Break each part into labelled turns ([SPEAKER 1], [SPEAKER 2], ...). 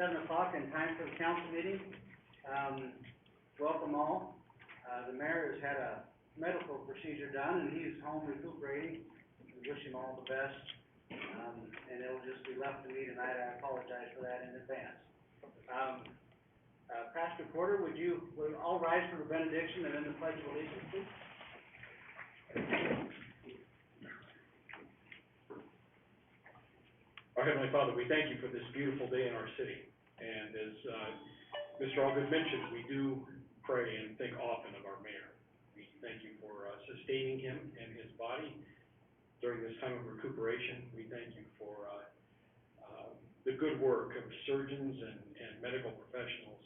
[SPEAKER 1] 7 o'clock and time for the council meeting. Welcome all. The mayor has had a medical procedure done and he's home recuperating. We wish him all the best. And it'll just be left to me tonight. I apologize for that in advance. Pastor Porter, would all rise for the benediction and then the pledge of allegiance, please?
[SPEAKER 2] Our Heavenly Father, we thank you for this beautiful day in our city. And as Mr. Allgood mentioned, we do pray and think often of our mayor. We thank you for sustaining him and his body during this time of recuperation. We thank you for the good work of surgeons and medical professionals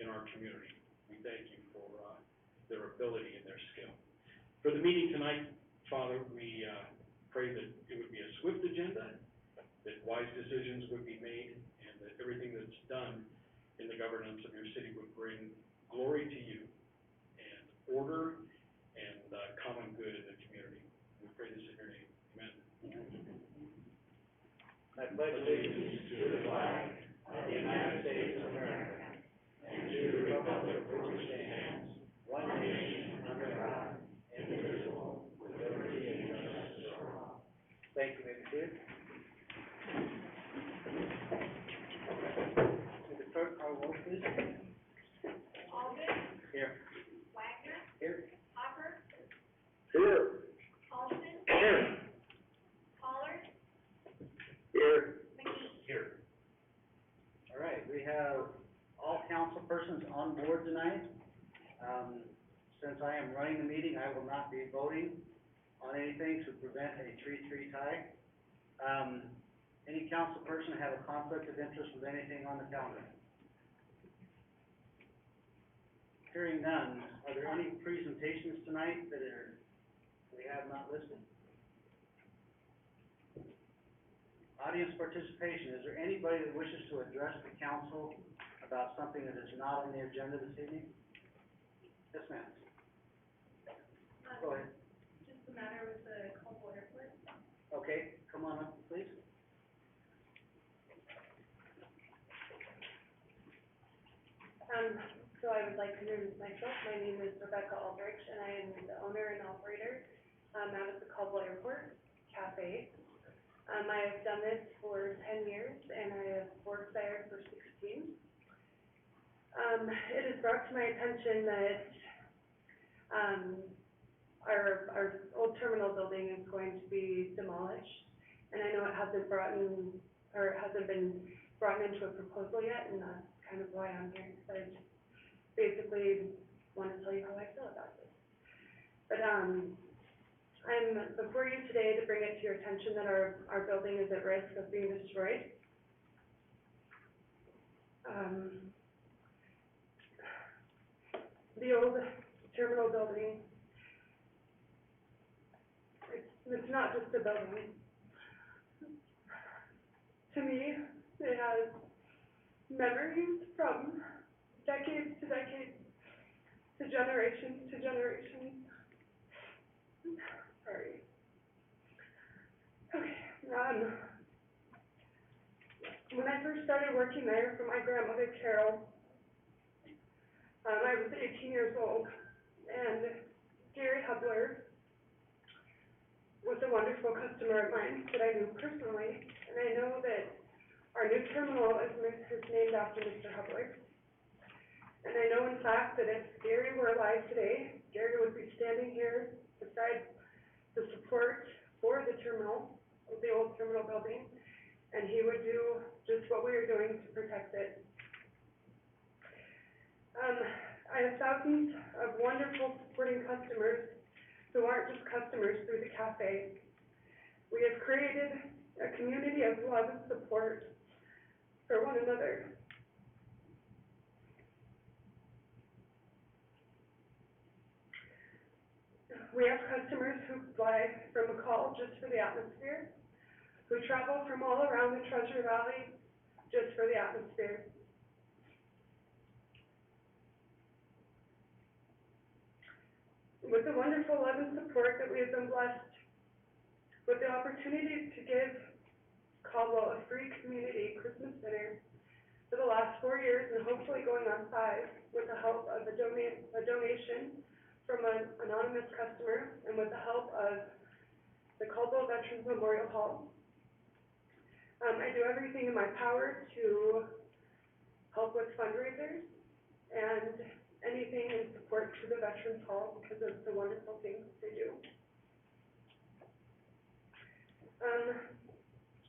[SPEAKER 2] in our community. We thank you for their ability and their skill. For the meeting tonight, Father, we pray that it would be a swift agenda, that wise decisions would be made, and that everything that's done in the governance of your city would bring glory to you and order and common good in the community. We pray this in your name. Amen.
[SPEAKER 1] I pledge allegiance to the flag of the United States of America and to the republic for which it stands, one nation, under God, indivisible, with liberty and justice for all. Thank you, Mr. Chair. Would the clerk call roll, please?
[SPEAKER 3] Allgood.
[SPEAKER 1] Here.
[SPEAKER 3] Wagner.
[SPEAKER 1] Here.
[SPEAKER 3] Hopper.
[SPEAKER 1] Here.
[SPEAKER 3] Paulson.
[SPEAKER 1] Here.
[SPEAKER 3] Pollard.
[SPEAKER 1] Here.
[SPEAKER 3] McGee.
[SPEAKER 1] Here. All right, we have all council persons on board tonight. Since I am running the meeting, I will not be voting on anything to prevent a 3-3 tie. Any council person have a conflict of interest with anything on the calendar? Hearing none, are there any presentations tonight that we have not listed? Audience participation, is there anybody that wishes to address the council about something that is not on the agenda this evening? Yes, ma'am. Go ahead.
[SPEAKER 3] Just the matter with the Caldwell Airport.
[SPEAKER 1] Okay, come on up, please.
[SPEAKER 4] So I would like to introduce myself. My name is Rebecca Aldrich, and I am the owner and operator out at the Caldwell Airport Cafe. I have done this for 10 years, and I have worked there for 16. It is brought to my attention that our old terminal building is going to be demolished, and I know it hasn't been brought into a proposal yet, and that's kind of why I'm here. So I just basically want to tell you how I feel about this. But I'm before you today to bring it to your attention that our building is at risk of being destroyed. The old terminal building, it's not just a building. To me, it has memories from decades to decades, to generations to generations. Sorry. Okay. When I first started working there for my grandmother, Carol, I was 18 years old, and Gary Hubler was a wonderful customer of mine that I knew personally, and I know that our new terminal is named after Mr. Hubler. And I know, in fact, that if Gary were alive today, Gary would be standing here beside the support for the terminal, the old terminal building, and he would do just what we are doing to protect it. I have thousands of wonderful supporting customers who aren't just customers through the cafe. We have created a community of love and support for one another. We have customers who fly from McCall just for the atmosphere, who travel from all around the Treasure Valley just for the atmosphere. With the wonderful love and support that we have been blessed with the opportunity to give Caldwell a free community Christmas dinner for the last 4 years and hopefully going on 5 with the help of a donation from an anonymous customer and with the help of the Caldwell Veterans Memorial Hall. I do everything in my power to help with fundraisers and anything in support to the Veterans Hall because of the wonderful things they do.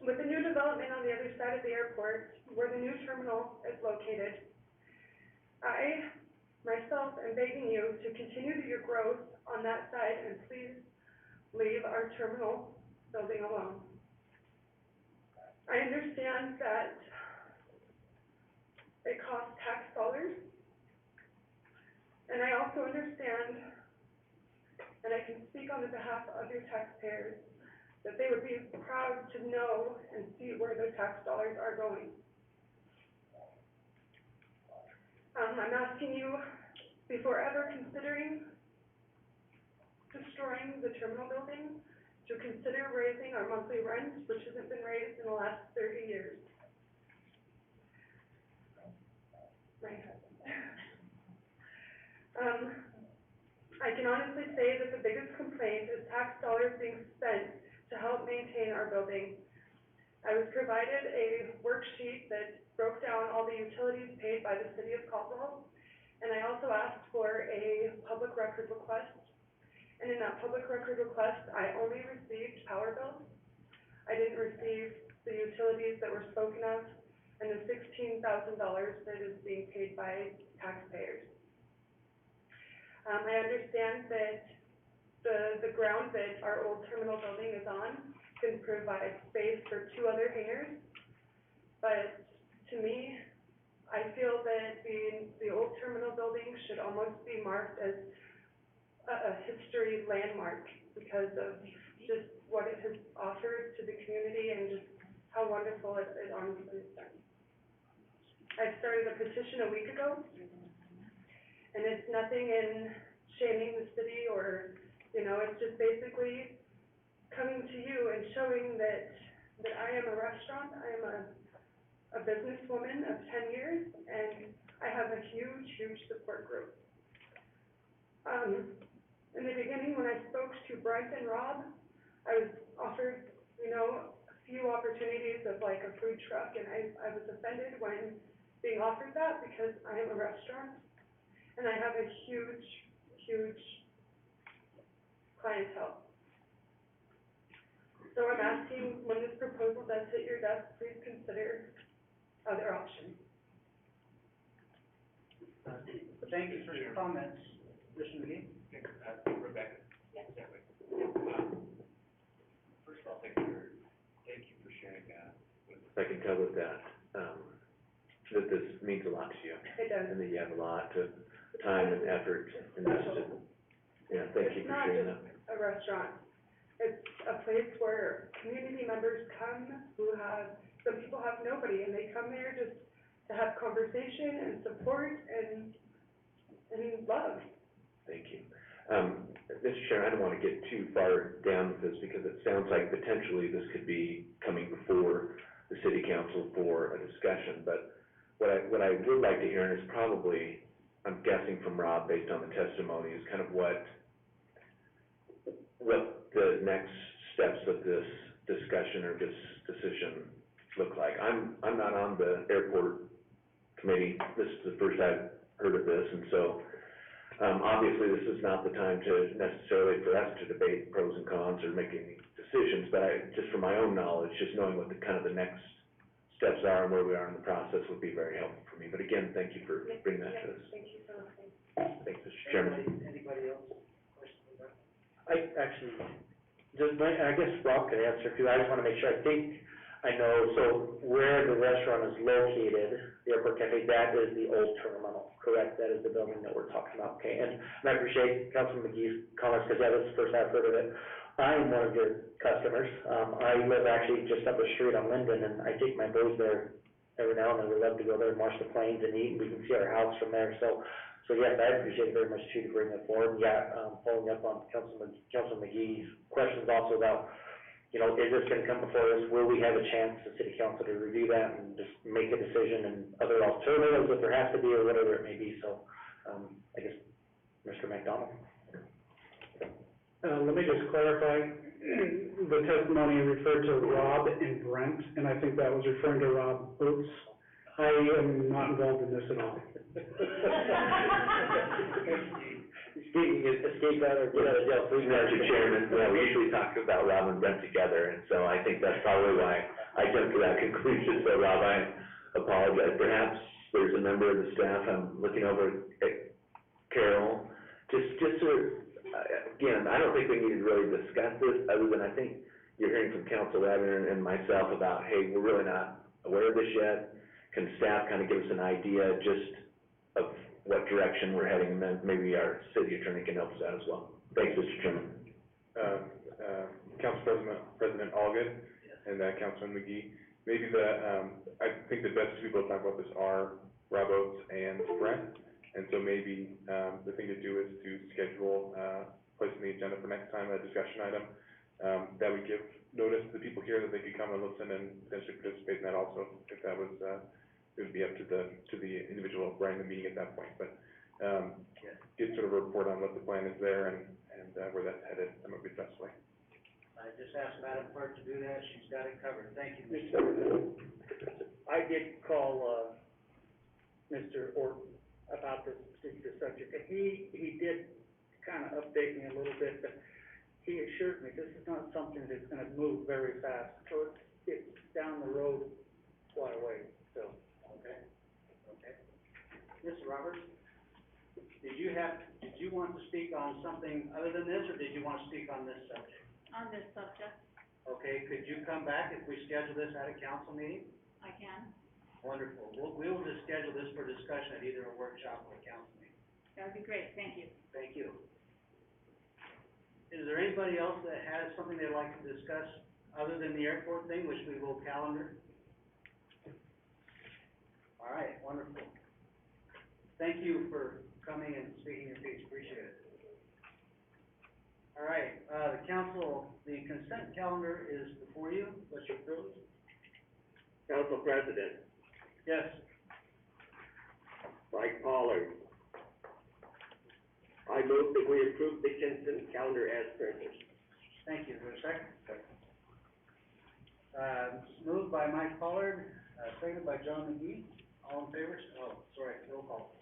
[SPEAKER 4] With the new development on the other side of the airport, where the new terminal is located, I, myself, am begging you to continue your growth on that side and please leave our terminal building alone. I understand that it costs tax dollars, and I also understand, and I can speak on the behalf of your taxpayers, that they would be proud to know and see where their tax dollars are going. I'm asking you, before ever considering destroying the terminal building, to consider raising our monthly rent, which hasn't been raised in the last 30 years. I can honestly say that the biggest complaint is tax dollars being spent to help maintain our building. I was provided a worksheet that broke down all the utilities paid by the city of Caldwell, and I also asked for a public record request. And in that public record request, I only received power bills. I didn't receive the utilities that were spoken of and the $16,000 that is being paid by taxpayers. I understand that the ground that our old terminal building is on can provide space for 2 other hangars, but to me, I feel that the old terminal building should almost be marked as a history landmark because of just what it has offered to the community and just how wonderful it honestly has been. I started a petition a week ago, and it's nothing in shaming the city or, you know, it's just basically coming to you and showing that I am a restaurant, I am a businesswoman of 10 years, and I have a huge, huge support group. In the beginning, when I spoke to Brent and Rob, I was offered, you know, a few opportunities of like a food truck, and I was offended when being offered that because I am a restaurant, and I have a huge, huge clientele. So I'm asking, when this proposal does hit your desk, please consider other options.
[SPEAKER 1] Thank you for your comments, Mr. McGee.
[SPEAKER 5] Rebecca?
[SPEAKER 3] Yes.
[SPEAKER 5] First of all, thank you for sharing that with us.
[SPEAKER 6] I can tell with that, that this means a lot to you,
[SPEAKER 4] It does.
[SPEAKER 6] and that you have a lot of time and effort invested. Yeah, thank you for sharing that.
[SPEAKER 4] It's not just a restaurant. It's a place where community members come who have, some people have nobody, and they come there just to have conversation and support and love.
[SPEAKER 6] Thank you. Mr. Chair, I don't want to get too far down with this because it sounds like potentially this could be coming before the city council for a discussion, but what I would like to hear, and it's probably, I'm guessing from Rob based on the testimony, is kind of what the next steps of this discussion or this decision look like. I'm not on the airport committee. This is the first I've heard of this, and so obviously this is not the time to necessarily for us to debate pros and cons or make any decisions, but just from my own knowledge, just knowing what the kind of the next steps are and where we are in the process would be very helpful for me. But again, thank you for bringing that to us.
[SPEAKER 4] Thank you for listening.
[SPEAKER 6] Thanks, Mr. Chairman.
[SPEAKER 1] Anybody else? Questions about that?
[SPEAKER 7] I actually, I guess Rob could answer, because I just want to make sure, I know, so where the restaurant is located, the Airport Cafe, that is the old terminal, correct? That is the building that we're talking about, okay? And I appreciate Councilman McGee's comments, because that is the first I've heard of it. I am one of your customers. I live actually just up the street on Linden, and I take my boys there every now and then. We love to go there and watch the planes and eat, and we can see our house from there. So yes, I appreciate it very much too to bring that forward. Yeah, following up on Councilman McGee's questions also about you know, is this gonna come before us? Will we have a chance, the city council, to review that and just make a decision and other alternatives if there has to be or whatever it may be, so, I guess, Mr. McDonald?
[SPEAKER 8] Let me just clarify, the testimony referred to Rob and Brent, and I think that was referring to Rob Boots. I am not involved in this at all.
[SPEAKER 7] Escape out or get out of jail free card.
[SPEAKER 6] Mr. Chairman, yeah, we usually talk about Rob and Brent together, and so I think that's probably why I jumped to that conclusion. So Rob, I apologize. Perhaps there's a member of the staff, I'm looking over at Carol, just to, again, I don't think we need to really discuss this, other than I think you're hearing from Council Wagner and myself about, hey, we're really not aware of this yet. Can staff kind of give us an idea just of what direction we're heading, and then maybe our city attorney can help us out as well. Thanks, Mr. Chairman.
[SPEAKER 9] Council President Allgood and Councilman McGee, maybe I think the best two people to talk about this are Rob Oates and Brent, and so maybe, the thing to do is to schedule, place on the agenda for next time, a discussion item, that would give notice to the people here that they could come and listen and potentially participate in that also, if that was, it would be up to the individual running the meeting at that point, but, get sort of a report on what the plan is there and where that's headed, some of the best way.
[SPEAKER 1] I just asked Madam Clerk to do that, she's got it covered, thank you, Mr. Chairman.
[SPEAKER 8] I did call, Mr. Orton about this particular subject, and he did kind of update me a little bit, but he assured me this is not something that's gonna move very fast, so it's down the road quite a way, so.
[SPEAKER 1] Okay. Mr. Roberts, did you want to speak on something other than this, or did you want to speak on this subject?
[SPEAKER 3] On this subject,
[SPEAKER 1] Okay, could you come back if we schedule this at a council meeting?
[SPEAKER 3] I can.
[SPEAKER 1] Wonderful, we will just schedule this for discussion at either a workshop or a council meeting.
[SPEAKER 3] That would be great, thank you.
[SPEAKER 1] Thank you. Is there anybody else that has something they'd like to discuss other than the airport thing, which we will calendar? All right, wonderful. Thank you for coming and speaking your piece, appreciate it. All right, the consent calendar is before you, what's your privilege?
[SPEAKER 10] Council President,
[SPEAKER 1] Yes,
[SPEAKER 10] Mike Pollard. I move that we approve the consent calendar as printed.
[SPEAKER 1] thank you, is there a second? Moved by Mike Pollard, seconded by John McGee, all in favor? Oh, sorry, roll call.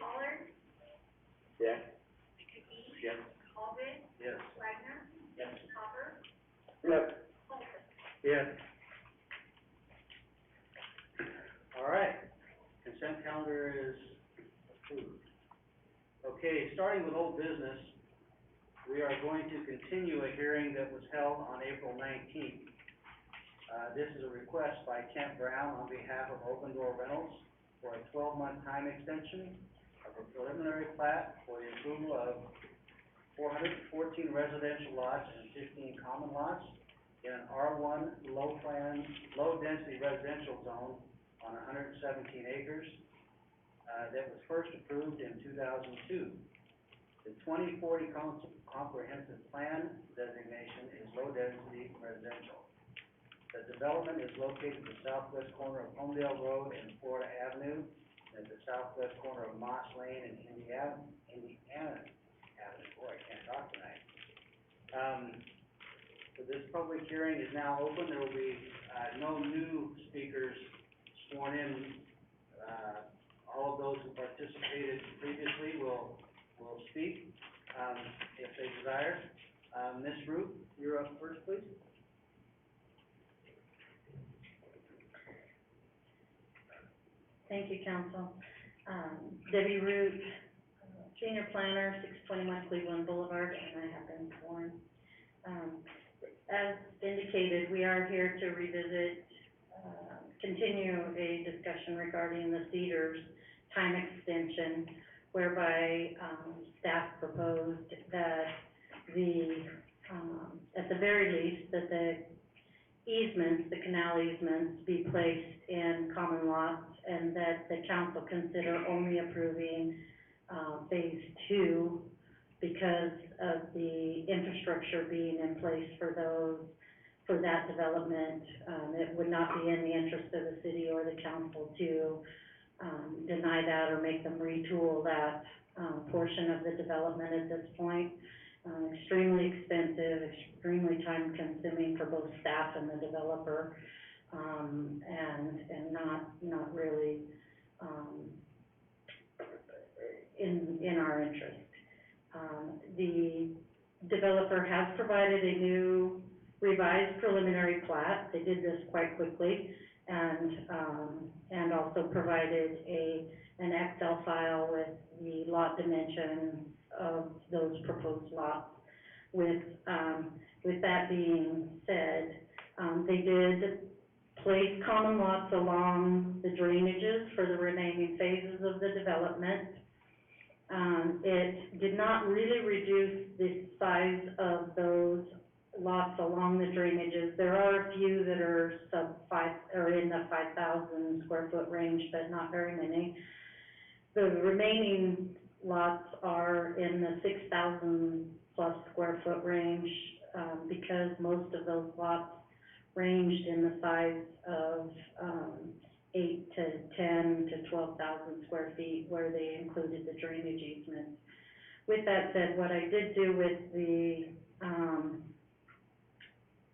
[SPEAKER 3] Pollard,
[SPEAKER 10] Yes.
[SPEAKER 3] McGee,
[SPEAKER 1] Yes.
[SPEAKER 3] Allgood,
[SPEAKER 1] Yes.
[SPEAKER 3] Wagner,
[SPEAKER 1] Yes.
[SPEAKER 3] Hopper,
[SPEAKER 10] Yep.
[SPEAKER 3] Holden.
[SPEAKER 1] Yes. All right, consent calendar is approved. Okay, starting with old business, we are going to continue a hearing that was held on April 19th. This is a request by Kent Brown on behalf of Open Door Rentals for a 12-month time extension of a preliminary plat for the approval of 414 residential lots and 15 common lots in an R1 low-density residential zone on 117 acres, that was first approved in 2002. The 2040 comprehensive plan designation is low-density residential. The development is located at the southwest corner of Homedale Road and Florida Avenue, and at the southwest corner of Moss Lane and Indiana Avenue. Boy, I can't talk tonight. So this public hearing is now open. There will be, no new speakers sworn in. All of those who participated previously will speak, if they desire. Ms. Root, you're up first, please.
[SPEAKER 11] Thank you, Council. Debbie Root, Senior Planner, 621 Cleveland Boulevard, and I have been sworn. As indicated, we are here to revisit, continue a discussion regarding the Cedars time extension, whereby, staff proposed that at the very least, that the easements, the canal easements, be placed in common lots, and that the council consider only approving, phase 2 because of the infrastructure being in place for that development. It would not be in the interest of the city or the council to, deny that or make them retool that, portion of the development at this point. Extremely expensive, extremely time consuming for both staff and the developer, and not really, in our interest. The developer has provided a new revised preliminary plat. They did this quite quickly, and also provided an Excel file with the lot dimensions of those proposed lots. With that being said, they did place common lots along the drainages for the remaining phases of the development. It did not really reduce the size of those lots along the drainages. There are a few that are or in the 5,000 square foot range, but not very many. The remaining lots are in the 6,000 plus square foot range, because most of those lots ranged in the size of, 8 to 10 to 12,000 square feet, where they included the drainage easements. With that said, what I did do with the,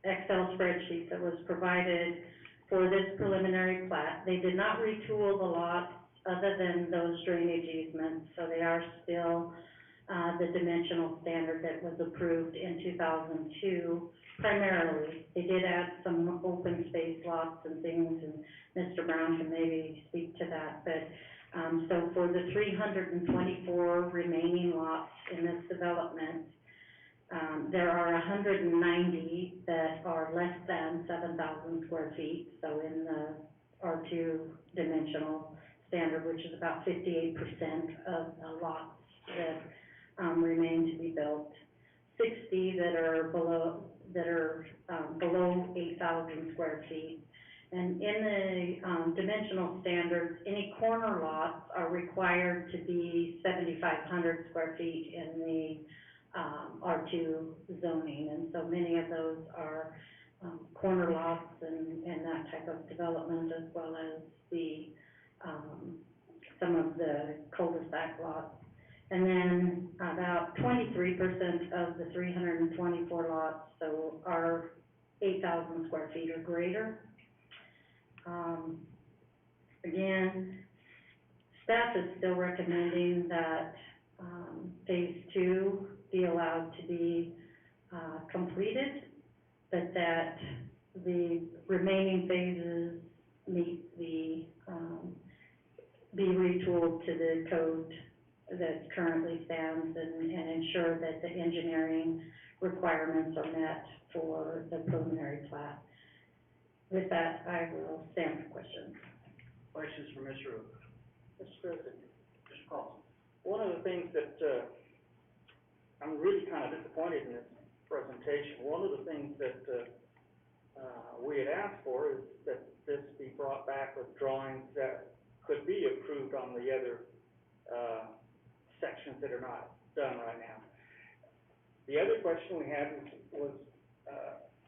[SPEAKER 11] Excel spreadsheet that was provided for this preliminary plat, they did not retool the lots other than those drainage easements, so they are still, the dimensional standard that was approved in 2002 primarily. They did add some open space lots and things, and Mr. Brown can maybe speak to that, but, so for the 324 remaining lots in this development, there are 190 that are less than 7,000 square feet, so in the R2 dimensional standard, which is about 58% of the lots that, remain to be built. 60 that are below 8,000 square feet. And in the, dimensional standards, any corner lots are required to be 7,500 square feet in the, R2 zoning, and so many of those are, corner lots and that type of development, as well as the, some of the cul-de-sac lots. And then about 23% of the 324 lots, so are 8,000 square feet or greater. Again, staff is still recommending that, phase 2 be allowed to be, completed, but that the remaining phases meet the, be retooled to the code that currently stands, and ensure that the engineering requirements are met for the preliminary plat. With that, I will stand for questions.
[SPEAKER 1] Questions for Mr. Oak?
[SPEAKER 8] Mr. President,
[SPEAKER 1] Mr. Paulson?
[SPEAKER 8] one of the things that, I'm really kind of disappointed in this presentation. One of the things that, we had asked for is that this be brought back with drawings that could be approved on the other, sections that are not done right now. The other question we had was,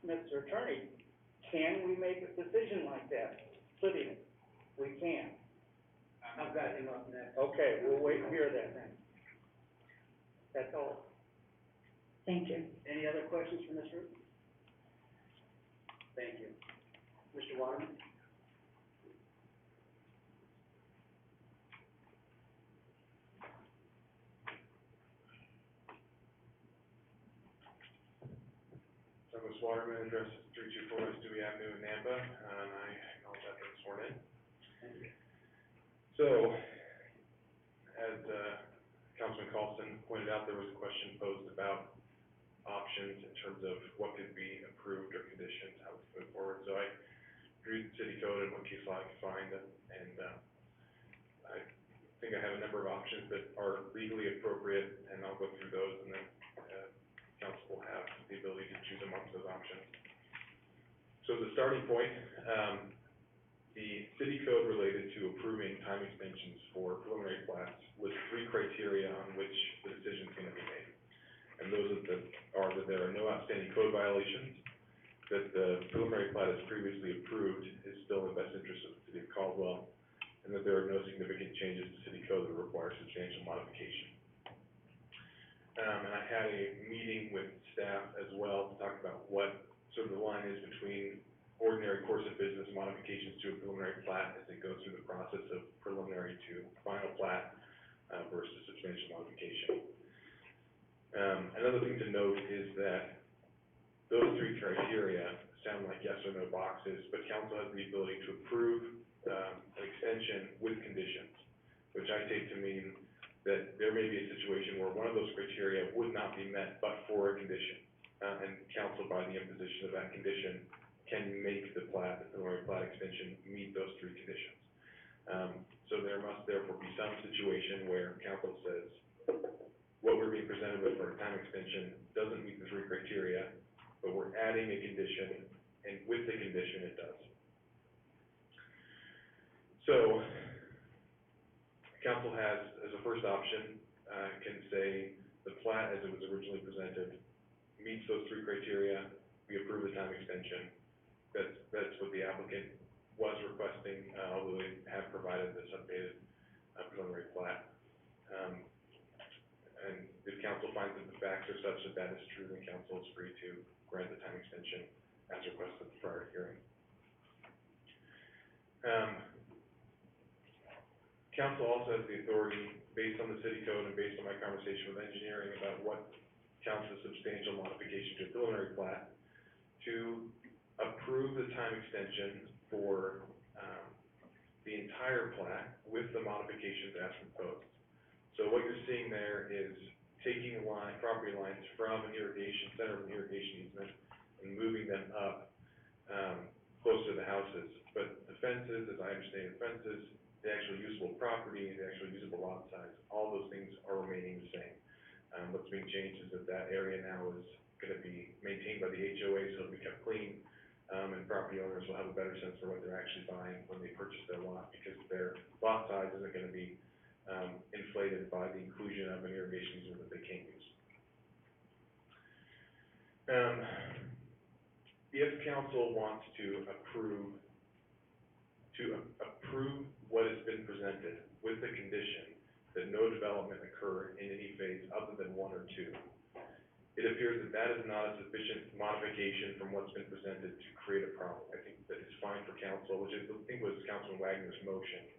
[SPEAKER 8] Mr. Attorney, can we make a decision like that, splitting it? We can.
[SPEAKER 1] I've got him up next.
[SPEAKER 8] Okay, we'll wait to hear that then. That's all.
[SPEAKER 11] Thank you.
[SPEAKER 1] Any other questions for Mr. Oak? Thank you. Mr. Waterman?
[SPEAKER 9] Douglas Waterman, address 324 West Dewey Avenue in Nampa, and I acknowledge that being sworn in. So, as, Councilman Carlson pointed out, there was a question posed about options in terms of what could be approved or conditions, how we could move forward. So I reviewed the city code and what case law I could find, and I think I have a number of options that are legally appropriate, and I'll go through those, and then, council will have the ability to choose amongst those options. So the starting point, the city code related to approving time extensions for preliminary plats lists 3 criteria on which the decision is gonna be made. that there are no outstanding code violations, that the preliminary plat as previously approved is still in the best interest of the city of Caldwell, and that there are no significant changes to city code that require substantial modification. And I had a meeting with staff as well to talk about what sort of the line is between ordinary course of business modifications to a preliminary plat as it goes through the process of preliminary to final plat, versus substantial modification. Another thing to note is that those three criteria sound like yes or no boxes, but council has the ability to approve, an extension with conditions, which I take to mean that there may be a situation where one of those criteria would not be met but for a condition. And council, by the imposition of that condition, can make the plat, the preliminary plat extension, meet those three conditions. So there must therefore be some situation where council says, what we're being presented with for a time extension doesn't meet the three criteria, but we're adding a condition, and with the condition, it does. So, council has, as a first option, can say, the plat as it was originally presented meets those three criteria, we approve the time extension. That's what the applicant was requesting, although they have provided this updated, preliminary plat. And if council finds that the facts are such that that is true, then council is free to grant the time extension as requested at the prior hearing. Council also has the authority, based on the city code and based on my conversation with engineering about what counts as substantial modification to a preliminary plat, to approve the time extension for, the entire plat with the modifications as proposed. So what you're seeing there is taking property lines from an irrigation, center of an irrigation easement, and moving them up, closer to the houses. But the fences, as I understand the fences, the actual usable property, the actual usable lot size, all those things are remaining the same. What's being changed is that area now is gonna be maintained by the HOA, so it'll be kept clean, and property owners will have a better sense for what they're actually buying when they purchase their lot, because their lot size isn't gonna be, inflated by the inclusion of an irrigation easement that they can't use. If council wants to approve what has been presented with the condition that no development occur in any phase other than 1 or 2, it appears that that is not a sufficient modification from what's been presented to create a problem. I think that is fine for council, which is, I think was Councilman Wagner's motion,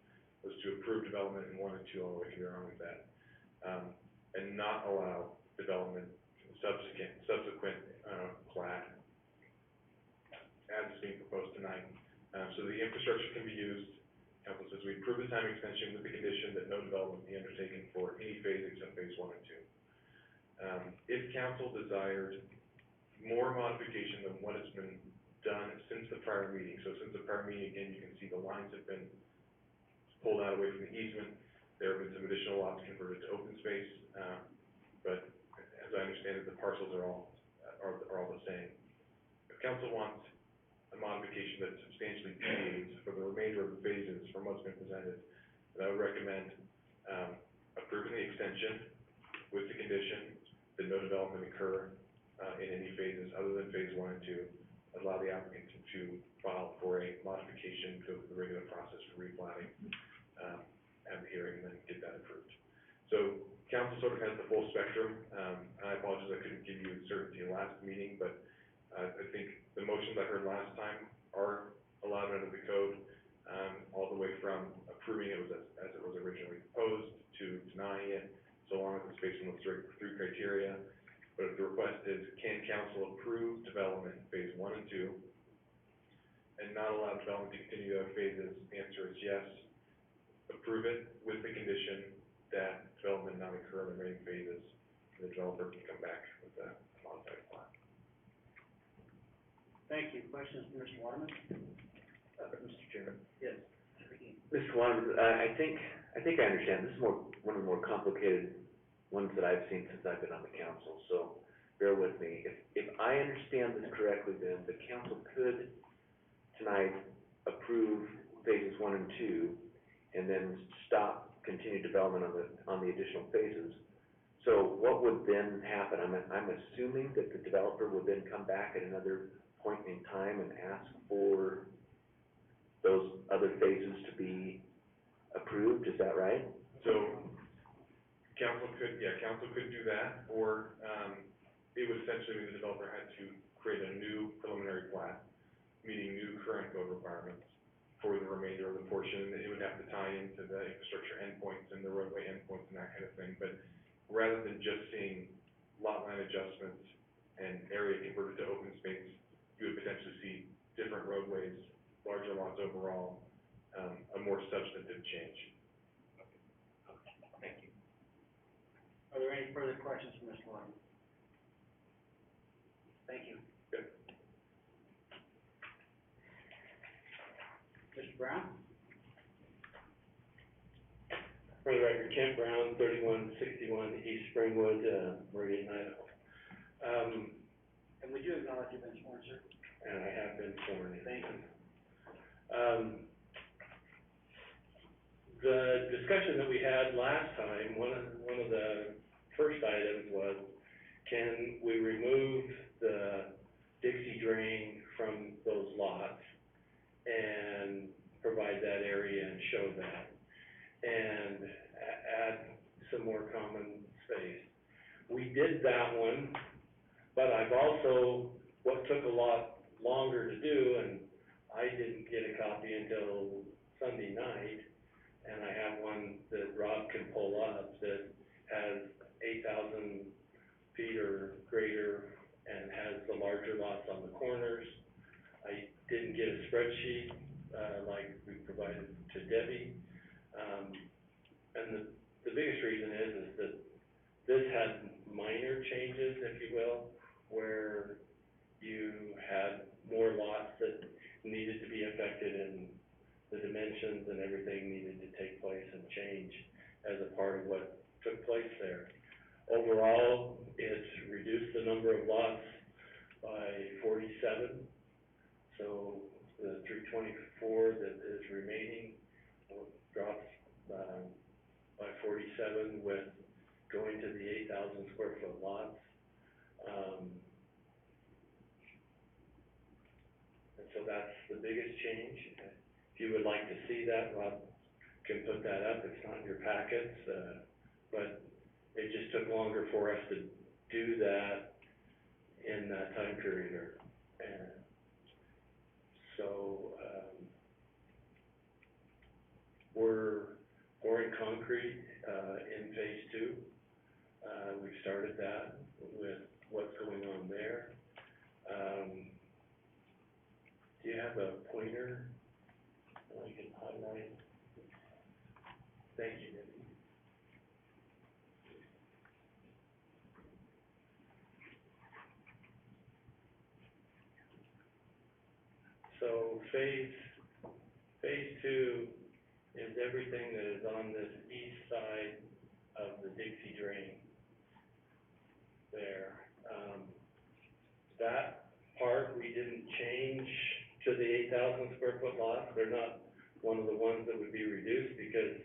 [SPEAKER 9] was to approve development in 1 and 2, all the way to be wrong with that, and not allow development subsequent plat as is being proposed tonight. So the infrastructure can be used. Council says we approve the time extension with the condition that no development be undertaken for any phase except phase 1 and 2. If council desired more modification than what has been done since the prior meeting, so since the prior meeting, again, you can see the lines have been pulled out away from the easement. There have been some additional lots converted to open space, but as I understand it, the parcels are all the same. If council wants a modification that substantially deviates for the remainder of the phases from what's been presented, then I would recommend approving the extension with the condition that no development occur in any phases other than phase 1 and 2. Allow the applicant to file for a modification, go through the regular process for replatting, have the hearing, and then get that approved. So council sort of has the full spectrum. I apologize I couldn't give you certainty last meeting, but I think the motions I heard last time are allowed under the code, all the way from approving it as it was originally proposed to denying it, so long as it's based on those three criteria. But if the request is, can council approve development in phase 1 and 2 and not allow development to continue to other phases, the answer is yes. Approve it with the condition that development not occur in the remaining phases, and the developer can come back with a modified plan.
[SPEAKER 1] Thank you. Questions from Mr. Waterman?
[SPEAKER 6] Mr. Chairman.
[SPEAKER 1] Yes.
[SPEAKER 6] Mr. Waterman, I think I understand. This is one of the more complicated ones that I've seen since I've been on the council, so bear with me. If I understand this correctly, then the council could tonight approve phases 1 and 2, and then stop continued development on the additional phases, So what would then happen? I'm assuming that the developer would then come back at another point in time and ask for those other phases to be approved, is that right?
[SPEAKER 9] So, council could do that, or, it would essentially mean the developer had to create a new preliminary plat, meeting new current code requirements for the remainder of the portion. It would have to tie into the infrastructure endpoints and the roadway endpoints and that kind of thing, but rather than just seeing lot line adjustments and area converted to open space, you would potentially see different roadways, larger lots overall, a more substantive change.
[SPEAKER 5] Thank you.
[SPEAKER 1] Are there any further questions from Mr. Lawton? Thank you.
[SPEAKER 9] Good.
[SPEAKER 1] Mr. Brown?
[SPEAKER 12] For the record, Kent Brown, 3161 East Springwood, Meridian, Idaho.
[SPEAKER 1] And would you acknowledge you've been sworn, sir?
[SPEAKER 12] And I have been sworn in.
[SPEAKER 1] Thank you.
[SPEAKER 12] The discussion that we had last time, one of the first items was, can we remove the Dixie drain from those lots and provide that area and show that, and add some more common space. We did that one, but I've also, what took a lot longer to do, and I didn't get a copy until Sunday night, and I have one that Rob can pull up that has 8,000 feet or greater and has the larger lots on the corners. I didn't get a spreadsheet, like we provided to Debbie. And the biggest reason is that this had minor changes, if you will, where you had more lots that needed to be affected and the dimensions and everything needed to take place and change as a part of what took place there. Overall, it's reduced the number of lots by 47, so the 324 that is remaining drops by 47 with going to the 8,000 square foot lots. And so that's the biggest change. If you would like to see that, Rob can put that up. It's not in your packets, but it just took longer for us to do that in that time period. And so, we're pouring concrete, in phase 2. We've started that with what's going on there. Do you have a pointer I can highlight? Thank you, Debbie. So phase 2 is everything that is on this east side of the Dixie drain there. That part we didn't change to the 8,000 square foot lots. They're not one of the ones that would be reduced because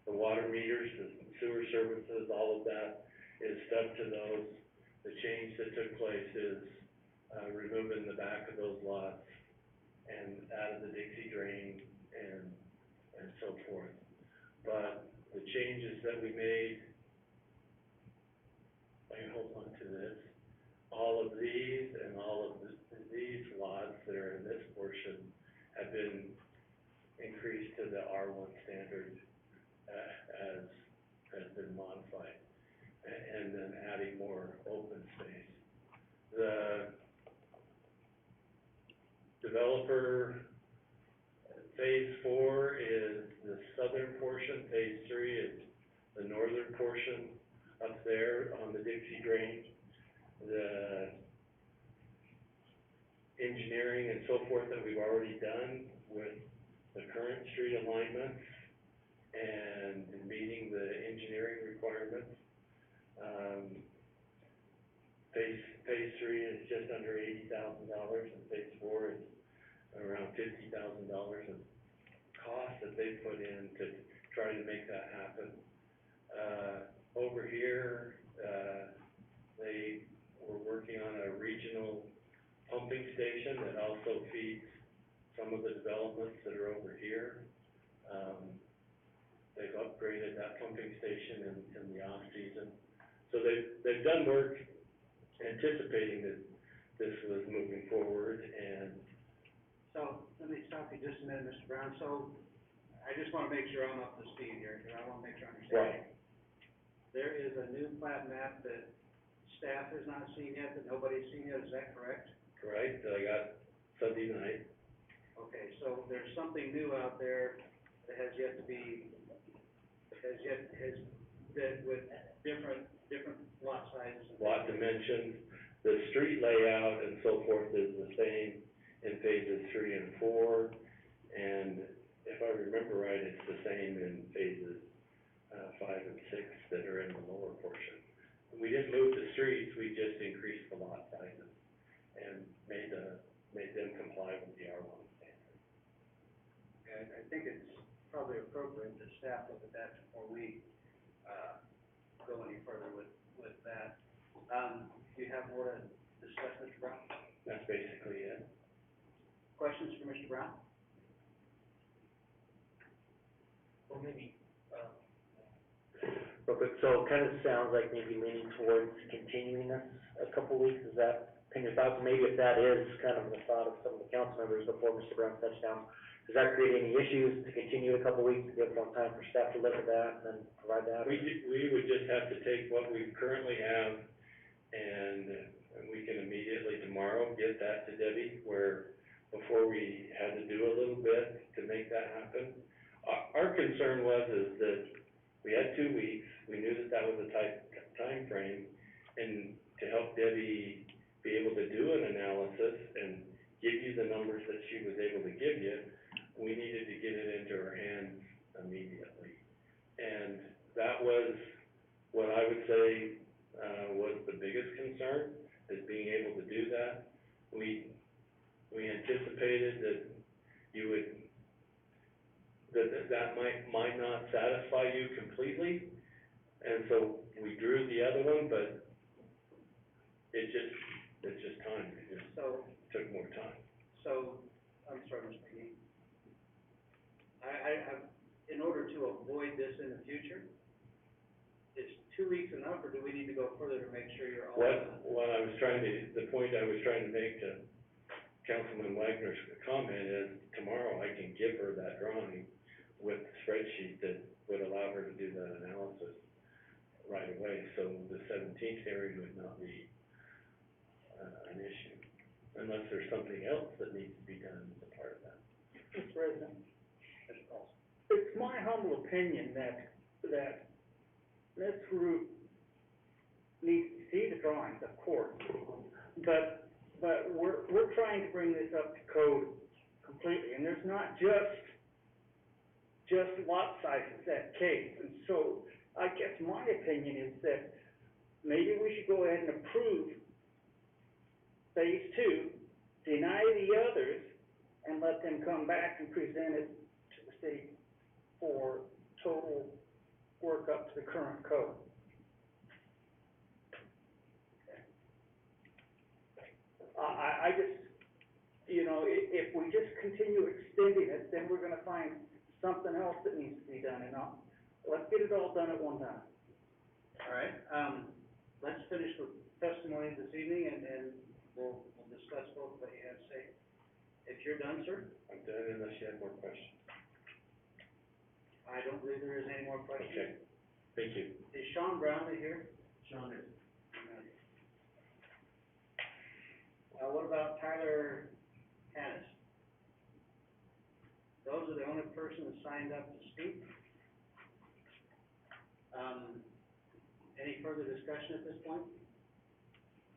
[SPEAKER 12] the water meters, the sewer services, all of that is stuck to those. The change that took place is removing the back of those lots and out of the Dixie drain and so forth. But the changes that we made, I can hold on to this, all of these and all of these lots that are in this portion have been increased to the R1 standard as has been modified, and then adding more open space. The developer, phase 4 is the southern portion, phase 3 is the northern portion up there on the Dixie drain. The engineering and so forth that we've already done with the current street alignments and meeting the engineering requirements. Phase 3 is just under $80,000 and phase 4 is around $50,000 of cost that they put in to try to make that happen. Over here, they were working on a regional pumping station that also feeds some of the developments that are over here. They've upgraded that pumping station in the off-season. So they've done work anticipating that this was moving forward, and
[SPEAKER 1] So, let me stop you just a minute, Mr. Brown. So, I just wanna make sure I'm up to speed here, because I wanna make sure I understand.
[SPEAKER 12] Right.
[SPEAKER 1] There is a new plat map that staff has not seen yet, that nobody's seen yet, is that correct?
[SPEAKER 12] correct, I got Sunday night.
[SPEAKER 1] Okay, so there's something new out there that has yet to be, that with different lot sizes. and
[SPEAKER 12] Lot dimensions, the street layout and so forth is the same in phases 3 and 4, and if I remember right, it's the same in phases, 5 and 6 that are in the lower portion. We didn't move the streets, we just increased the lot sizes and made them comply with the R1 standard.
[SPEAKER 1] Okay, I think it's probably appropriate that staff look at that before we, go any further with that. Do you have more to discuss, Mr. Brown?
[SPEAKER 12] That's basically it.
[SPEAKER 1] Questions for Mr. Brown?
[SPEAKER 5] Well, maybe,
[SPEAKER 7] Real quick, so it kind of sounds like maybe leaning towards continuing this a couple weeks, is that kind of your thoughts? Maybe if that is kind of the thought of some of the council members before Mr. Brown touched down, does that create any issues to continue a couple weeks, to give more time for staff to look at that and then provide that?
[SPEAKER 12] We would just have to take what we currently have and we can immediately tomorrow get that to Debbie, where before we had to do a little bit to make that happen. Our concern is that we had 2 weeks, we knew that was a tight time frame, and to help Debbie be able to do an analysis and give you the numbers that she was able to give you, we needed to get it into her hands immediately. And that was what I would say, was the biggest concern, is being able to do that. We anticipated that you would, that might not satisfy you completely, and so we drew the other one, but it's just time, it just took more time.
[SPEAKER 1] So, I'm sorry, Mr. McGee. In order to avoid this in the future, is 2 weeks enough, or do we need to go further to make sure you're all?
[SPEAKER 12] The point I was trying to make to Councilman Wagner's comment is, tomorrow I can give her that drawing with the spreadsheet that would allow her to do that analysis right away, so the 17th hearing would not be, an issue, unless there's something else that needs to be done as a part of that.
[SPEAKER 8] Mr. President, it's my humble opinion that Ms. Root needs to see the drawings, of course, but we're trying to bring this up to code completely, and there's not just lot sizes that case, and so I guess my opinion is that maybe we should go ahead and approve phase 2, deny the others, and let them come back and present it to the state for total work up to the current code. I just, if we just continue extending it, then we're gonna find something else that needs to be done, and let's get it all done at one time.
[SPEAKER 1] All right, let's finish with testimony this evening, and we'll discuss both what you have to say. If you're done, sir?
[SPEAKER 12] I'm done unless you have more questions.
[SPEAKER 1] I don't believe there is any more questions.
[SPEAKER 12] Okay, thank you.
[SPEAKER 1] Is Sean Brownlee here?
[SPEAKER 5] Sean is.
[SPEAKER 1] What about Tyler Hannis? Those are the only persons signed up to speak. Any further discussion at this point?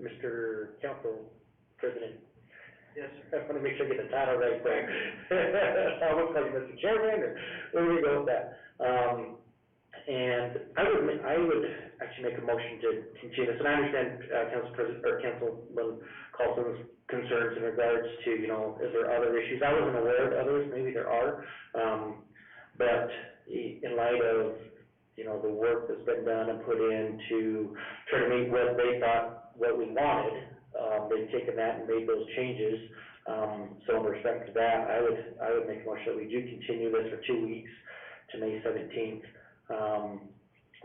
[SPEAKER 7] Mr. Council President,
[SPEAKER 1] Yes, sir.
[SPEAKER 7] I want to make sure I get the title right there. I look like Mr. Chairman, or where do we go with that? And I would actually make a motion to continue this, and I understand, Councilman Carlson's concerns in regards to, is there other issues? I wasn't aware of others, maybe there are, but in light of you know, the work that's been done and put in to try to meet what they thought, what we wanted. They've taken that and made those changes. So in respect to that, I would make a motion that we do continue this for 2 weeks to May 17th.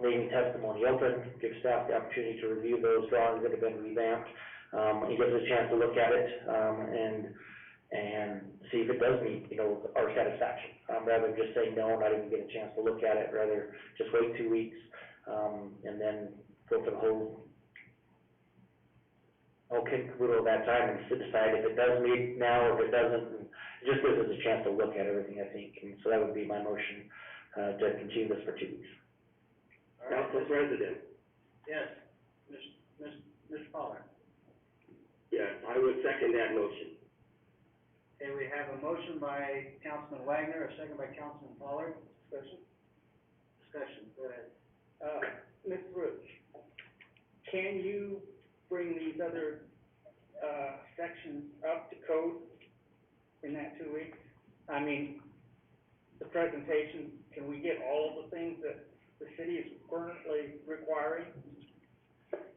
[SPEAKER 7] Leaving testimony open, give staff the opportunity to review those drawings that have been revamped. It gives us a chance to look at it, and see if it does meet, you know, our satisfaction. Rather than just say no, not even get a chance to look at it, rather just wait 2 weeks, and then go for the whole caboodle of that time and decide if it does meet now or if it doesn't. And it just gives us a chance to look at everything, I think, and so that would be my motion, to continue this for 2 weeks.
[SPEAKER 1] All right,
[SPEAKER 10] Council President,
[SPEAKER 1] yes, Mr. Pollard.
[SPEAKER 10] yes, I would second that motion.
[SPEAKER 1] Okay, we have a motion by Councilman Wagner, a second by Councilman Pollard. Discussion, go ahead.
[SPEAKER 8] Ms. Roots, can you bring these other, sections up to code in that 2 weeks? I mean, the presentation, can we get all of the things that the city is currently requiring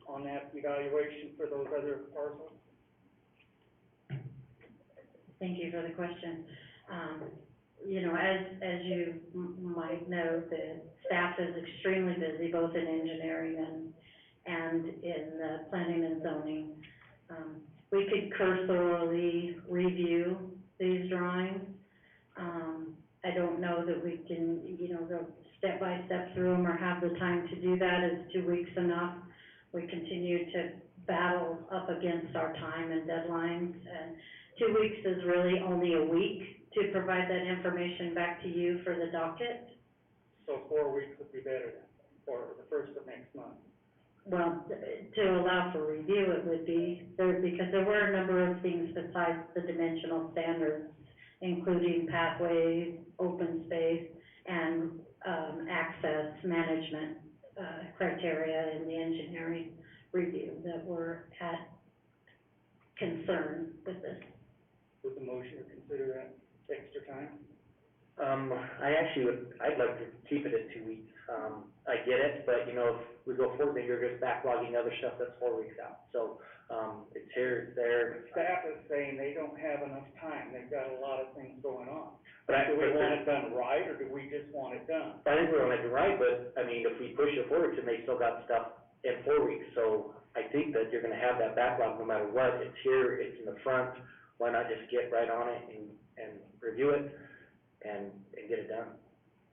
[SPEAKER 8] on that evaluation for those other parcels?
[SPEAKER 11] Thank you for the question. You know, as you might know, the staff is extremely busy, both in engineering and in planning and zoning. We could cursorily review these drawings. I don't know that we can, you know, go step by step through them or have the time to do that. Is 2 weeks enough? We continue to battle up against our time and deadlines, and 2 weeks is really only a week to provide that information back to you for the docket.
[SPEAKER 8] So 4 weeks would be better then, or the first of next month.
[SPEAKER 11] Well, to allow for review, it would be, because there were a number of things besides the dimensional standards, including pathways, open space, and, access management, criteria in the engineering review that were at concern with this.
[SPEAKER 8] Would the motion consider that extra time?
[SPEAKER 7] I'd like to keep it at 2 weeks. I get it, but you know, if we go forward, then you're just backlogging other stuff that's 4 weeks out. So, it's here, it's there.
[SPEAKER 8] Staff is saying they don't have enough time, they've got a lot of things going on.
[SPEAKER 7] But
[SPEAKER 8] Do we want it done right, or do we just want it done?
[SPEAKER 7] I think we're on it right, but, I mean, if we push it forward, and they still got stuff in 4 weeks, so I think that you're gonna have that backlog no matter what. It's here, it's in the front, why not just get right on it and review it and get it done?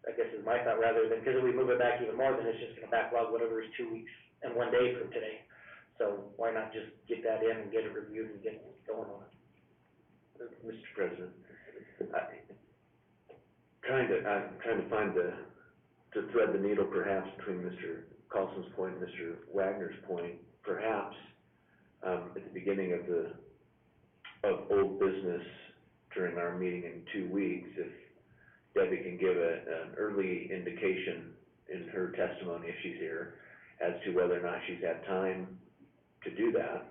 [SPEAKER 7] I guess is my thought, rather than, because if we move it back even more, then it's just gonna backlog whatever is 2 weeks and 1 day from today. So why not just get that in and get it reviewed and get going on it?
[SPEAKER 6] Mr. President, I'm trying to find to thread the needle perhaps between Mr. Carlson's point and Mr. Wagner's point. Perhaps, at the beginning of old business during our meeting in 2 weeks, if Debbie can give an early indication in her testimony, if she's here, as to whether or not she's had time to do that,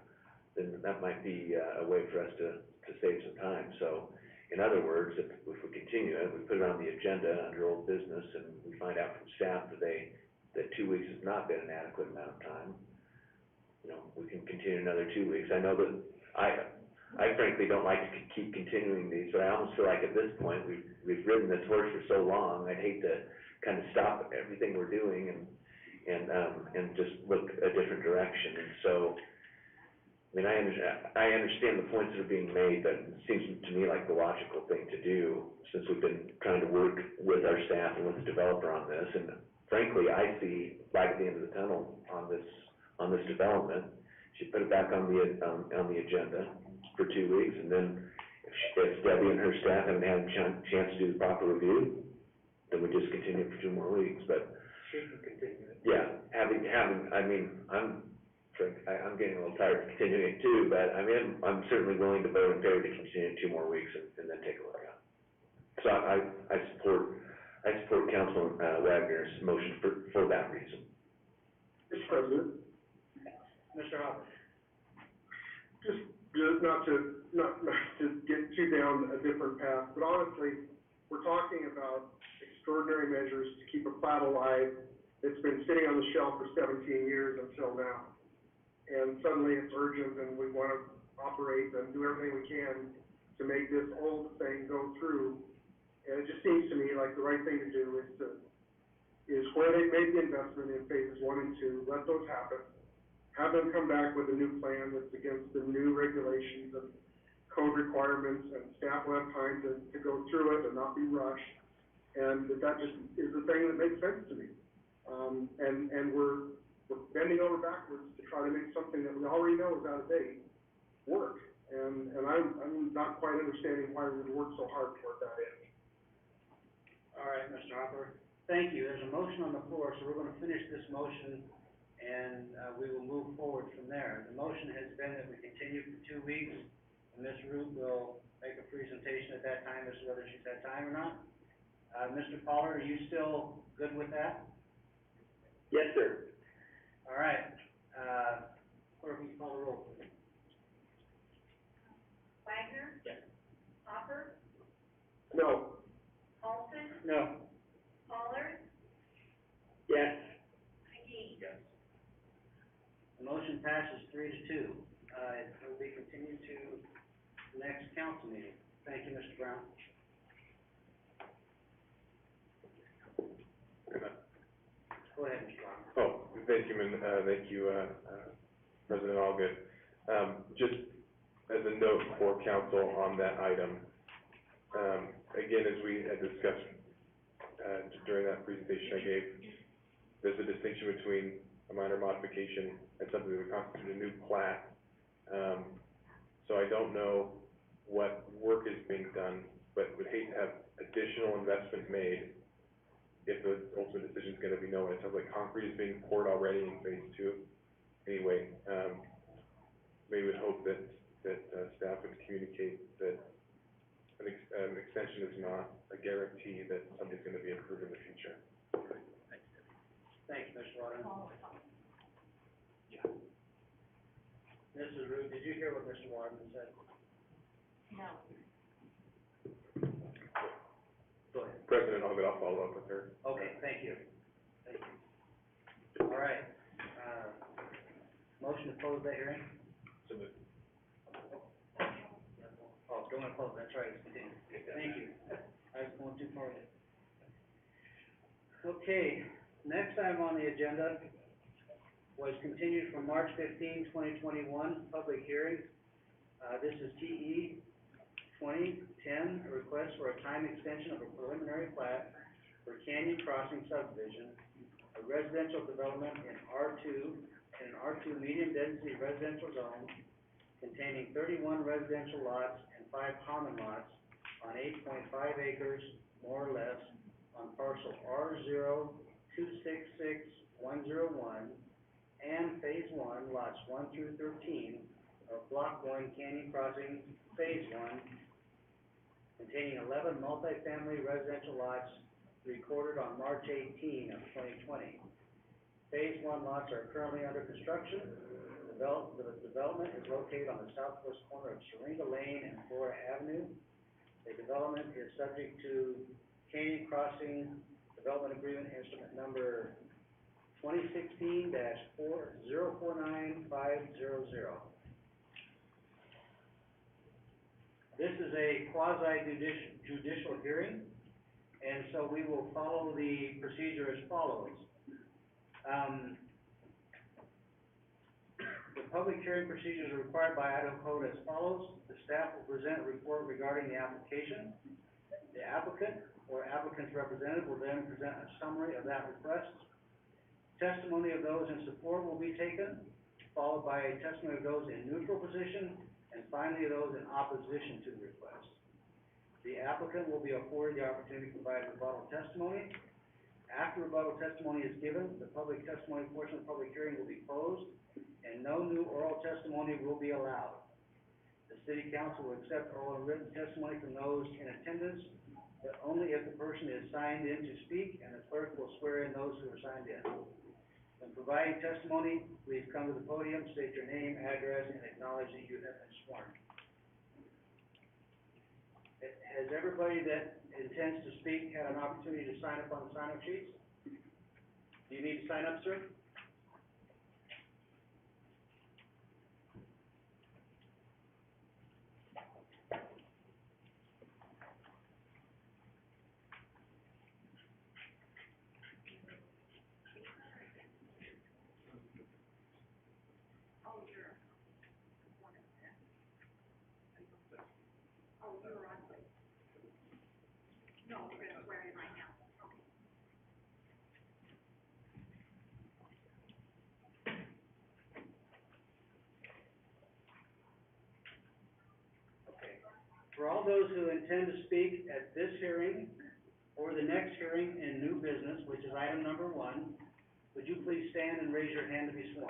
[SPEAKER 6] then that might be a way for us to save some time. So, in other words, if we continue it, we put it on the agenda under old business, and we find out from staff today that 2 weeks has not been an adequate amount of time, you know, we can continue another 2 weeks. I know that I frankly don't like to keep continuing these, but I almost feel like at this point, we've ridden this horse for so long, I'd hate to kind of stop everything we're doing and just look a different direction. And so, I mean, I understand the points that are being made, but it seems to me like the logical thing to do, since we've been trying to work with our staff and with the developer on this. And frankly, I see light at the end of the tunnel on this development. Should put it back on the agenda for 2 weeks, and then if Debbie and her staff haven't had a chance to do the proper review, then we just continue it for 2 more weeks. But
[SPEAKER 8] She can continue it.
[SPEAKER 6] yeah, I mean, I'm getting a little tired of continuing it too, but I'm certainly willing to vote in favor to continue it 2 more weeks and then take a look at it. So I support Councilman Wagner's motion for that reason.
[SPEAKER 13] Mr. President,
[SPEAKER 1] Mr. Hopper.
[SPEAKER 13] just not to get you down a different path, but honestly, we're talking about extraordinary measures to keep a plat alive It's been sitting on the shelf for 17 years until now. And suddenly it's urgent and we wanna operate and do everything we can to make this old thing go through. And it just seems to me like the right thing to do is where they made the investment in phases 1 and 2, let those happen. Have them come back with a new plan that's against the new regulations and code requirements, and staff will have time to go through it and not be rushed. And that just is the thing that makes sense to me. And we're bending over backwards to try to make something that we already know is out of date work. And I'm not quite understanding why we would work so hard toward that end.
[SPEAKER 1] All right, Mr. Hopper, thank you. There's a motion on the floor, so we're gonna finish this motion, and, we will move forward from there. The motion has been that we continue for 2 weeks, and Ms. Root will make a presentation at that time as to whether she's had time or not. Mr. Pollard, are you still good with that?
[SPEAKER 10] Yes, sir.
[SPEAKER 1] All right, clerk, will you call the roll, please?
[SPEAKER 3] Wagner?
[SPEAKER 1] Yes.
[SPEAKER 3] Hopper?
[SPEAKER 13] No.
[SPEAKER 3] Paulson?
[SPEAKER 8] No.
[SPEAKER 3] Pollard?
[SPEAKER 10] Yes.
[SPEAKER 3] McGee?
[SPEAKER 1] Yes. The motion passes 3-2. It will be continued to the next council meeting. Thank you, Mr. Brown. Go ahead, Mr. Brown.
[SPEAKER 9] Oh, thank you, President Allgood. Just as a note for council on that item, again, as we had discussed, during that presentation I gave, there's a distinction between a minor modification and something that would constitute a new plat. So I don't know what work is being done, but would hate to have additional investment made if the ultimate decision is gonna be no. It sounds like concrete is being poured already in phase 2. Anyway, maybe would hope that staff would communicate that an extension is not a guarantee that something's gonna be improved in the future.
[SPEAKER 1] Thanks, Mr. Waterman. Mrs. Root, did you hear what Mr. Waterman said?
[SPEAKER 3] No.
[SPEAKER 1] Go ahead.
[SPEAKER 9] President Allgood, I'll follow up with her.
[SPEAKER 1] Okay, thank you. Thank you. All right, motion to close that hearing?
[SPEAKER 9] So moved.
[SPEAKER 1] Oh, don't want to close, that's right, it's continued. Thank you. I was going too far. Okay, next item on the agenda was continued from March 15, 2021, public hearing. This is TE 2010, a request for a time extension of a preliminary plat for Canyon Crossing subdivision, a residential development in an R2 medium density residential zone containing 31 residential lots and 5 common lots on 8.5 acres, more or less, on parcel R0266101 and phase 1, lots 1 through 13 of block 1 Canyon Crossing, phase 1, containing 11 multifamily residential lots recorded on March 18 of 2020. Phase 1 lots are currently under construction. The development is located on the southwest corner of Syringa Lane and Flora Avenue. The development is subject to Canyon Crossing Development Agreement Instrument Number 2016-049500. This is a quasi-judicial hearing, and so we will follow the procedure as follows. The public hearing procedures are required by Idaho Code as follows. The staff will present a report regarding the application. The applicant or applicant's representative will then present a summary of that request. Testimony of those in support will be taken, followed by a testimony of those in neutral position, and finally those in opposition to the request. The applicant will be afforded the opportunity to provide rebuttal testimony. After rebuttal testimony is given, the public testimony portion of the public hearing will be closed, and no new oral testimony will be allowed. The city council will accept oral and written testimony from those in attendance, but only if the person is signed in to speak, and the clerk will swear in those who are signed in. When providing testimony, please come to the podium, state your name, address, and acknowledge that you have been sworn. Has everybody that intends to speak had an opportunity to sign up on the sign-up sheets? Do you need to sign up, sir? For all those who intend to speak at this hearing or the next hearing in new business, which is item number 1, would you please stand and raise your hand to be sworn?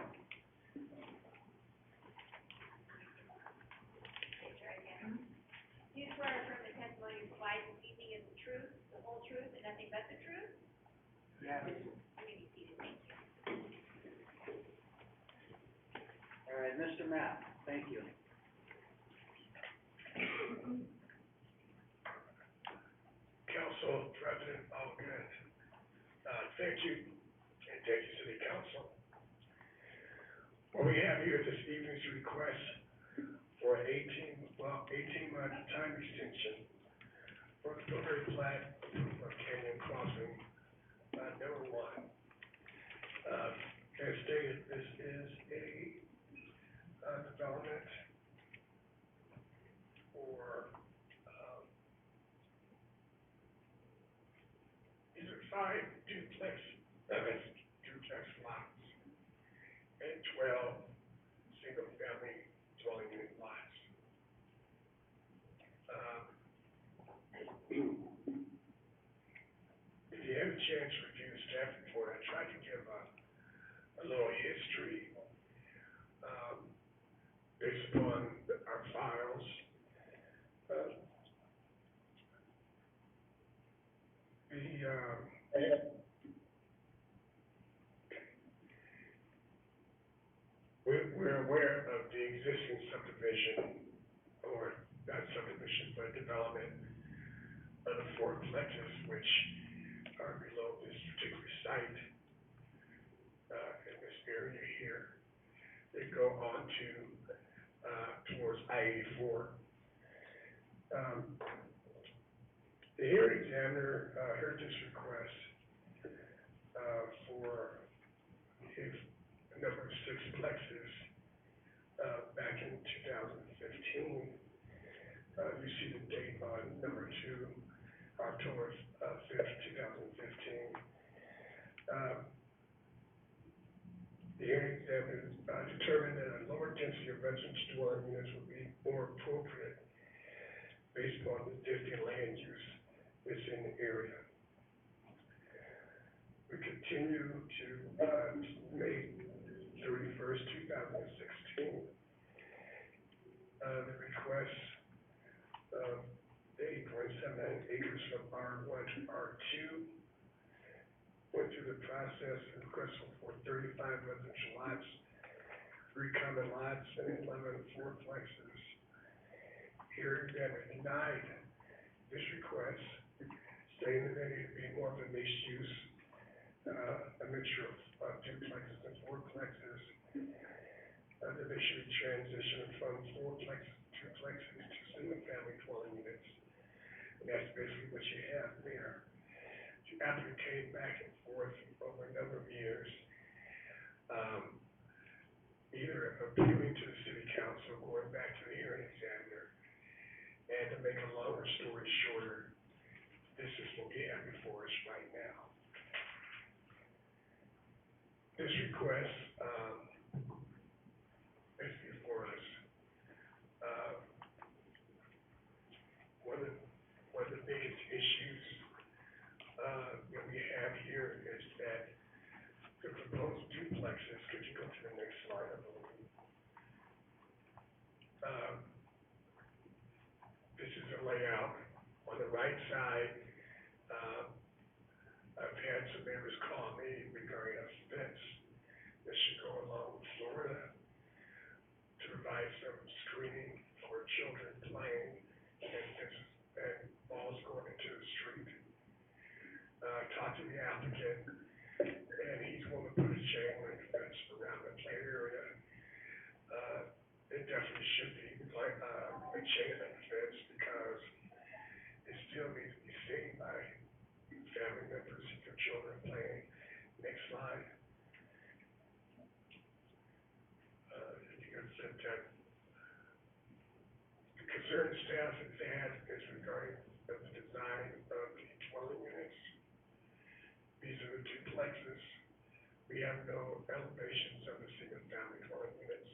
[SPEAKER 3] Do you swear affirm the testimony you provide this evening is the truth, the whole truth, and nothing but the truth?
[SPEAKER 1] Yes.
[SPEAKER 3] You may be seated, thank you.
[SPEAKER 1] All right, Mr. Matt, thank you.
[SPEAKER 14] Council President Algood, thank you, and thank you, City Council. What we have here this evening's request for an 18-month time extension for the preliminary plat of Canyon Crossing, number 1. As stated, this is a, development for, these are 5 duplex lots and 12 single-family dwelling unit lots. If you have a chance to review the staff report, I tried to give a little history, based upon our files. We're aware of the existing subdivision, or not subdivision, but development of the 4 plexes, which are below this particular site, in this area here. They go on to, towards I-84. The hearing examiner, heard this request, for his number 6 plexes, back in 2015. You see the date on number 2, October 5th, 2015. The hearing examiner determined that a lower density of residential dwelling units would be more appropriate based on the existing land use within the area. We continue to, May 31st, 2016, the request of 8.79 acres from R1 to R2 went through the process and requested for 35 residential lots, 3 common lots, and 11 fourplexes. Hearing examiner denied this request, stating that they need to be more of a mixed use, a mixture of duplexes and fourplexes, that they should transition from fourplexes to duplexes to single-family dwelling units. And that's basically what you have there. The applicant came back and forth over a number of years, either appealing to the city council, going back to the hearing examiner, and to make a longer story shorter, this is what we have before us right now. This request, is before us. One of the biggest issues, that we have here is that the proposed duplexes, could you go to the next slide, I believe? This is a layout. On the right side, I've had some neighbors call me regarding a fence that should go along with Florida to provide some screening for children playing and balls going into the street. Talked to the applicant, and he definitely should be like, a chain link fence because it still needs to be seen by family members, your children playing. Next slide. You can set that. The concern staff has had is regarding the design of the dwelling units. These are the duplexes. We have no elevations of the single-family dwelling units.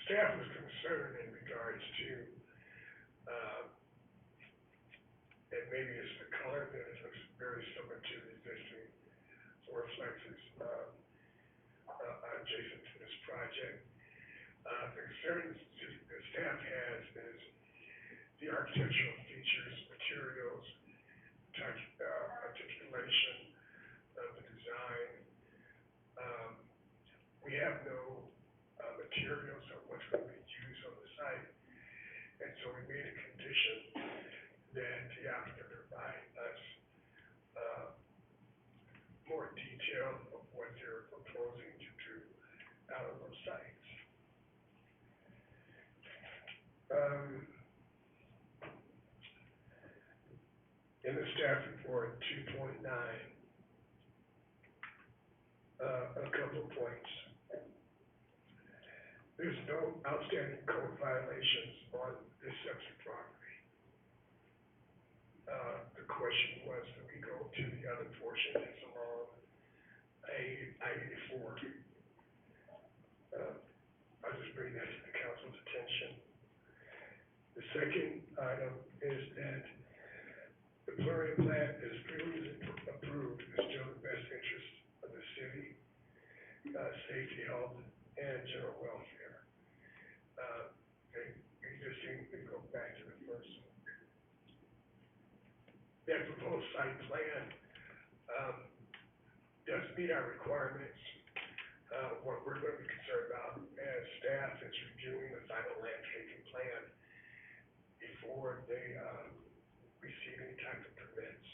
[SPEAKER 14] Staff was concerned in regards to, and maybe it's the color that it looks very similar to the existing fourplexes, adjacent to this project. The concern the staff has is the architectural features, materials, articulation of the design. We have no materials of what's going to be used on the site, and so we made a condition that the applicant provide us more detail of what they're proposing to do out of those sites. In the staff report 2.9, a couple of points. There's no outstanding code violations on this subject property. The question was, do we go to the other portion that's along I-84? I'll just bring that to the council's attention. The second item is that the preliminary plan is previously approved is still in the best interest of the city, safety, health, and general welfare. We just need to go back to the first one. That proposed site plan does meet our requirements. What we're going to be concerned about as staff is reviewing the final landscaping plan before they receive any type of permits.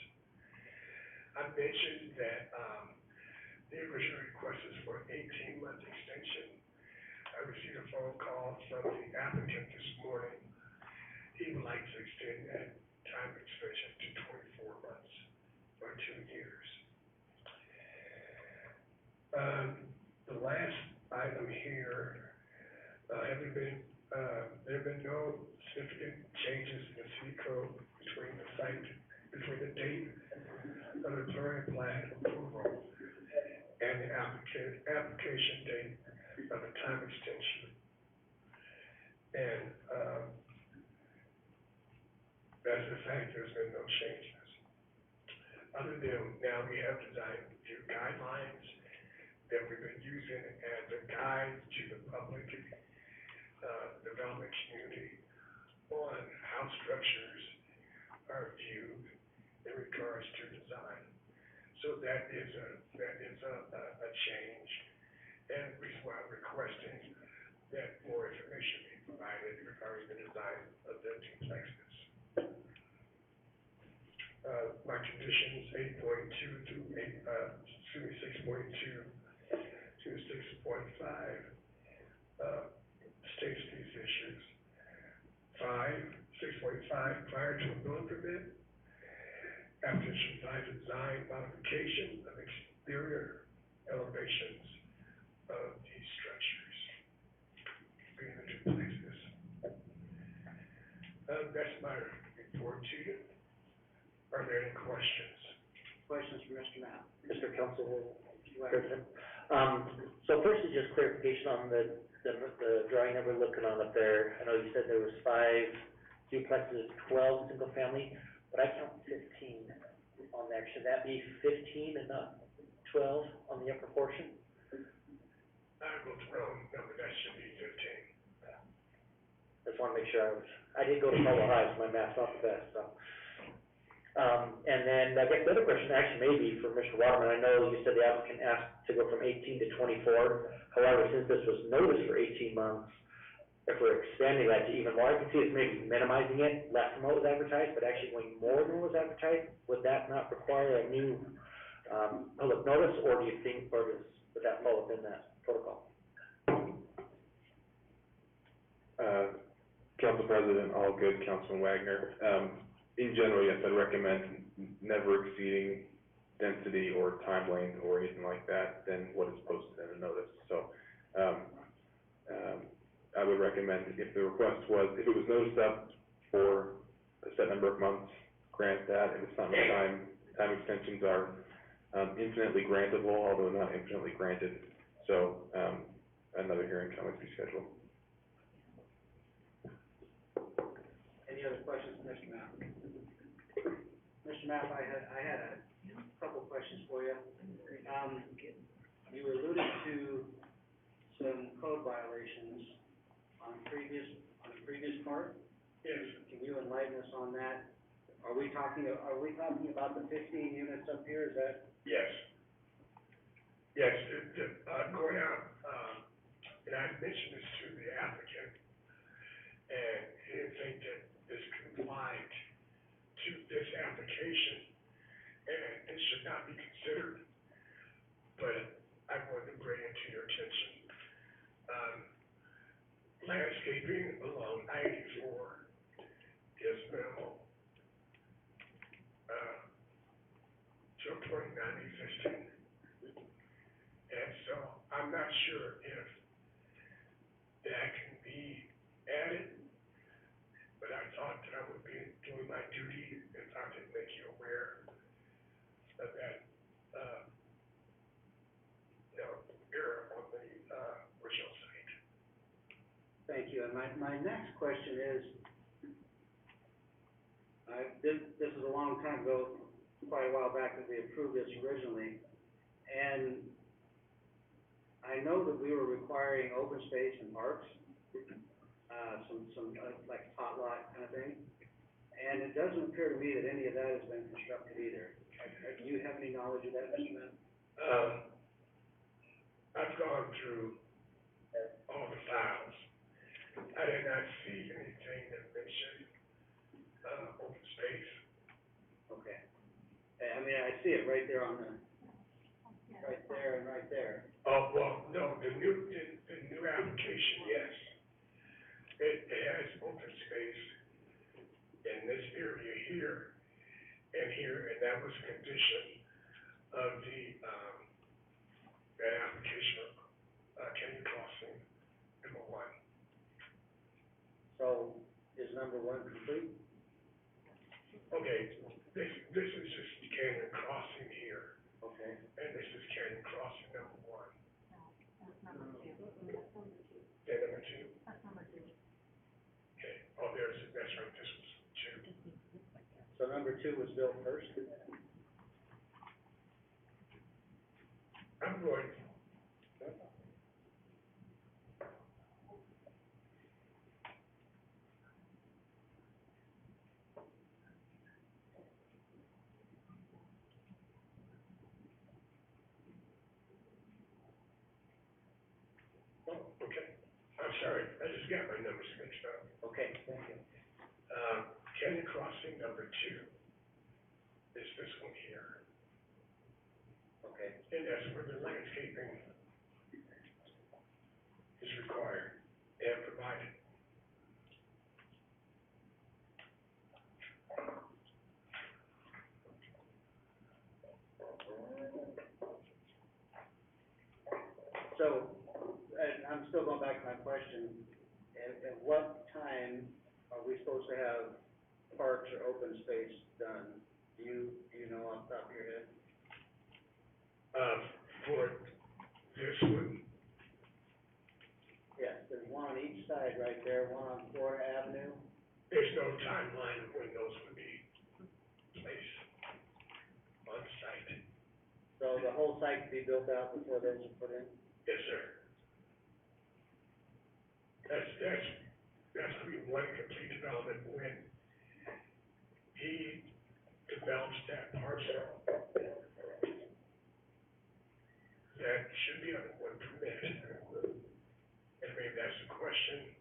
[SPEAKER 14] I mentioned that the original request is for an 18-month extension. I received a phone call from the applicant this morning. He would like to extend that time extension to 24 months or 2 years. The last item here, there have been no significant changes in the city code between the date of the preliminary plan approval and the application date of a time extension. And that's the fact, there's been no changes. Other than now we have design review guidelines that we've been using as a guide to the public development community on how structures are viewed in regards to design. So that is a change, and the reason why I'm requesting that more information be provided regarding the design of the duplexes. My conditions 8.2 through 6.2 to 6.5 states these issues. 6.5, prior to a building permit, after design modification of exterior elevations of these structures, being the duplexes. That's my report to you. Are there any questions?
[SPEAKER 1] Questions for Mr. Knapp?
[SPEAKER 7] Mr. Council President. So first is just clarification on the drawing that we're looking on up there. I know you said there was 5 duplexes, 12 single family, but I count 15 on there. Should that be 15 and not 12 on the upper portion?
[SPEAKER 14] I will throw number, that should be 15.
[SPEAKER 7] Just want to make sure I did go to Palo High, so my math's not the best, so. And then I guess the other question actually may be for Mr. Waterman. I know you said the applicant asked to go from 18 to 24. However, since this was noticed for 18 months, if we're expanding that to even more, I can see it's maybe minimizing it, less than what was advertised, but actually going more than what was advertised. Would that not require a new public notice, or do you think, would that fall within that protocol?
[SPEAKER 9] Council President Allgood, Councilman Wagner. In general, yes, I'd recommend never exceeding density or time length or anything like that than what is posted in the notice. So, I would recommend if the request was, if it was noticed up for a set number of months, grant that. If it's not enough time extensions are infinitely grantable, although not infinitely granted. So, another hearing can always be scheduled.
[SPEAKER 1] Any other questions, Mr. Mapp? Mr. Mapp, I had a couple questions for you. You alluded to some code violations on the previous part.
[SPEAKER 14] Yes.
[SPEAKER 1] Can you enlighten us on that? Are we talking about the 15 units up here, is that?
[SPEAKER 14] Yes. Yes, going out, and I mentioned this to the applicant, and he didn't think that this complied to this application, and it should not be considered, but I wanted to bring it to your attention. Landscaping along 94 is minimal, to a point non-existent. And so I'm not sure if that can be added, but I thought that I would be doing my duty if I could make you aware of that, error on the, original site.
[SPEAKER 1] Thank you, and my next question is, this is a long time ago, quite a while back that we approved this originally, and I know that we were requiring open space and parks, some like tot lot kind of thing, and it doesn't appear to me that any of that has been constructed either. Do you have any knowledge of that, Mr. Mann?
[SPEAKER 14] I've gone through all the files. I did not see anything that mentioned, open space.
[SPEAKER 1] Okay. I mean, I see it right there on the, right there and right there.
[SPEAKER 14] Oh, well, no, the new application, yes. It has open space in this area here and here, and that was a condition of the, that application of, Canyon Crossing, number 1.
[SPEAKER 1] So, is number 1 complete?
[SPEAKER 14] Okay, this is just Canyon Crossing here,
[SPEAKER 1] Okay.
[SPEAKER 14] and this is Canyon Crossing number 1.
[SPEAKER 11] That's number 2. That's number 2.
[SPEAKER 14] Then number 2?
[SPEAKER 11] That's number 2.
[SPEAKER 14] Okay, oh, that's right, this was 2.
[SPEAKER 1] So number 2 was built first?
[SPEAKER 14] I'm going. Oh, okay. I'm sorry, I just got my numbers mixed up.
[SPEAKER 1] Okay, thank you.
[SPEAKER 14] Canyon Crossing number 2 is this one here.
[SPEAKER 1] Okay.
[SPEAKER 14] And that's where the landscaping is required and provided.
[SPEAKER 1] So, and I'm still going back to my question, at what time are we supposed to have parks or open space done? Do you know off the top of your head?
[SPEAKER 14] For this one,
[SPEAKER 1] Yes, there's one on each side right there, one on Florida Avenue.
[SPEAKER 14] there's no timeline of when those would be placed on site.
[SPEAKER 1] So the whole site could be built out before those are put in?
[SPEAKER 14] Yes, sir. That's gonna be one complete development when he develops that parcel. That should be under one permit. And maybe that's a question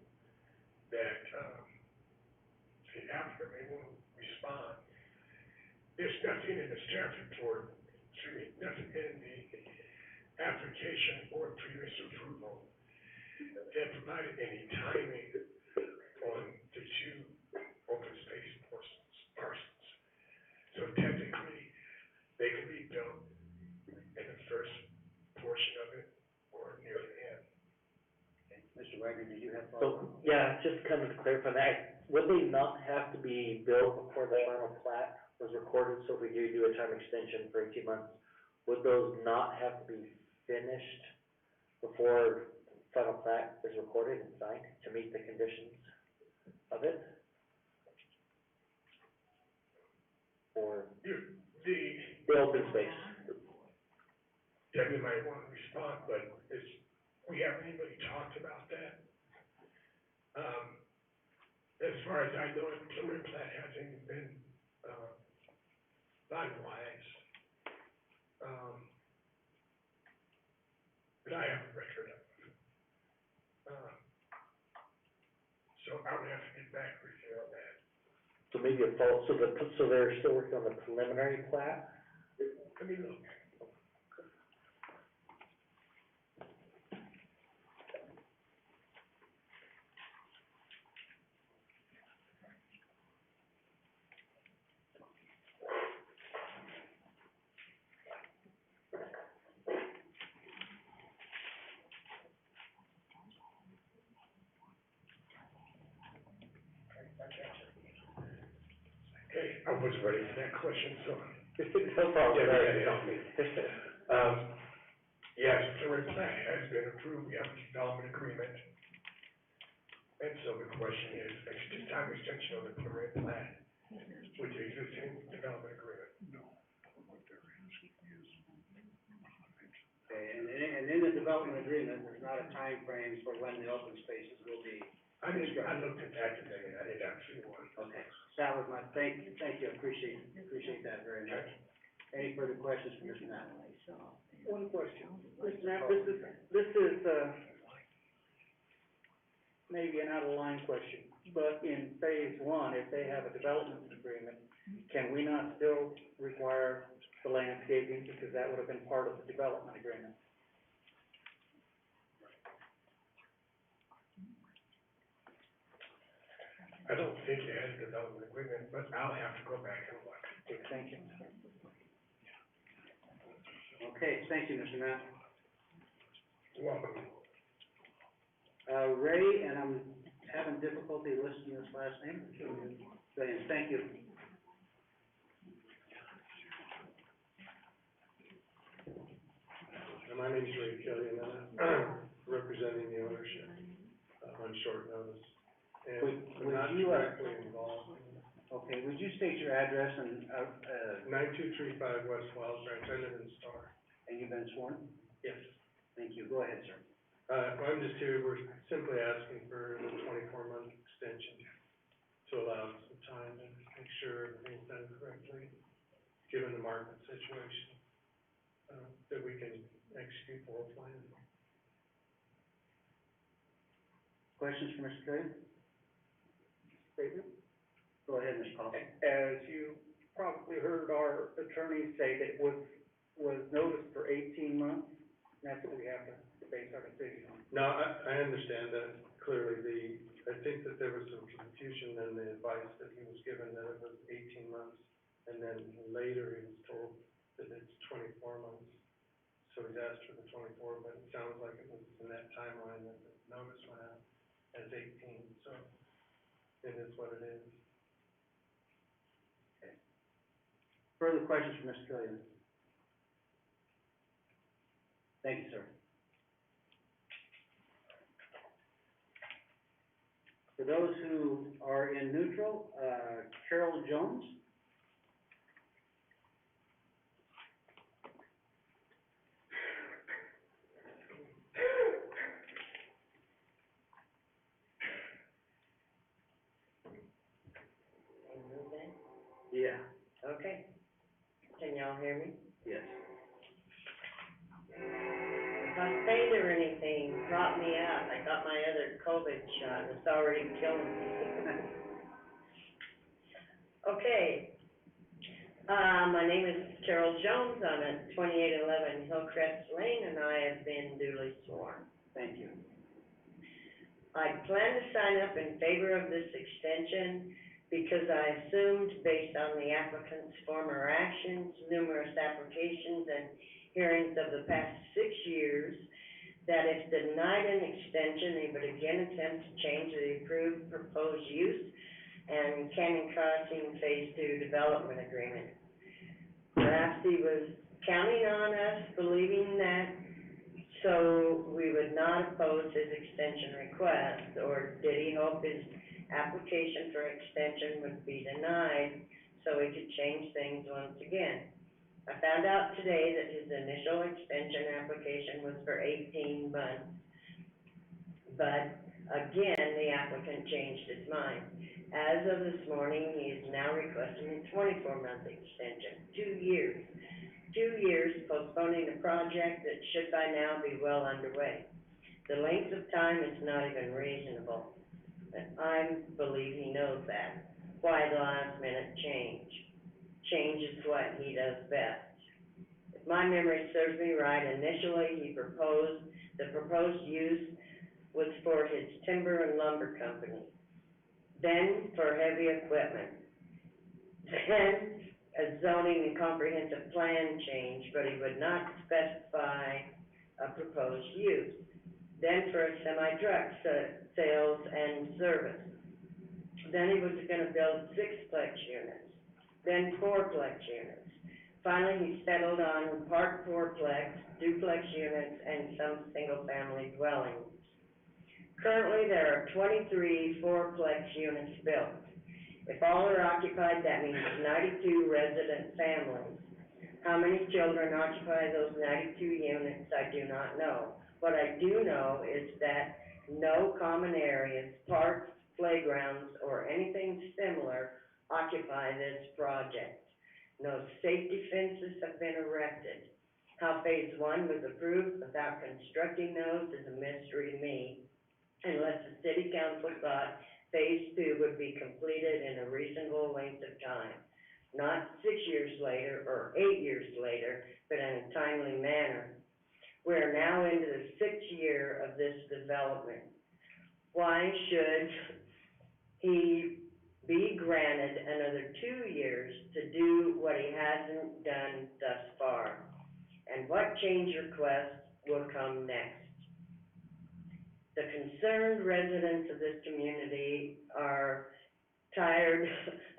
[SPEAKER 14] that, the applicant may want to respond. There's nothing in the staff report, nothing in the application or previous approval that provided any timing on the two open space parcels. So technically, they could be built in the first portion of it or near the end.
[SPEAKER 1] Mr. Wagner, did you have
[SPEAKER 7] So,
[SPEAKER 1] follow-up?
[SPEAKER 7] yeah, just kind of to clarify that, would they not have to be built before the final plat was recorded? So if we do a time extension for 18 months, would those not have to be finished before the final plat is recorded and signed to meet the conditions of it? Or the open space?
[SPEAKER 14] Debbie might want to respond, but we haven't really talked about that. As far as I know, the preliminary plat hasn't even been, finalized. But I have a record of it. So I would have to get back with you on that.
[SPEAKER 7] So maybe so they're still working on the preliminary plat?
[SPEAKER 14] Let me look. Okay, I was ready for that question, so.
[SPEAKER 7] No problem.
[SPEAKER 14] Yeah, that helped me. Yes, the plat has been approved, we have a development agreement. And so the question is, time extension of the preliminary plat with the existing development agreement.
[SPEAKER 1] Okay, and in the development agreement, there's not a time frame for when the open spaces will be.
[SPEAKER 14] I looked at that today, and I did not see one.
[SPEAKER 1] Okay, that was my, thank you, appreciate that very much. Any further questions for Mr. Knapp?
[SPEAKER 8] One question. Mr. Knapp, this is, maybe an out of line question, but in phase one, if they have a development agreement, can we not still require the landscaping, because that would have been part of the development agreement?
[SPEAKER 14] I don't think it has a development agreement, but I'll have to go back and look.
[SPEAKER 8] Okay, thank you.
[SPEAKER 1] Okay, thank you, Mr. Knapp.
[SPEAKER 14] You're welcome.
[SPEAKER 1] Ray, and I'm having difficulty listing this last name. Brilliant, thank you.
[SPEAKER 12] My name's Ray Kelly, and I'm representing the ownership on short notice. And
[SPEAKER 1] Would
[SPEAKER 12] not
[SPEAKER 1] you,
[SPEAKER 12] directly involved.
[SPEAKER 1] okay, would you state your address and,
[SPEAKER 12] 9235 West Wild Branch, I live in Star.
[SPEAKER 1] and you've been sworn?
[SPEAKER 12] Yes.
[SPEAKER 1] Thank you, go ahead, sir.
[SPEAKER 12] I'm just here, we're simply asking for the 24-month extension to allow some time to make sure everything's done correctly, given the market situation, that we can execute the whole plan.
[SPEAKER 1] Questions for Mr. Kelly?
[SPEAKER 8] Statement?
[SPEAKER 1] Go ahead, Ms. Coffey.
[SPEAKER 8] As you probably heard our attorney say, that it was noticed for 18 months, and that's what we have to base our decision on.
[SPEAKER 12] No, I understand that clearly. I think that there was some confusion in the advice that he was given, that it was 18 months, and then later he was told that it's 24 months. So he's asked for the 24, but it sounds like it was in that timeline that the notice went out as 18, so it is what it is.
[SPEAKER 1] Okay. Further questions for Mr. Kelly? Thank you, sir. For those who are in neutral, Carol Jones. Yeah.
[SPEAKER 15] Okay. Can y'all hear me?
[SPEAKER 1] Yes.
[SPEAKER 15] If I faint or anything, drop me out. I got my other COVID shot, and it's already killing me. Okay. My name is Carol Jones. I'm at 2811 Hillcrest Lane, and I have been duly sworn.
[SPEAKER 1] Thank you.
[SPEAKER 15] I plan to sign up in favor of this extension because I assumed, based on the applicant's former actions, numerous applications, and hearings of the past 6 years, that if denied an extension, they would again attempt to change the approved proposed use and Canyon Crossing Phase 2 development agreement. Perhaps he was counting on us, believing that, so we would not oppose his extension request, or did he hope his application for extension would be denied so he could change things once again? I found out today that his initial extension application was for 18 months, but again, the applicant changed his mind. As of this morning, he is now requesting a 24-month extension, 2 years. 2 years postponing a project that should by now be well underway. The length of time is not even reasonable, but I believe he knows that. Why the last minute change? Change is what he does best. If my memory serves me right, initially the proposed use was for his timber and lumber company, then for heavy equipment, then a zoning and comprehensive plan change, but he would not specify a proposed use, then for a semi-truck sales and service. Then he was gonna build 6-plex units, then 4-plex units. Finally, he settled on part 4-plex, duplex units, and some single-family dwellings. Currently, there are 23 4-plex units built. If all are occupied, that means 92 resident families. How many children occupy those 92 units, I do not know. What I do know is that no common areas, parks, playgrounds, or anything similar occupy this project. No safety fences have been erected. How Phase 1 was approved without constructing those is a mystery to me, unless the city council thought Phase 2 would be completed in a reasonable length of time, not 6 years later or 8 years later, but in a timely manner. We are now into the 6th year of this development. Why should he be granted another 2 years to do what he hasn't done thus far? And what change requests will come next? The concerned residents of this community are tired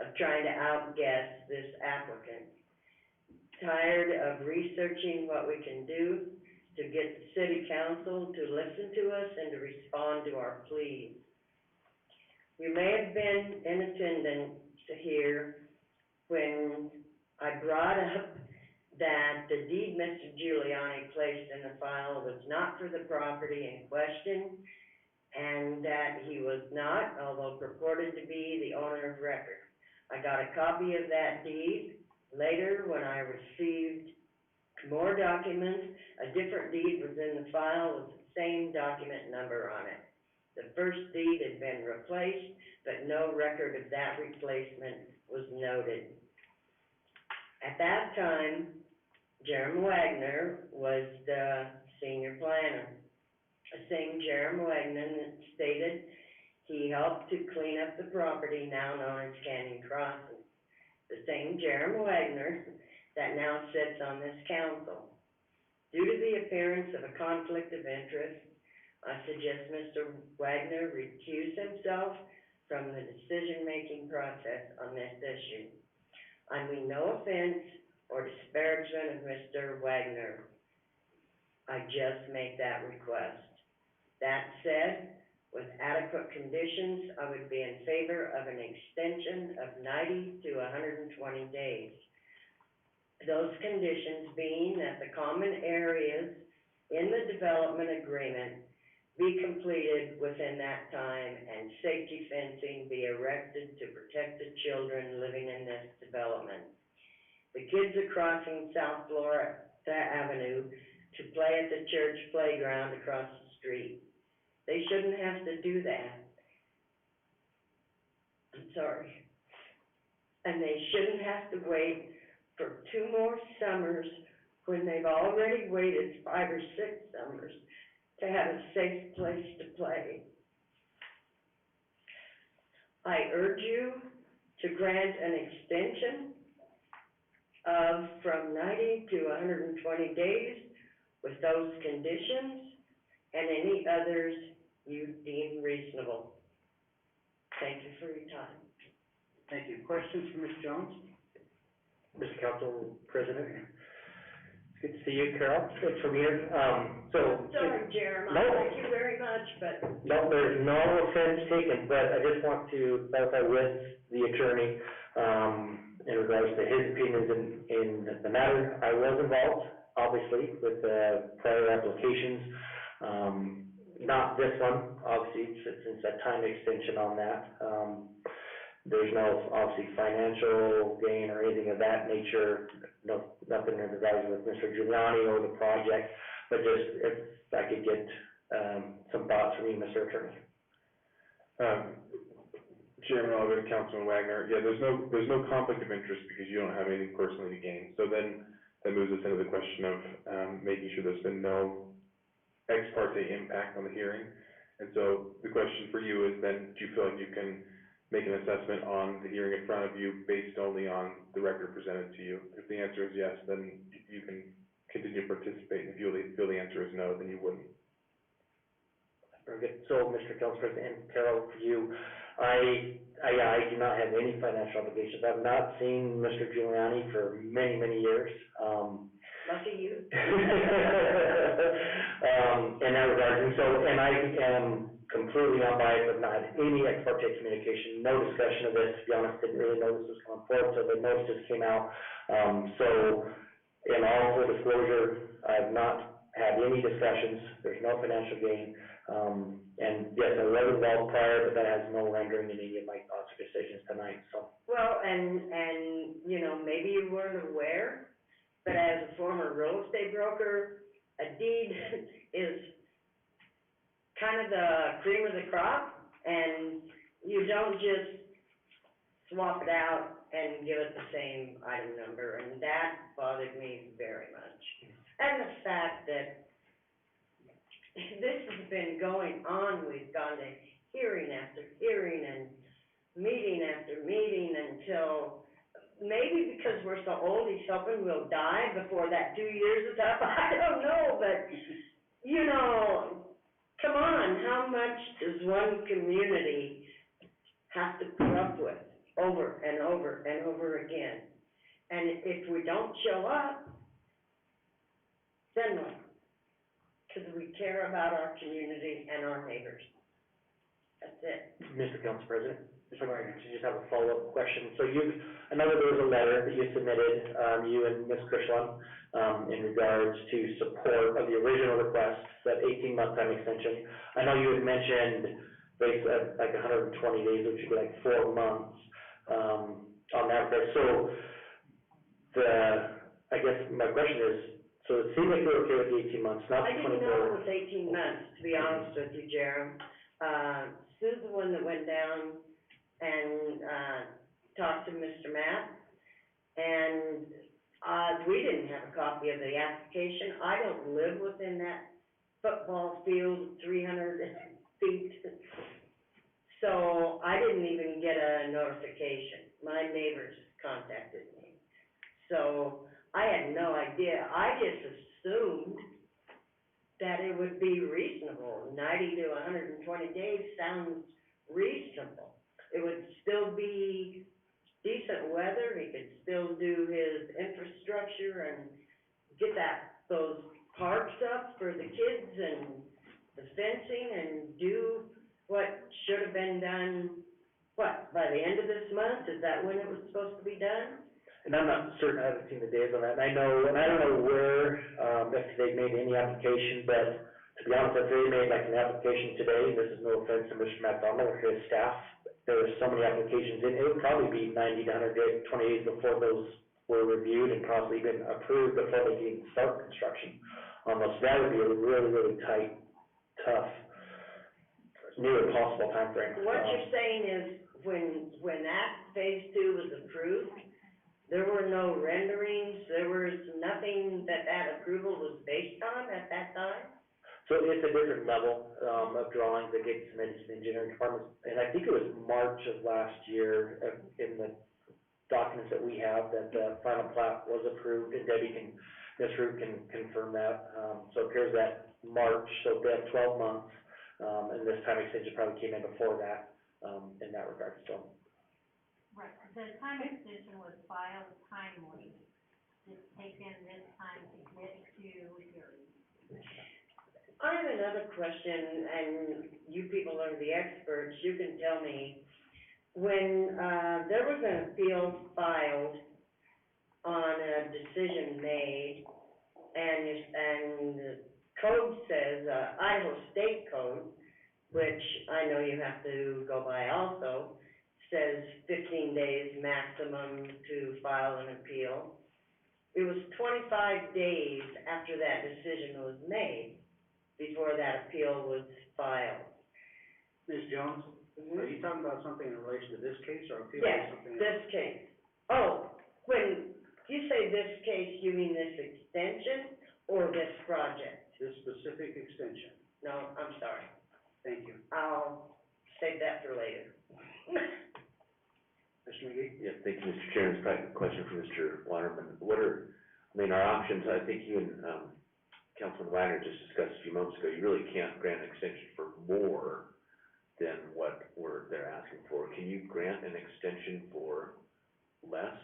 [SPEAKER 15] of trying to outguess this applicant, tired of researching what we can do to get the city council to listen to us and to respond to our pleas. You may have been in attendance here when I brought up that the deed Mr. Giuliani placed in the file was not for the property in question, and that he was not, although purported to be, the owner of record. I got a copy of that deed. Later, when I received more documents, a different deed was in the file with the same document number on it. The first deed had been replaced, but no record of that replacement was noted. At that time, Jerem Wagner was the senior planner. The same Jerem Wagner stated he helped to clean up the property now known as Canyon Crossing. The same Jerem Wagner that now sits on this council. Due to the appearance of a conflict of interest, I suggest Mr. Wagner recuse himself from the decision-making process on this issue. I mean no offense or disparagement of Mr. Wagner. I just make that request. That said, with adequate conditions, I would be in favor of an extension of 90 to 120 days. Those conditions being that the common areas in the development agreement be completed within that time and safety fencing be erected to protect the children living in this development. The kids are crossing South Florida Avenue to play at the church playground across the street. They shouldn't have to do that. I'm sorry. And they shouldn't have to wait for 2 more summers when they've already waited 5 or 6 summers to have a safe place to play. I urge you to grant an extension of from 90 to 120 days with those conditions and any others you deem reasonable. Thank you for your time.
[SPEAKER 1] Thank you. Questions for Ms. Jones?
[SPEAKER 7] Mr. Council President, it's good to see you, Carol. It's from here.
[SPEAKER 15] Sorry, Jeremiah,
[SPEAKER 7] No.
[SPEAKER 15] thank you very much, but
[SPEAKER 7] No, there's no offense taken, but I just want to clarify with the attorney, in regards to his opinions in the matter. I was involved, obviously, with the prior applications, not this one, obviously, since that time extension on that. There's no, obviously, financial gain or anything of that nature, no, nothing in regards with Mr. Giuliani or the project, but just if I could get, some thoughts from you, Mr. Attorney.
[SPEAKER 9] Chairman Oliver, Councilman Wagner, yeah, there's no conflict of interest because you don't have anything personally to gain. So then, that moves us into the question of, making sure there's been no ex parte impact on the hearing. And so, the question for you is then, do you feel like you can make an assessment on the hearing in front of you based only on the record presented to you? If the answer is yes, then you can continue to participate, and if you feel the answer is no, then you wouldn't.
[SPEAKER 7] Very good. So, Mr. Council President, and Carol, for you, I do not have any financial obligations. I've not seen Mr. Giuliani for many, many years.
[SPEAKER 15] lucky you.
[SPEAKER 7] In that regard, and I am completely unbiased. I've not had any ex parte communication, no discussion of this. To be honest, didn't really know this was coming forward until the notice just came out. So, in all full disclosure, I've not had any discussions. There's no financial gain. And yes, I was involved prior, but that has no rendering in any of my thoughts or decisions tonight, so.
[SPEAKER 15] Well, and, you know, maybe you weren't aware, but as a former real estate broker, a deed is kind of the cream of the crop, and you don't just swap it out and give it the same item number, and that bothered me very much. And the fact that this has been going on, we've gone to hearing after hearing and meeting after meeting until, maybe because we're so old, he's hoping we'll die before that 2 years is up, I don't know, but, you know, come on, how much does one community have to put up with over and over and over again? And if we don't show up, then what? Because we care about our community and our neighbors. That's it.
[SPEAKER 7] Mr. Council President, if I might just have a follow-up question. So I know that there was a letter that you submitted, you and Ms. Krishlan, in regards to support of the original request, that 18-month time extension. I know you had mentioned basically like 120 days, which would be like 4 months, on that request. So I guess my question is, so it seemed like you were okay with the 18 months, not the 24.
[SPEAKER 15] I didn't know it was 18 months, to be honest with you, Jerem. Sue's the one that went down and, talked to Mr. Matt, and, we didn't have a copy of the application. I don't live within that football field, 300 feet. So I didn't even get a notification. My neighbors contacted me. So I had no idea. I just assumed that it would be reasonable. 90 to 120 days sounds reasonable. It would still be decent weather. He could still do his infrastructure and get those parks up for the kids and the fencing and do what should have been done, by the end of this month? Is that when it was supposed to be done?
[SPEAKER 7] And I'm not certain, I haven't seen the days on that, and I don't know where, if they've made any application, but to be honest, if they made like an application today, and this is no offense to Mr. McDonald or his staff, there were so many applications in, it would probably be 90 to 120 days before those were reviewed and possibly been approved before they can even start construction on those. That would be a really, really tight, tough, near impossible timeframe.
[SPEAKER 15] What you're saying is, when that phase 2 was approved, there were no renderings, there was nothing that approval was based on at that time?
[SPEAKER 7] So it's a different level, of drawings that get submitted to the engineering department. And I think it was March of last year, in the documents that we have, that the final plat was approved, and Ms. Root can confirm that. So it appears that March, so they have 12 months, and this time extension probably came in before that, in that regard, so.
[SPEAKER 16] Right, the time extension was filed timely. It's taken this time to get to hearing.
[SPEAKER 15] I have another question, and you people are the experts, you can tell me. When, there was an appeal filed on a decision made, and the code says, Idaho State Code, which I know you have to go by also, says 15 days maximum to file an appeal. It was 25 days after that decision was made before that appeal was filed.
[SPEAKER 1] Ms. Jones, are you talking about something in relation to this case or appeal
[SPEAKER 15] Yes,
[SPEAKER 1] or something else?
[SPEAKER 15] this case. Oh, when you say this case, you mean this extension or this project?
[SPEAKER 1] This specific extension.
[SPEAKER 15] No, I'm sorry.
[SPEAKER 1] Thank you.
[SPEAKER 15] I'll save that for later.
[SPEAKER 1] Mr. McGee?
[SPEAKER 6] Yeah, thank you, Mr. Chairman. It's probably a question for Mr. Waterman. Our options, I think you and, Councilman Wagner just discussed a few moments ago, you really can't grant an extension for more than what they're asking for. Can you grant an extension for less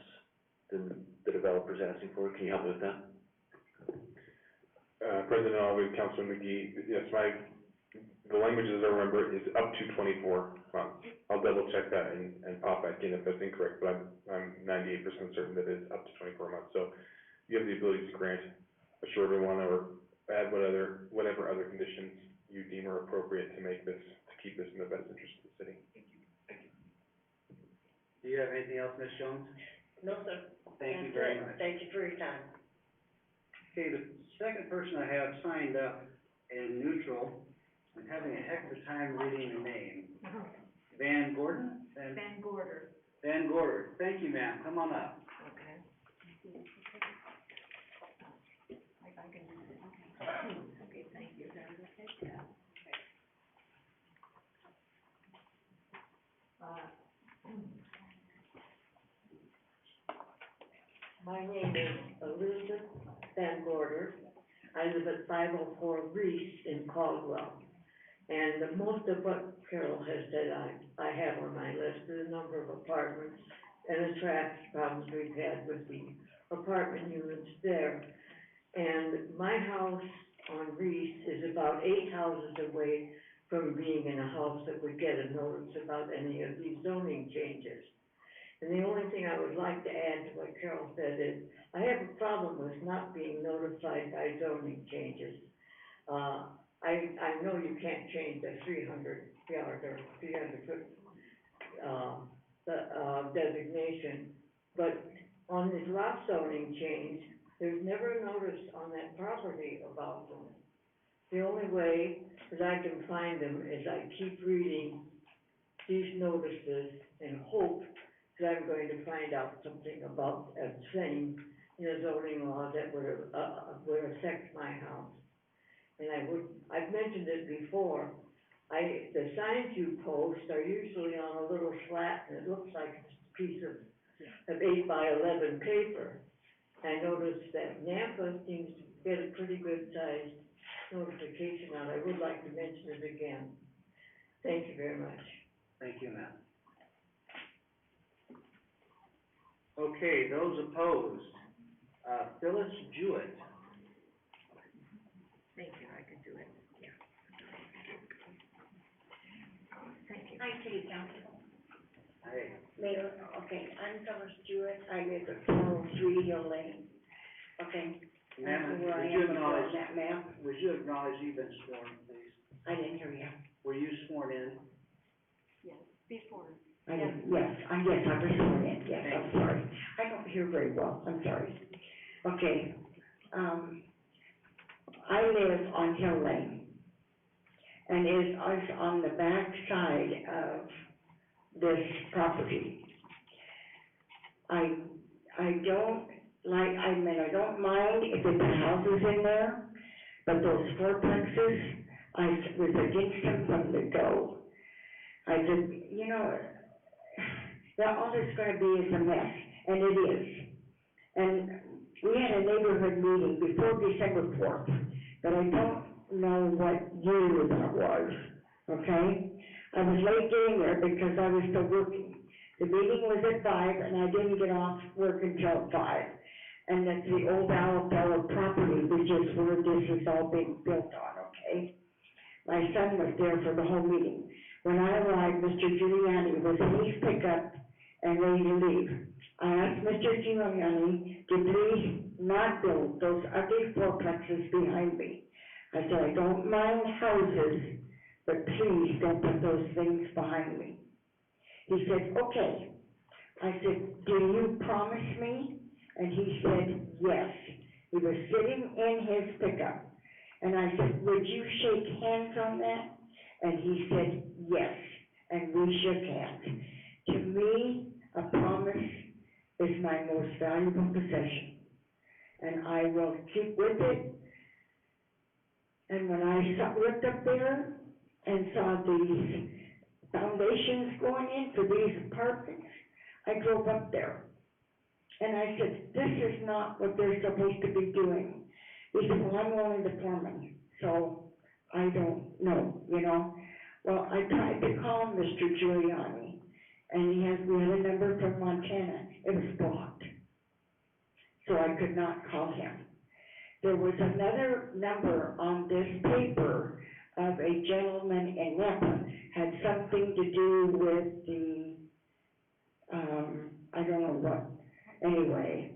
[SPEAKER 6] than the developer's asking for? Can you help me with that?
[SPEAKER 9] President Alvey, Councilman McGee, yes, the language as I remember is up to 24 months. I'll double check that and pop back in if that's incorrect, but I'm 98% certain that it's up to 24 months. So you have the ability to grant a shorter one or add whatever other conditions you deem are appropriate to make this, to keep this in the best interest of the city.
[SPEAKER 1] Do you have anything else, Ms. Jones?
[SPEAKER 15] No, sir.
[SPEAKER 1] Thank you
[SPEAKER 15] That's
[SPEAKER 1] very
[SPEAKER 15] it.
[SPEAKER 1] much.
[SPEAKER 15] Thank you for your time.
[SPEAKER 1] Okay, the second person I have signed up in neutral, I'm having a heck of a time reading the name. Van Gordon?
[SPEAKER 16] Van Gorder.
[SPEAKER 1] Van Gorder. Thank you, ma'am. Come on up.
[SPEAKER 16] Okay. I can do this. Okay, thank you.
[SPEAKER 17] My name is Elizabeth Van Gorder. I live at 504 Reese in Caldwell. And most of what Carol has said, I have on my list, the number of apartments and the traffic problems we've had with the apartment units there. And my house on Reese is about 8 houses away from being in a house that would get a notice about any of these zoning changes. And the only thing I would like to add to what Carol said is, I have a problem with not being notified by zoning changes. I know you can't change the 300-yard or 300-foot, designation, but on this lot zoning change, there's never a notice on that property about them. The only way that I can find them is I keep reading these notices and hope that I'm going to find out something about a thing in the zoning law that would affect my house. And I've mentioned it before, the signs you post are usually on a little slat, and it looks like a piece of 8 by 11 paper. I noticed that Nampa seems to get a pretty good sized notification out. I would like to mention it again. Thank you very much.
[SPEAKER 1] Thank you, ma'am. Okay, those opposed, Phyllis Jewett.
[SPEAKER 16] Thank you, I could do it, yeah. Thank you.
[SPEAKER 18] Hi, City Council.
[SPEAKER 1] Hey.
[SPEAKER 18] Mayor, okay, I'm Phyllis Jewett, I live at 403 Hill Lane. Okay.
[SPEAKER 1] Ma'am,
[SPEAKER 18] Where I
[SPEAKER 1] would you
[SPEAKER 18] am
[SPEAKER 1] acknowledge,
[SPEAKER 18] on that map.
[SPEAKER 1] would you acknowledge you've been sworn, please?
[SPEAKER 18] I didn't hear you.
[SPEAKER 1] Were you sworn in?
[SPEAKER 16] Yes, before.
[SPEAKER 18] Yes, I was sworn in, yes, I'm sorry. I don't hear very well, I'm sorry. Okay, I live on Hill Lane, and it is on the back side of this property. I don't mind if it's houses in there, But those fourplexes, I was against them from the go. I said, you know, that all it's gonna be is a mess, and it is. And we had a neighborhood meeting before December 4th, but I don't know what year that was, okay? I was late getting there because I was still working. The meeting was at 5, and I didn't get off work until 5. And that's the old Alabama property, which is where this is all being built on, okay? My son was there for the whole meeting. When I arrived, Mr. Giuliani was in his pickup and ready to leave. I asked Mr. Giuliani to please not build those ugly fourplexes behind me. I said, I don't mind houses, but please don't put those things behind me. He said, okay. I said, do you promise me? And he said, yes. He was sitting in his pickup. And I said, would you shake hands on that? And he said, yes. And we shook hands. To me, a promise is my most valuable possession. And I will keep with it. And when I looked up there and saw these foundations going in for these apartments, I drove up there. And I said, this is not what they're supposed to be doing. He said, well, I'm only the foreman, so I don't know, you know. Well, I tried to call Mr. Giuliani, and we had a number from Montana. It was blocked, so I could not call him. There was another number on this paper of a gentleman in Napa, had something to do with the, I don't know what. Anyway,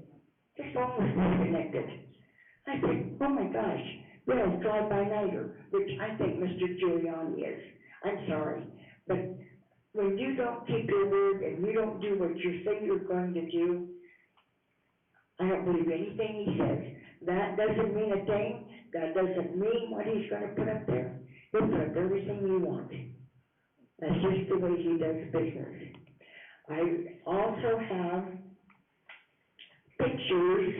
[SPEAKER 18] his phone was disconnected. I said, oh my gosh, you're a fly-by-nighter, which I think Mr. Giuliani is. I'm sorry, but when you don't keep your word and you don't do what you say you're going to do, I don't believe anything he says. That doesn't mean a thing. That doesn't mean what he's going to put up there. He'll put up everything you want. That's just the way he does business. I also have pictures,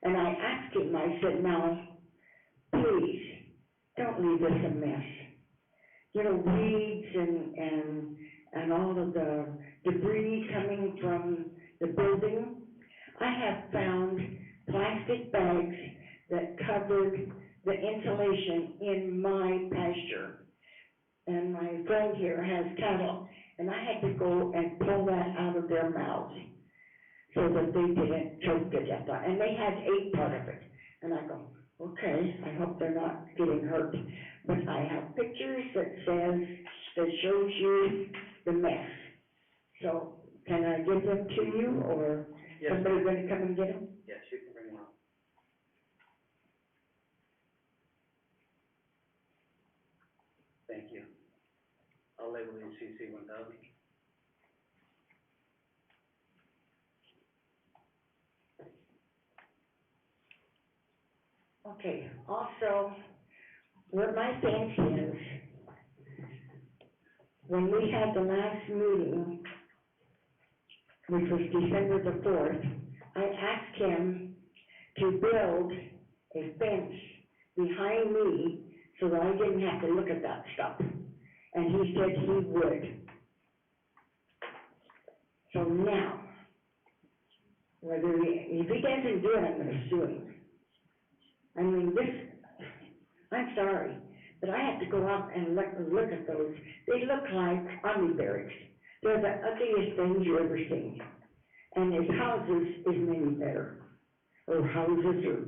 [SPEAKER 18] and I asked him, I said, now, please, don't leave this a mess. You know, weeds and all of the debris coming from the building. I have found plastic bags that covered the insulation in my pasture. And my friend here has cattle, and I had to go and pull that out of their mouths so that they didn't choke to death. And they had ate part of it. And I go, okay, I hope they're not getting hurt. But I have pictures that shows you the mess. So can I give them to you, or
[SPEAKER 1] Yes.
[SPEAKER 18] somebody gonna come and get them?
[SPEAKER 1] Yes, you can bring them up. Thank you. I'll label you CC 1000.
[SPEAKER 18] Okay, also, where my fence is, when we had the last meeting, which was December the 4th, I asked him to build a fence behind me so that I didn't have to look at that stuff. And he said he would. So now, if he doesn't do it, I'm gonna sue him. I mean, I'm sorry, but I have to go out and look at those. They look like army barracks. They're the ugliest things you ever seen. And his houses isn't any better. Or houses, or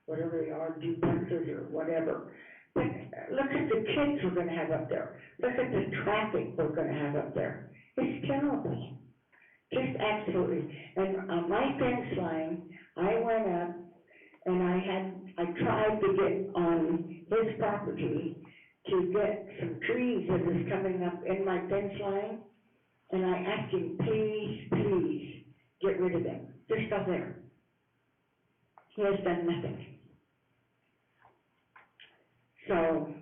[SPEAKER 18] whatever they are, duplexes or whatever. But look at the kids we're gonna have up there. Look at the traffic we're gonna have up there. It's terrible. Just absolutely. And on my fence line, I went up and I tried to get on his property to get some trees that was coming up in my fence line. And I asked him, please, please, get rid of them. They're still there. He has done nothing. So,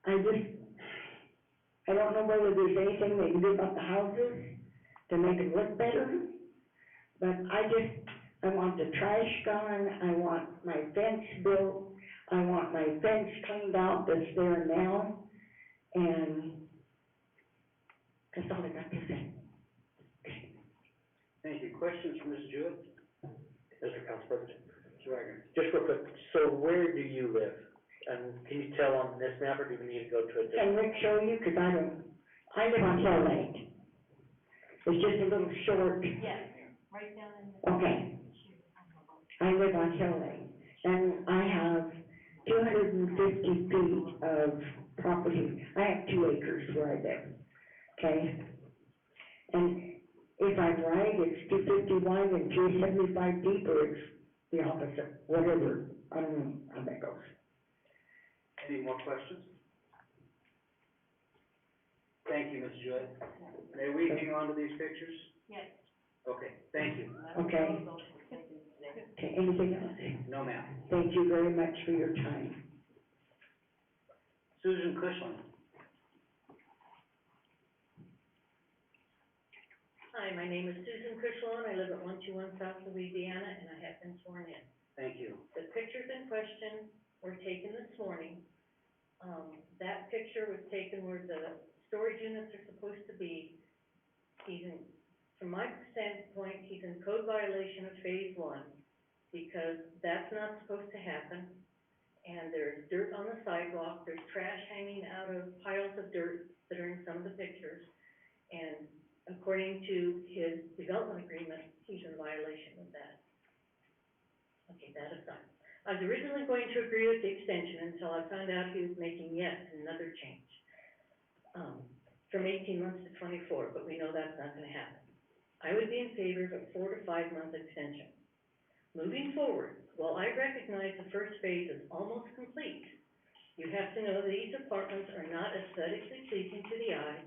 [SPEAKER 18] I don't know whether there's anything they can do about the houses to make them look better, but I want the trash gone, I want my fence built, I want my fence cleaned out that's there now, and that's all I got to say.
[SPEAKER 1] Thank you. Questions for Ms. Jewett?
[SPEAKER 7] Mr. Council President.
[SPEAKER 1] Mr. Wagner?
[SPEAKER 7] Just real quick, so where do you live? And can you tell on this map, or do we need to go to a different?
[SPEAKER 18] Can Rick show you, 'cause I live on Hill Lane. It's just a little short,
[SPEAKER 16] Yes, right down in the.
[SPEAKER 18] okay. I live on Hill Lane, and I have 250 feet of property. I have 2 acres where I live, okay? And if I'm right, it's 250 wide and 375 deep, or it's the opposite, whatever, I don't know how that goes.
[SPEAKER 1] Any more questions? Thank you, Ms. Jewett. May we hang on to these pictures?
[SPEAKER 16] Yes.
[SPEAKER 1] Okay, thank you.
[SPEAKER 18] Okay. Okay, anything else?
[SPEAKER 1] No, ma'am.
[SPEAKER 18] Thank you very much for your time.
[SPEAKER 1] Susan Cushman.
[SPEAKER 11] Hi, my name is Susan Cushlan, I live at 121 South Louisiana, and I have been sworn in.
[SPEAKER 1] Thank you.
[SPEAKER 11] The pictures in question were taken this morning. That picture was taken where the storage units are supposed to be. From my standpoint, he's in code violation of phase 1, because that's not supposed to happen. And there's dirt on the sidewalk, there's trash hanging out of piles of dirt that are in some of the pictures. And according to his development agreement, he's in violation of that. Okay, that aside. I was originally going to agree with the extension until I found out he was making yet another change. From 18 months to 24, but we know that's not gonna happen. I would be in favor of a 4 to 5 month extension. Moving forward, while I recognize the first phase is almost complete, you have to know these apartments are not aesthetically pleasing to the eye,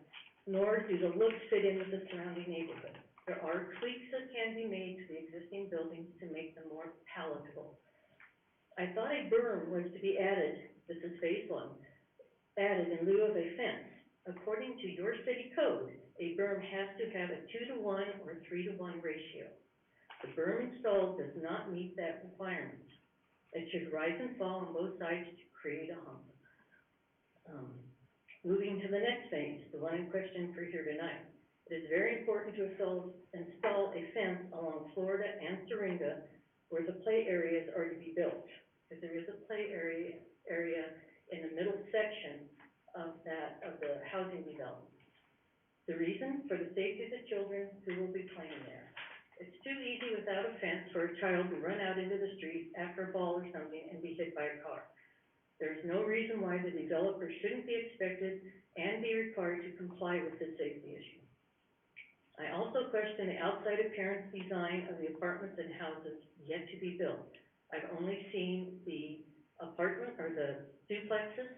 [SPEAKER 11] nor do the looks fit in with the surrounding neighborhood. There are tweaks that can be made to the existing buildings to make them more palatable. I thought a berm was to be added, this is phase 1, added in lieu of a fence. According to your city code, a berm has to have a 2-to-1 or 3-to-1 ratio. The berm installed does not meet that requirement. It should rise and fall on both sides to create a hump. Moving to the next phase, the one in question for here tonight. It is very important to install a fence along Florida and Syringa where the play areas are to be built, because there is a play area in the middle section of the housing development. The reason, for the safety of the children who will be playing there. It's too easy without a fence for a child to run out into the street after a ball or something and be hit by a car. There's no reason why the developer shouldn't be expected and be required to comply with this safety issue. I also question the outside appearance design of the apartments and houses yet to be built. I've only seen the apartment or the duplexes,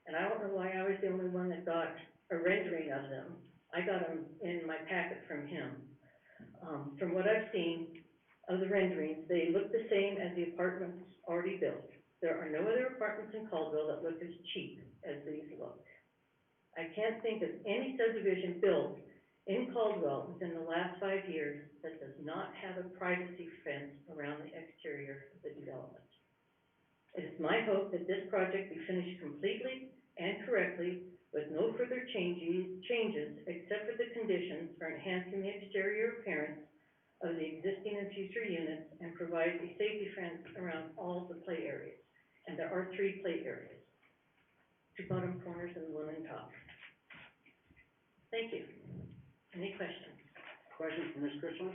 [SPEAKER 11] and I don't know why I was the only one that got a rendering of them. I got them in my packet from him. From what I've seen of the renderings, they look the same as the apartments already built. There are no other apartments in Caldwell that look as cheap as these look. I can't think of any subdivision built in Caldwell within the last 5 years that does not have a privacy fence around the exterior of the development. It is my hope that this project be finished completely and correctly with no further changes except for the conditions for enhancing the exterior appearance of the existing and future units and provide a safety fence around all the play areas. And there are 3 play areas, 2 bottom corners and 1 on top. Thank you. Any questions?
[SPEAKER 1] Questions for Ms. Cushman?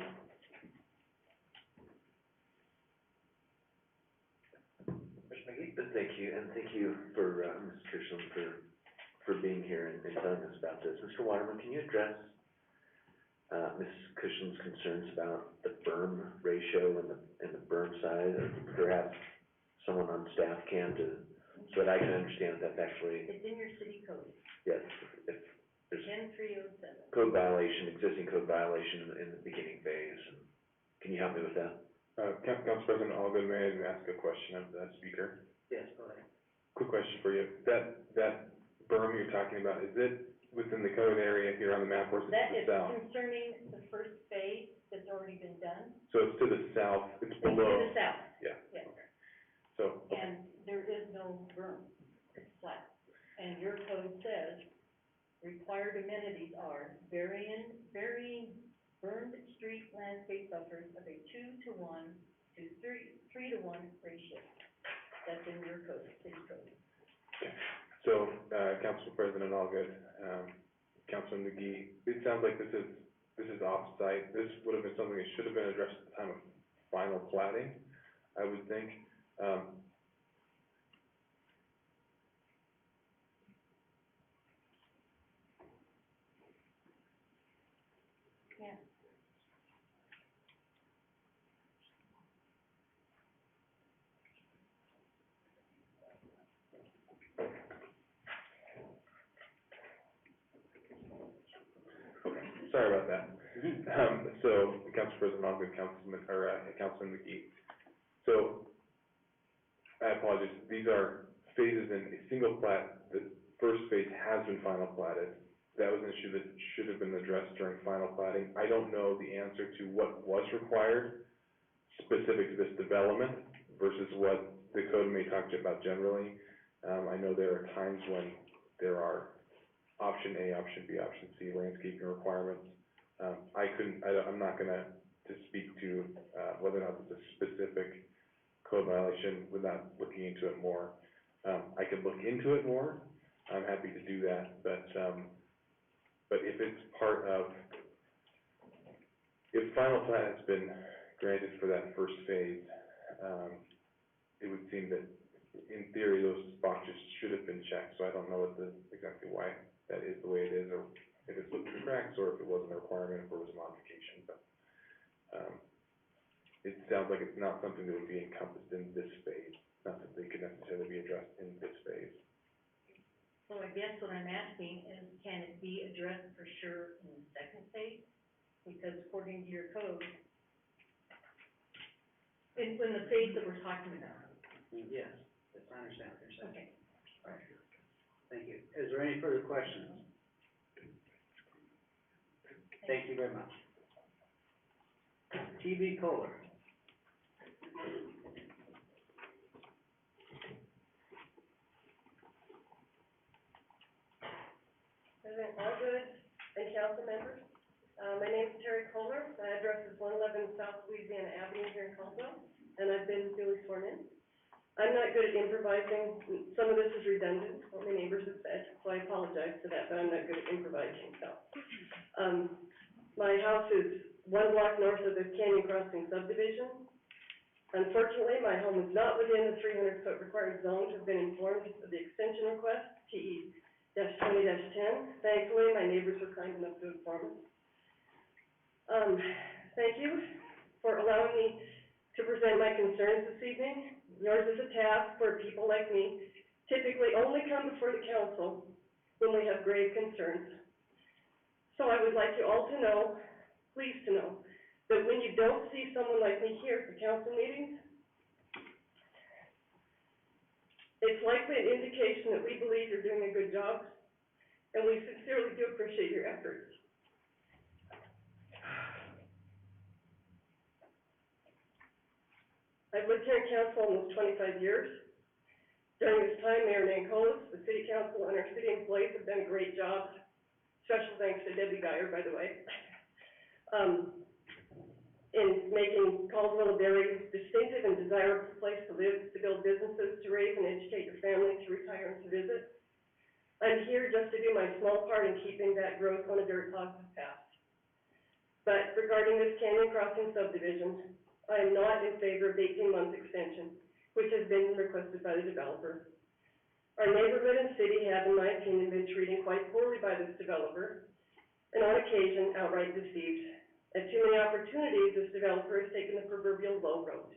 [SPEAKER 1] Mr. McGee?
[SPEAKER 6] Thank you, and thank you for, Ms. Cushman, for being here and telling us about this. Mr. Waterman, can you address, Ms. Cushman's concerns about the berm ratio and the berm size, or perhaps someone on staff can, so that I can understand that that's actually,
[SPEAKER 11] It's in your city code,
[SPEAKER 6] yes, if there's
[SPEAKER 11] 10307.
[SPEAKER 6] code violation, existing code violation in the beginning phase. Can you help me with that?
[SPEAKER 9] Council President Alden, may I ask a question of the speaker?
[SPEAKER 1] Yes, go ahead.
[SPEAKER 9] Quick question for you. That berm what you're talking about, is it within the code area here on the map, or is it
[SPEAKER 11] That
[SPEAKER 9] to
[SPEAKER 11] is
[SPEAKER 9] the south?
[SPEAKER 11] concerning the first phase that's already been done.
[SPEAKER 9] So it's to the south, it's
[SPEAKER 11] It's
[SPEAKER 9] below?
[SPEAKER 11] to the south,
[SPEAKER 9] Yeah,
[SPEAKER 11] yes.
[SPEAKER 9] so,
[SPEAKER 11] And there is no berm, it's flat. And your code says required amenities are varying burned street landscape buffers of a 2:1 to 3:1 ratio. That's in your code, city code.
[SPEAKER 9] so, Council President Allgood, Councilman McGee, it sounds like this is off-site. This would have been something that should have been addressed at the time of final plating, I would think.
[SPEAKER 11] Yeah.
[SPEAKER 9] Sorry about that. So, Council President Allgood, Councilman McGee. So, I apologize, these are phases in a single plat. The first phase has been final platted. That was an issue that should have been addressed during final platting. I don't know the answer to what was required specific to this development versus what the code may talk to you about generally. I know there are times when there are option A, option B, option C, landscaping requirements. I'm not gonna speak to, whether or not it's a specific code violation without looking into it more. I could look into it more, I'm happy to do that, but if it's part of, if final plat has been granted for that first phase, it would seem that, in theory, those boxes should have been checked, so I don't know exactly why that is the way it is, or if it's looking for cracks, or if it wasn't a requirement, or if it was a modification, but, it sounds like it's not something that would be encompassed in this phase, not that they could necessarily be addressed in this phase.
[SPEAKER 11] So I guess what I'm asking is, can it be addressed for sure in the second phase? Because according to your code, in the phase that we're talking about.
[SPEAKER 1] Yes, yes, I understand what you're saying.
[SPEAKER 11] Okay.
[SPEAKER 1] All right. Thank you. Is there any further questions? Thank you very much. TV Kohler.
[SPEAKER 4] President Allgood and council members, my name is Terry Kohler, my address is 111 South Louisiana Avenue here in Caldwell, and I've been duly sworn in. I'm not good at improvising, some of this is redundant, what my neighbors have said, so I apologize for that, but I'm not good at improvising, so. My house is 1 block north of the Canyon Crossing subdivision. Unfortunately, my home is not within the 300-foot required zone to have been informed of the extension request, TE-20-10. Thankfully, my neighbors were kind enough to inform us. Thank you for allowing me to present my concerns this evening. Yours is a task where people like me typically only come before the council when we have grave concerns. So I would like you all to know, please to know, that when you don't see someone like me here at the council meetings, it's likely an indication that we believe you're doing a good job, and we sincerely do appreciate your efforts. I've lived here in council almost 25 years. During this time, Mayor Nancolis, the city council, and our city employees have done a great job. Special thanks to Debbie Geyer, by the way, in making Caldwell a very distinctive and desirable place to live, to build businesses, to raise and educate your family, to retire and to visit. I'm here just to do my small part in keeping that growth on a very positive path. But regarding this Canyon Crossing subdivision, I am not in favor of the 18-month extension, which has been requested by the developer. Our neighborhood and city have, in my opinion, been treated quite poorly by this developer, and on occasion, outright deceived. At too many opportunities, this developer has taken the proverbial low road,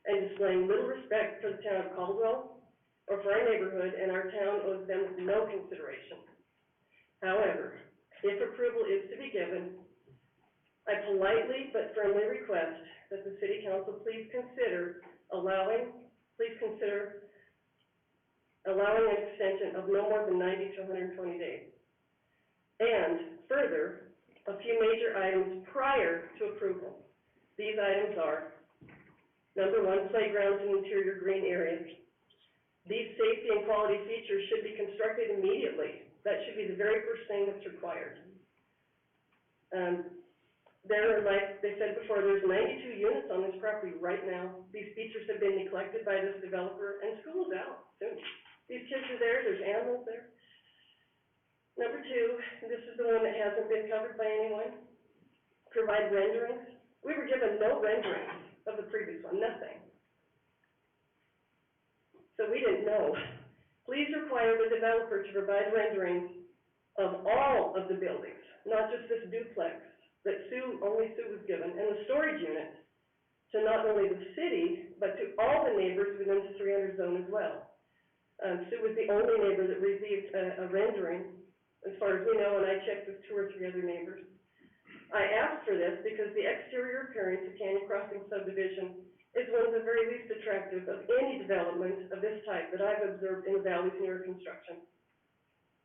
[SPEAKER 4] and displaying little respect for the town of Caldwell, or for our neighborhood, and our town owes them no consideration. However, if approval is to be given, I politely but firmly request that the city council please consider allowing an extension of no more than 90 to 120 days. And further, a few major items prior to approval. These items are, number one, playgrounds and interior green areas. These safety and quality features should be constructed immediately. That should be the very first thing that's required. There are, like they said before, there's 92 units on this property right now. These features have been neglected by this developer, and school is out soon. These kids are there, there's animals there. Number two, this is the one that hasn't been covered by anyone. Provide renderings. We were given no renderings of the previous one, nothing. So we didn't know. Please require the developer to provide renderings of all of the buildings, not just this duplex that only Sue was given, and the storage unit to not only the city, but to all the neighbors within the 300 zone as well. Sue was the only neighbor that received a rendering, as far as we know, and I checked with 2 or 3 other neighbors. I asked for this because the exterior appearance of Canyon Crossing subdivision is one of the very least attractive of any development of this type that I've observed in the valleys near construction.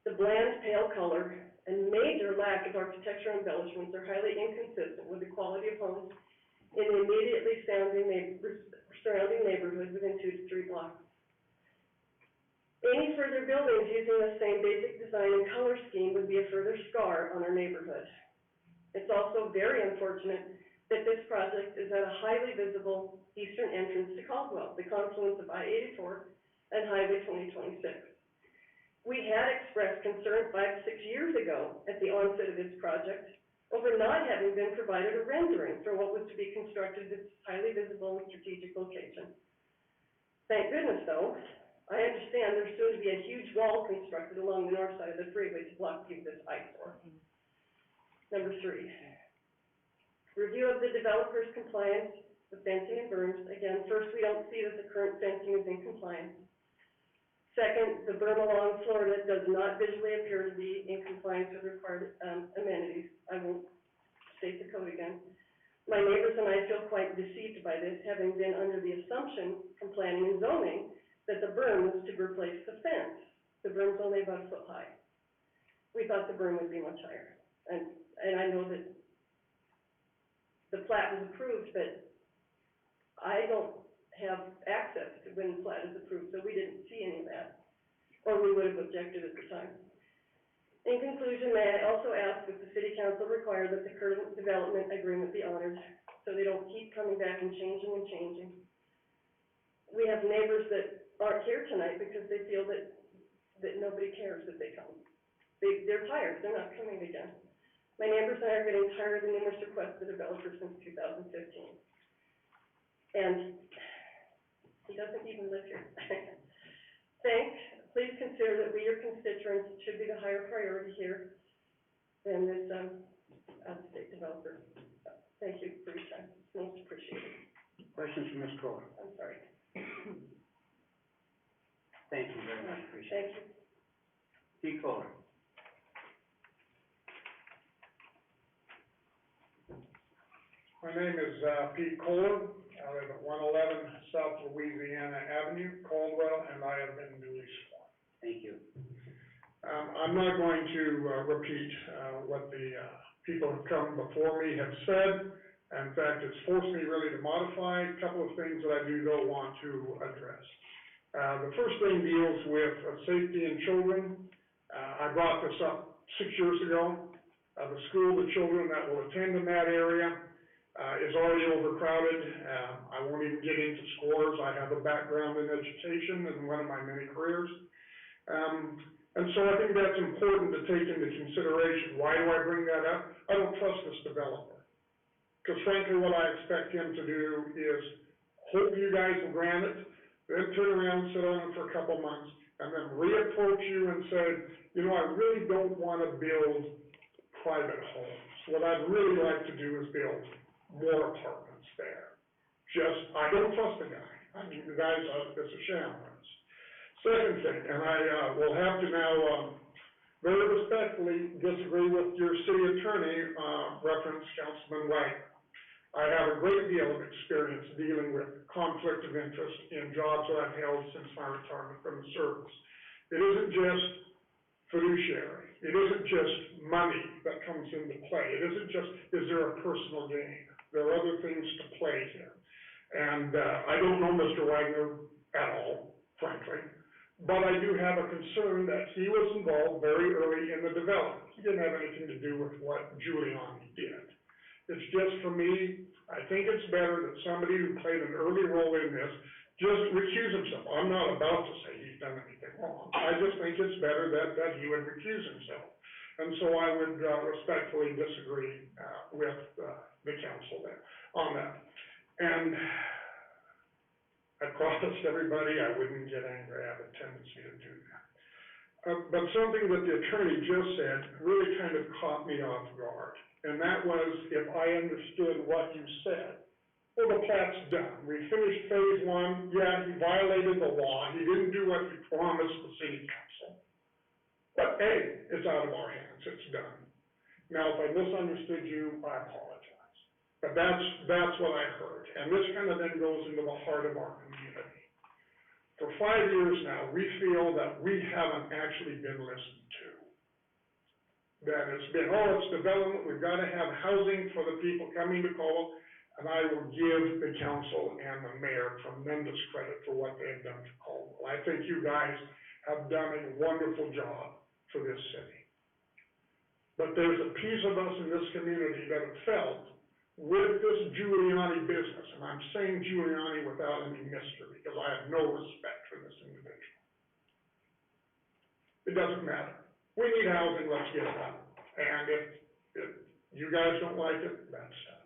[SPEAKER 4] The bland, pale color and major lack of architectural embellishments are highly inconsistent with the quality of homes in the immediately surrounding neighborhood within 2 to 3 blocks. Any further buildings using the same basic design and color scheme would be a further scar on our neighborhood. It's also very unfortunate that this project is at a highly visible eastern entrance to Caldwell, the confluence of I-84 and Highway 2026. We had expressed concern 5 to 6 years ago at the onset of this project over not having been provided a rendering for what was to be constructed at this highly visible and strategic location. Thank goodness, though, I understand there's soon to be a huge wall constructed along the north side of the freeway to block this eyesore. Number 3, review of the developer's compliance with fencing and berms. Again, first, we don't see that the current fencing is in compliance. Second, the berm along Florida does not visually appear to be in compliance with required amenities. I won't state the code again. My neighbors and I feel quite deceived by this, having been under the assumption from planning and zoning that the berm was to replace the fence. The berm's only about 1 foot high. We thought the berm would be much higher. And I know that the plat was approved, but I don't have access to when the plat is approved, so we didn't see any of that, or we would have objected at the time. In conclusion, may I also ask that the city council require that the current development agreement be honored, so they don't keep coming back and changing and changing. We have neighbors that aren't here tonight because they feel that nobody cares that they come. They're tired, they're not coming again. My neighbors and I are getting tired of the numerous requests of the developer since 2015. And he doesn't even live here. Please consider that we, your constituents, should be the higher priority here than this out-of-state developer. Thank you for your time. It's most appreciated.
[SPEAKER 1] Questions from Ms. Kohler?
[SPEAKER 4] I'm sorry.
[SPEAKER 1] Thank you very much, appreciate it.
[SPEAKER 4] Thank you.
[SPEAKER 1] Pete Kohler.
[SPEAKER 14] My name is, Pete Kohler. I live at 111 South Louisiana Avenue, Caldwell, and I have been duly sworn.
[SPEAKER 1] Thank you.
[SPEAKER 14] I'm not going to, repeat, what the, people who have come before me have said. In fact, it's forced me really to modify a couple of things that I don't want to address. The first thing deals with safety in children. I brought this up 6 years ago. The school, the children that will attend in that area, is already overcrowded. I won't even get into scores. I have a background in education in one of my many careers. And so I think that's important to take into consideration. Why do I bring that up? I don't trust this developer. Because frankly, what I expect him to do is hope you guys will grant it, then turn around, sit on it for a couple months, and then reapproach you and say, you know, I really don't want to build private homes. What I'd really like to do is build more apartments there. I don't trust the guy. I mean, the guy's it's a sham. Second thing, and I will have to now very respectfully disagree with your city attorney, reference Councilman Wagner. I have a great deal of experience dealing with conflict of interest in jobs that I've held since my retirement from the service. It isn't just fiduciary. It isn't just money that comes into play. It isn't just, is there a personal gain? There are other things to play here. And, I don't know Mr. Wagner at all, frankly, but I do have a concern that he was involved very early in the development. He didn't have anything to do with what Giuliani did. It's just, for me, I think it's better that somebody who played an early role in this just recuse himself. I'm not about to say he's done anything wrong. I just think it's better that he would recuse himself. And so I would respectfully disagree with the council there on that. And I promised everybody I wouldn't get angry. I have a tendency to do that. But something that the attorney just said really kind of caught me off guard. And that was, if I understood what you said. Well, the plat's done. We finished phase one. Yeah, he violated the law. He didn't do what he promised the city council. But hey, it's out of our hands. It's done. Now, if I misunderstood you, I apologize. But that's what I heard. And this kind of then goes into the heart of our community. For 5 years now, we feel that we haven't actually been listened to. That it's been, it's development, we've got to have housing for the people coming to Caldwell, and I will give the council and the mayor tremendous credit for what they have done for Caldwell. I think you guys have done a wonderful job for this city. But there's a piece of us in this community that have felt with this Giuliani business, and I'm saying Giuliani without any mystery, because I have no respect for this individual. It doesn't matter. We need housing, let's get it done. And if you guys don't like it, that's that.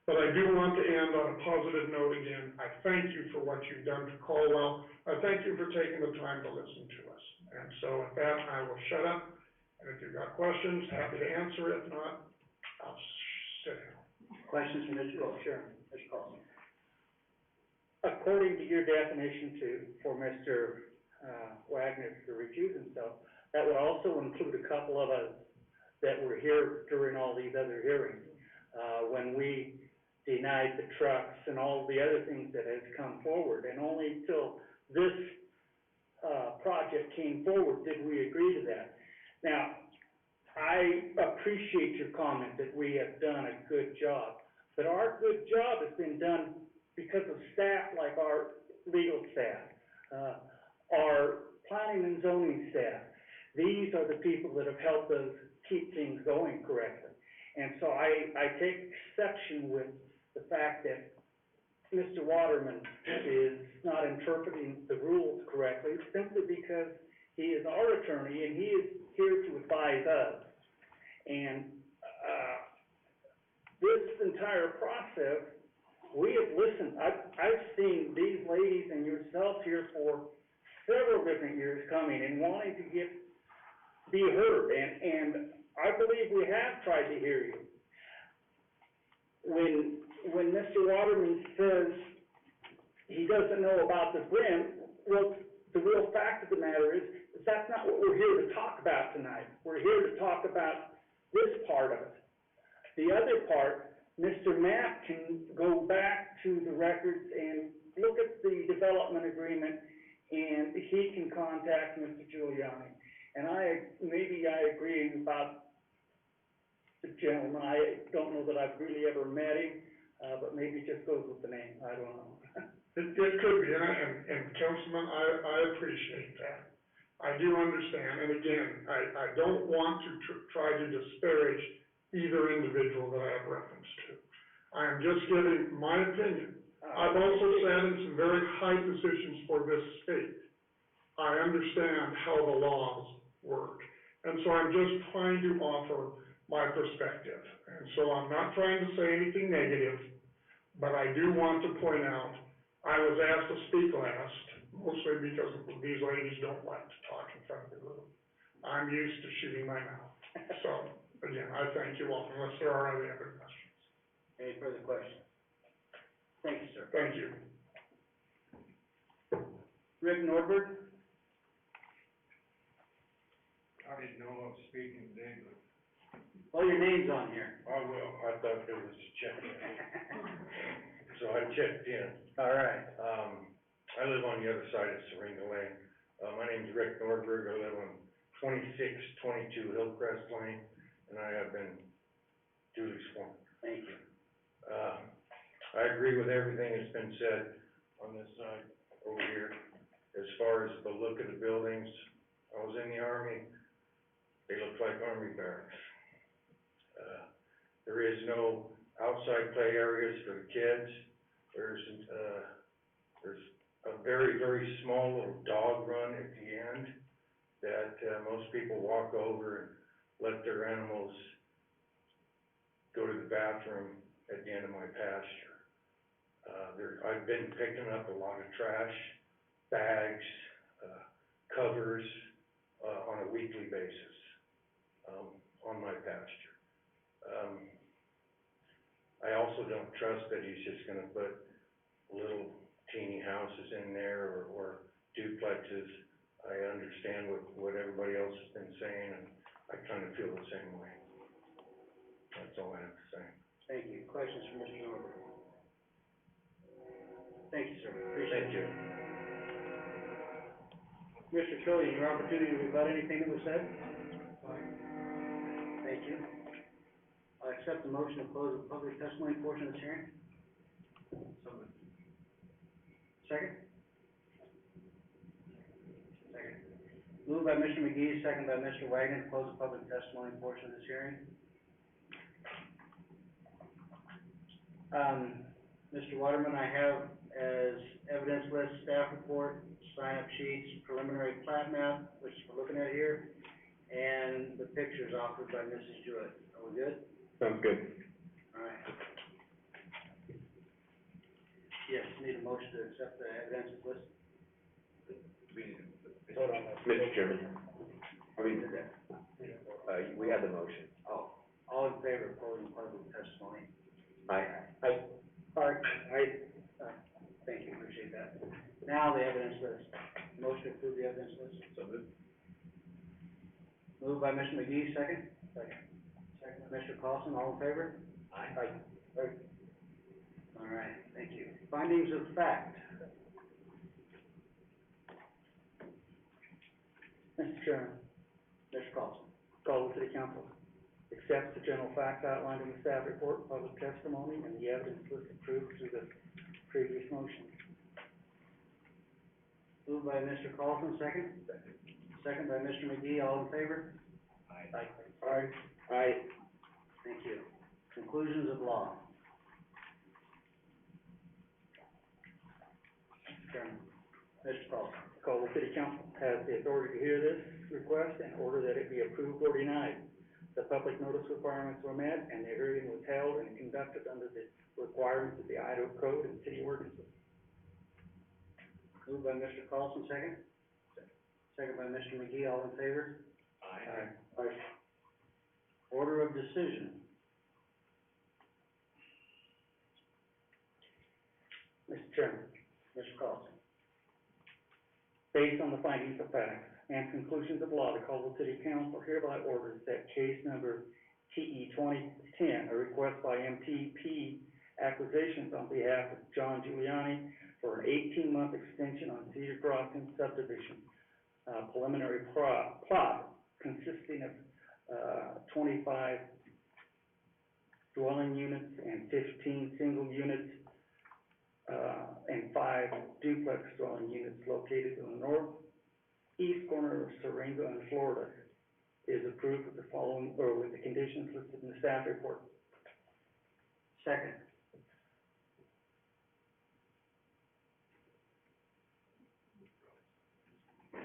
[SPEAKER 14] But I do want to end on a positive note again. I thank you for what you've done for Caldwell. I thank you for taking the time to listen to us. And so with that, I will shut up. And if you've got questions, happy to answer. If not, I'll sit down.
[SPEAKER 1] Questions from Mr. Cole? Sure, Mr. Cole.
[SPEAKER 8] According to your definition for Mr. Wagner to recuse himself, that would also include a couple of us that were here during all these other hearings, when we denied the trucks and all the other things that has come forward. And only until this project came forward did we agree to that. Now, I appreciate your comment that we have done a good job, but our good job has been done because of staff like our legal staff, our planning and zoning staff. These are the people that have helped us keep things going correctly. And so I take exception with the fact that Mr. Waterman is not interpreting the rules correctly, simply because he is our attorney and he is here to advise us. And this entire process, we have listened. I've seen these ladies and yourself here for several different years coming and wanting to be heard, and I believe we have tried to hear you. When Mr. Waterman says he doesn't know about the brim, well, the real fact of the matter is that's not what we're here to talk about tonight. We're here to talk about this part of it. The other part, Mr. Mapp can go back to the records and look at the development agreement, and he can contact Mr. Giuliani. And maybe I agree about the gentleman. I don't know that I've really ever met him, but maybe it just goes with the name. I don't know.
[SPEAKER 14] It could be, and Councilman, I appreciate that. I do understand, and again, I don't want to try to disparage either individual that I have reference to. I am just giving my opinion. I've also sat in some very high positions for this state. I understand how the laws work, and so I'm just trying to offer my perspective. And so I'm not trying to say anything negative, but I do want to point out, I was asked to speak last, mostly because these ladies don't like to talk in front of the group. I'm used to shooting my mouth. So, again, I thank you all, unless there are any other questions.
[SPEAKER 1] Any further questions? Thank you, sir.
[SPEAKER 14] Thank you.
[SPEAKER 1] Rick Norbert?
[SPEAKER 14] I didn't know I was speaking today, but
[SPEAKER 1] Well, your name's on here.
[SPEAKER 12] I will, I thought there was a check in. So I checked in.
[SPEAKER 1] All right.
[SPEAKER 12] I live on the other side of Seringa Lane. My name's Rick Nordberg, I live on 2622 Hillcrest Lane, and I have been duly sworn.
[SPEAKER 1] Thank you.
[SPEAKER 12] I agree with everything that's been said on this side over here. As far as the look of the buildings, I was in the Army, they look like Army barracks. There is no outside play areas for the kids. There's a very, very small little dog run at the end that, most people walk over and let their animals go to the bathroom at the end of my pasture. I've been picking up a lot of trash, bags, covers, on a weekly basis, on my pasture. I also don't trust that he's just gonna put little teeny houses in there or duplexes. I understand what everybody else has been saying, and I kind of feel the same way. That's all I have to say.
[SPEAKER 1] Thank you. Questions for Mr. Norbert? Thank you, sir. Appreciate it.
[SPEAKER 12] Thank you.
[SPEAKER 1] Mr. Trillian, your opportunity to rebut anything that was said? Thank you. I accept the motion to close the public testimony portion of this hearing. Second? Second. Moved by Mr. McGee, second by Mr. Wagner, to close the public testimony portion of this hearing. Mr. Waterman, I have as evidence list, staff report, sign-up sheets, preliminary plat map, which we're looking at here, and the pictures offered by Mrs. Jewett. Are we good?
[SPEAKER 9] Sounds good.
[SPEAKER 1] All right. Yes, need a motion to accept the evidence list?
[SPEAKER 6] Hold on. Mr. Chairman, we had the motion.
[SPEAKER 1] Oh, all in favor of closing public testimony?
[SPEAKER 6] Aye.
[SPEAKER 1] Aye. Thank you, appreciate that. Now the evidence list. Motion to approve the evidence list?
[SPEAKER 6] So moved.
[SPEAKER 1] Moved by Mr. McGee, second? Second. Second by Mr. Carlson, all in favor?
[SPEAKER 6] Aye.
[SPEAKER 1] All right, thank you. Findings of fact.
[SPEAKER 8] Mr. Chairman,
[SPEAKER 1] Mr. Carlson.
[SPEAKER 8] call the city council. Accepts the general facts outlined in the staff report, public testimony, and the evidence list approved through the previous motion.
[SPEAKER 1] Moved by Mr. Carlson, second? Second by Mr. McGee, all in favor?
[SPEAKER 6] Aye.
[SPEAKER 1] Aye. Thank you. Conclusions of law. Chairman, Mr. Carlson.
[SPEAKER 8] Call the city council has the authority to hear this request and order that it be approved or denied. The public notice requirements were met and the hearing was held and conducted under the requirements of the Idaho Code and city ordinances.
[SPEAKER 1] Moved by Mr. Carlson, second? Second by Mr. McGee, all in favor?
[SPEAKER 6] Aye.
[SPEAKER 1] Aye. Order of decision.
[SPEAKER 8] Mr. Chairman,
[SPEAKER 1] Mr. Carlson.
[SPEAKER 8] based on the findings of facts and conclusions of law, the Caldwell City Council hereby orders that case number TE 2010, a request by MTP Acquisitions on behalf of John Giuliani for an 18-month extension on Cedar Crossing subdivision, preliminary plot consisting of 25 dwelling units and 15 single units, and 5 duplex dwelling units located in the northeast corner of Seringa and Florida, is approved with the following, or with the conditions listed in the staff report.
[SPEAKER 1] Second. There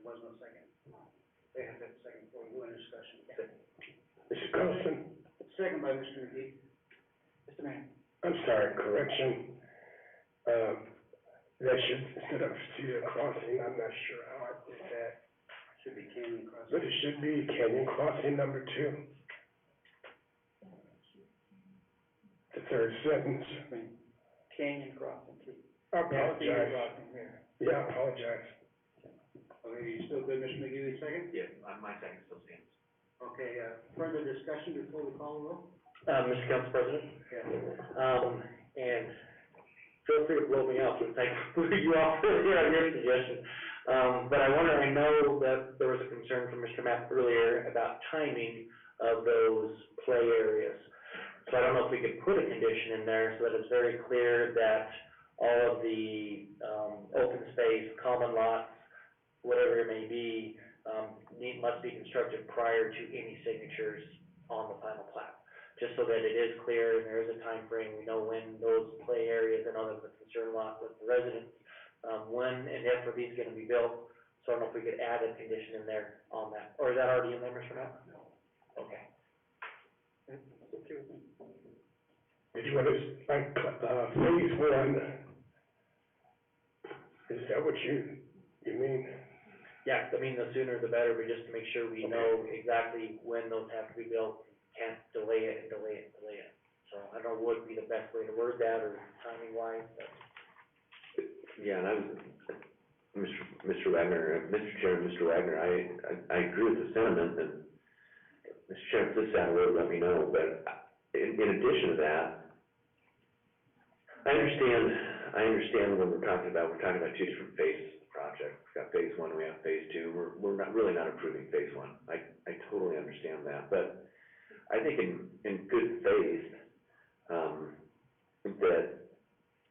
[SPEAKER 1] was no second. They have to have a second before we go into discussion.
[SPEAKER 14] Mr. Carlson,
[SPEAKER 1] Second by Mr. McGee.
[SPEAKER 8] Mr. Mayor.
[SPEAKER 14] I'm sorry, correction. That should, instead of Cedar Crossing, I'm not sure how I did that,
[SPEAKER 1] Should be Canyon Crossing.
[SPEAKER 14] but it should be Canyon Crossing number 2. The third sentence.
[SPEAKER 8] Canyon Crossing, please.
[SPEAKER 14] I apologize.
[SPEAKER 8] Cedar Crossing here.
[SPEAKER 14] Yeah, I apologize.
[SPEAKER 1] Okay, you still good, Mr. McGee, second?
[SPEAKER 6] Yeah, my second still stands.
[SPEAKER 1] Okay, further discussion before we call the roll?
[SPEAKER 7] Mr. Council President?
[SPEAKER 1] Yes.
[SPEAKER 7] And feel free to blow me up since I blew you off earlier on your suggestion. But I know that there was a concern from Mr. Mapp earlier about timing of those play areas. So I don't know if we could put a condition in there so that it's very clear that all of the, open space, common lots, whatever it may be, must be constructed prior to any signatures on the final plat. Just so that it is clear and there is a time frame. We know when those play areas, I know there was a concern a lot with the residents, when and if are these gonna be built. So I don't know if we could add a condition in there on that, or is that already in there, Mr. Mapp? No. Okay.
[SPEAKER 8] Okay with me.
[SPEAKER 14] Did you want to, like, phase one? Is that what you mean?
[SPEAKER 7] Yeah, I mean, the sooner the better, but just to make sure we know exactly when those have to be built, can't delay it and delay it and delay it. So I don't know what would be the best way to word that or timing wise, but.
[SPEAKER 6] Yeah, and I was, Mr. Wagner, Mr. Chairman, Mr. Wagner, I agree with the sentiment, and Mr. Chairman, if this is out of order, let me know, but in addition to that, I understand when we're talking about two different phases of the project. We've got phase one, we have phase two, we're really not approving phase one. I totally understand that, but I think in good faith, that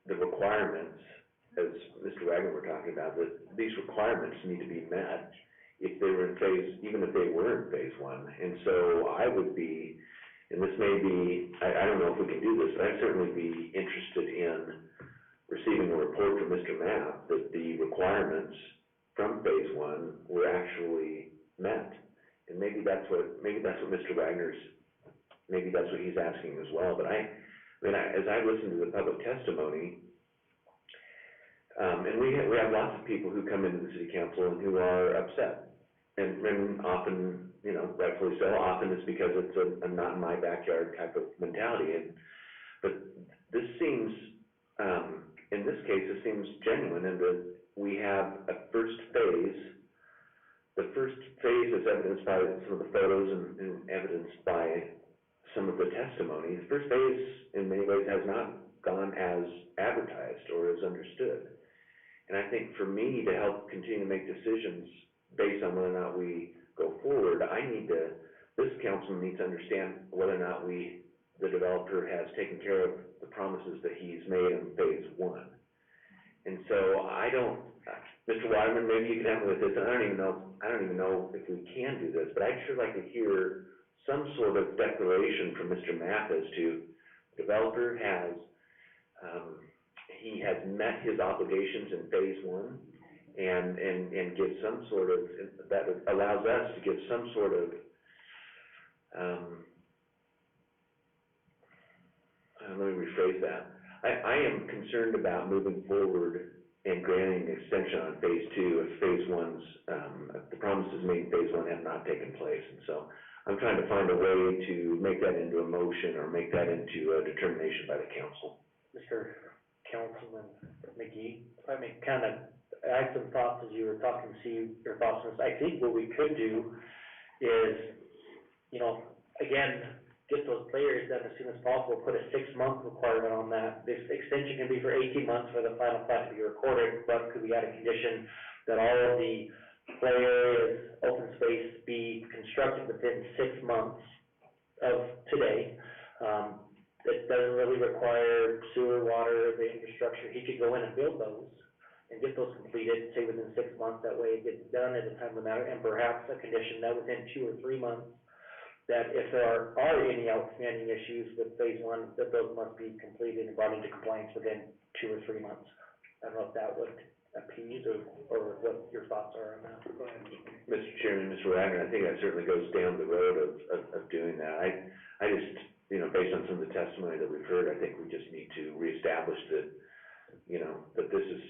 [SPEAKER 6] the requirements, as Mr. Wagner were talking about, that these requirements need to be met if they were in phase, even if they were in phase one. And so I would be, and this may be, I don't know if we can do this, but I'd certainly be interested in receiving a report from Mr. Mapp that the requirements from phase one were actually met. And maybe that's what Mr. Wagner's, maybe that's what he's asking as well. But as I listen to the public testimony, and we have lots of people who come into the city council and who are upset. And often, you know, rightfully so, often it's because it's a not in my backyard type of mentality. But this seems, in this case, it seems genuine in that we have a first phase. The first phase is evidenced by some of the photos and evidenced by some of the testimony. The first phase, in many ways, has not gone as advertised or as understood. And I think for me to help continue to make decisions based on whether or not we go forward, this councilman needs to understand whether or not the developer has taken care of the promises that he's made in phase one. And so Mr. Waterman, maybe you can help me with this, and I don't even know if we can do this, but I'd sure like to hear some sort of declaration from Mr. Mapp as to developer he has met his obligations in phase one, and give some sort of, that allows us to give some sort of, let me rephrase that. I am concerned about moving forward and granting an extension on phase two if phase one's, the promises made in phase one have not taken place. And so I'm trying to find a way to make that into a motion or make that into a determination by the council.
[SPEAKER 7] Mr. Councilman McGee, if I may I had some thoughts as you were talking, see your thoughts on this. I think what we could do is, you know, again, get those players done as soon as possible, put a 6-month requirement on that. This extension can be for 18 months for the final plat to be recorded, but could we add a condition that all of the play areas, open space be constructed within 6 months of today? That doesn't really require sewer, water, the infrastructure. He could go in and build those and get those completed, say within 6 months. That way it gets done at a timely manner, and perhaps a condition that within 2 or 3 months, that if there are any outstanding issues with phase one, that those must be completed and brought into compliance within 2 or 3 months. I don't know if that would appease or what your thoughts are on that. Go ahead.
[SPEAKER 6] Mr. Chairman, Mr. Wagner, I think that certainly goes down the road of doing that. I just, you know, based on some of the testimony that we've heard, I think we just need to reestablish that, you know, that this is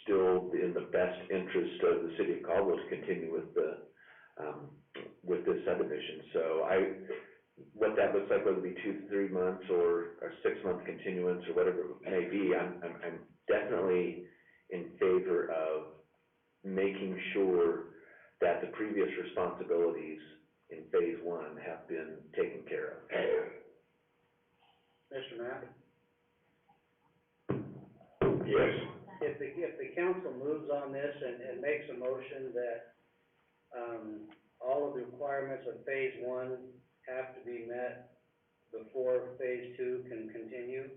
[SPEAKER 6] still in the best interest of the city of Caldwell to continue with with this subdivision. So what that looks like, whether it be 2 to 3 months or a 6-month continuance or whatever it may be, I'm definitely in favor of making sure that the previous responsibilities in phase one have been taken care of.
[SPEAKER 1] Mr. Matt?
[SPEAKER 14] Yes.
[SPEAKER 1] If the council moves on this and makes a motion that, all of the requirements of phase one have to be met before phase two can continue,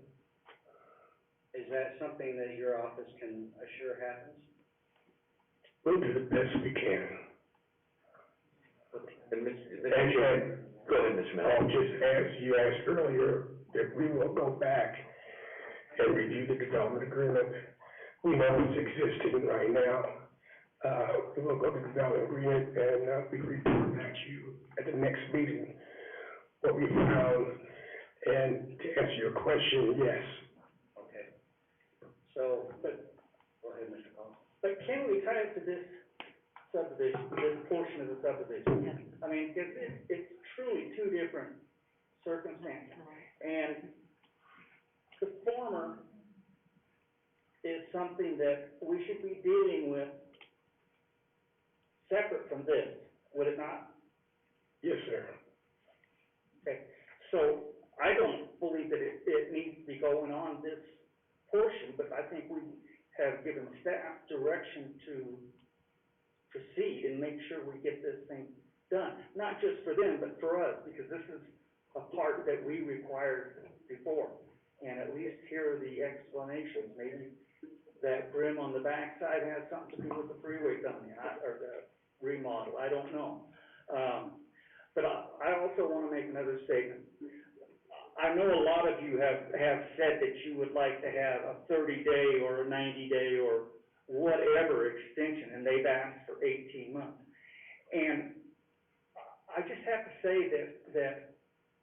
[SPEAKER 1] is that something that your office can assure happens?
[SPEAKER 14] We'll do the best we can.
[SPEAKER 6] And
[SPEAKER 14] And,
[SPEAKER 6] go ahead, Mr. Mel.
[SPEAKER 14] just as you asked earlier, that we will go back and review the development agreement. We know it's existing right now. We will go to the development agreement and, we report back to you at the next meeting what we found. And to answer your question, yes.
[SPEAKER 1] Okay. So, go ahead, Mr. Collins.
[SPEAKER 8] But can we tie it to this subdivision, this portion of the subdivision? I mean, because it's truly two different circumstances. And the former is something that we should be dealing with separate from this, would it not?
[SPEAKER 14] Yes, sir.
[SPEAKER 8] Okay, so I don't believe that it needs to be going on this portion, but I think we have given staff direction to proceed and make sure we get this thing done. Not just for them, but for us, because this is a part that we required before. And at least here are the explanations. Maybe that brim on the backside has something to do with the freeway coming, or the remodel, I don't know. But I also want to make another statement. I know a lot of you have said that you would like to have a 30-day or a 90-day or whatever extension, and they've asked for 18 months. And I just have to say that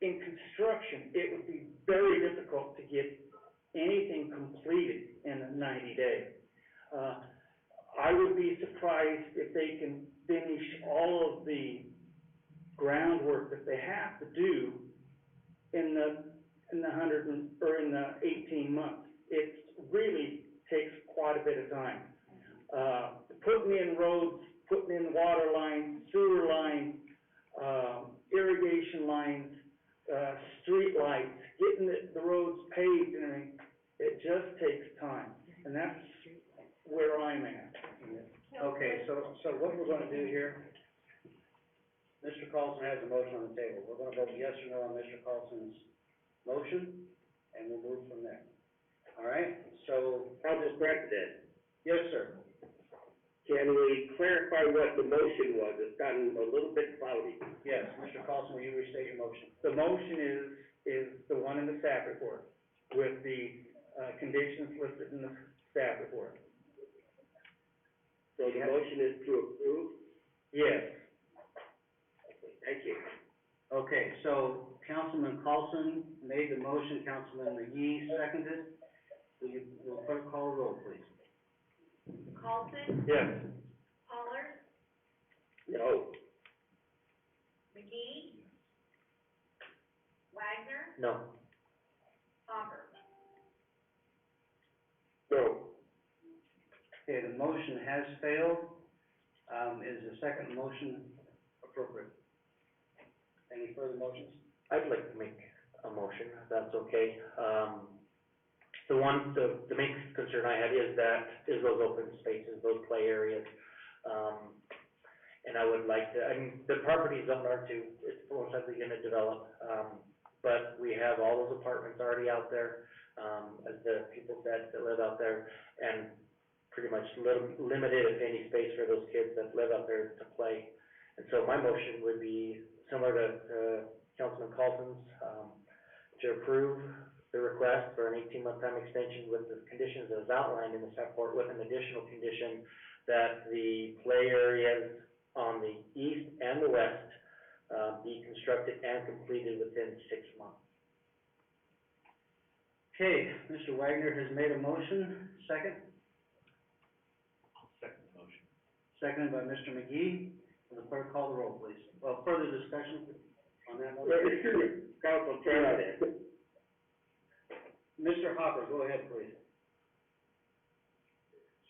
[SPEAKER 8] in construction, it would be very difficult to get anything completed in a 90 day. I would be surprised if they can finish all of the groundwork that they have to do in the 18 months. It really takes quite a bit of time. Putting in roads, putting in water lines, sewer lines, irrigation lines, street lights, getting the roads paved and everything, it just takes time. And that's where I'm at.
[SPEAKER 1] Okay, so what we're gonna do here, Mr. Carlson has a motion on the table. We're gonna vote yes or no on Mr. Carlson's motion, and we'll move from there. All right, so.
[SPEAKER 10] Council President,
[SPEAKER 1] Yes, sir.
[SPEAKER 10] can we clarify what the motion was? It's gotten a little bit cloudy.
[SPEAKER 1] Yes, Mr. Carlson, will you restate your motion?
[SPEAKER 8] The motion is the one in the staff report with the, conditions listed in the staff report.
[SPEAKER 10] So the motion is to approve?
[SPEAKER 8] Yes.
[SPEAKER 10] Okay, thank you.
[SPEAKER 1] Okay, so Councilman Carlson made the motion, Councilman McGee seconded. Will clerk call the roll, please?
[SPEAKER 3] Carlson?
[SPEAKER 8] Yes.
[SPEAKER 3] Pollard?
[SPEAKER 10] No.
[SPEAKER 3] McGee? Wagner?
[SPEAKER 7] No.
[SPEAKER 3] Hopper?
[SPEAKER 14] No.
[SPEAKER 1] Okay, the motion has failed. Is the second motion appropriate? Any further motions?
[SPEAKER 7] I'd like to make a motion, if that's okay. The main concern I had is those open spaces, those play areas. And I would like to, I mean, the property's on R2, it's most likely gonna develop. But we have all those apartments already out there, as the people said that live out there, and pretty much limited, if any, space for those kids that live out there to play. And so my motion would be similar to Councilman Carlson's, to approve the request for an 18-month time extension with the conditions as outlined in the staff report, with an additional condition that the play areas on the east and the west be constructed and completed within 6 months.
[SPEAKER 1] Okay, Mr. Wagner has made a motion, second?
[SPEAKER 5] Second motion.
[SPEAKER 1] Seconded by Mr. McGee. Will the clerk call the roll, please? Well, further discussion on that
[SPEAKER 10] Well,
[SPEAKER 1] motion?
[SPEAKER 10] excuse me, Council President.
[SPEAKER 1] Mr. Hopper, go ahead, please.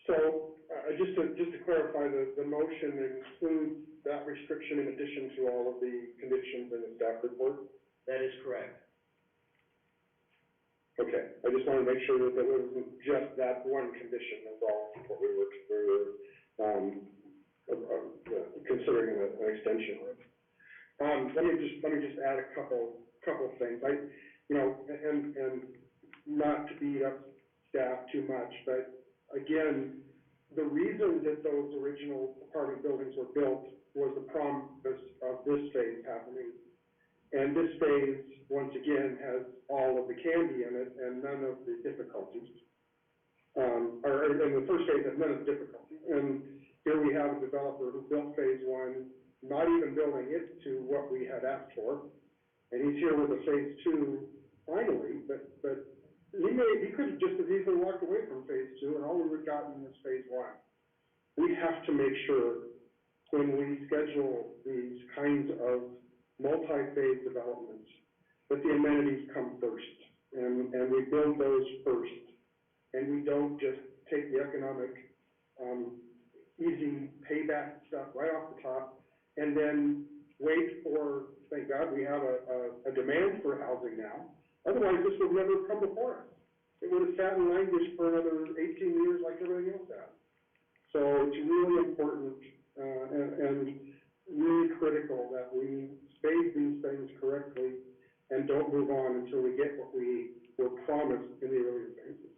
[SPEAKER 13] So, just to clarify, the motion includes that restriction in addition to all of the conditions conditions in the staff report?
[SPEAKER 1] That is correct.
[SPEAKER 13] Okay, I just wanted to make sure that there wasn't just that one condition, that's all what we were, considering an extension. Let me just add a couple things. And not to beat up staff too much, but again, the reason that those original apartment buildings were built was the promise of this phase happening. And this phase, once again, has all of the candy in it and none of the difficulties. And the first phase had none of the difficulties. And here we have a developer who built phase one, not even building it to what we had asked for. And he's here with a phase two finally, but he could have just as easily walked away from phase two and all we would have gotten was phase one. We have to make sure when we schedule these kinds of multi-phase developments that the amenities come first and we build those first. And we don't just take the economic, easy payback stuff right off the top and then wait for, thank God, we have a demand for housing now. Otherwise, this would never come before us. It would have sat in language for another 18 years like everything else has. So it's really important and really critical that we phase these things correctly and don't move on until we get what we were promised in the earlier phases.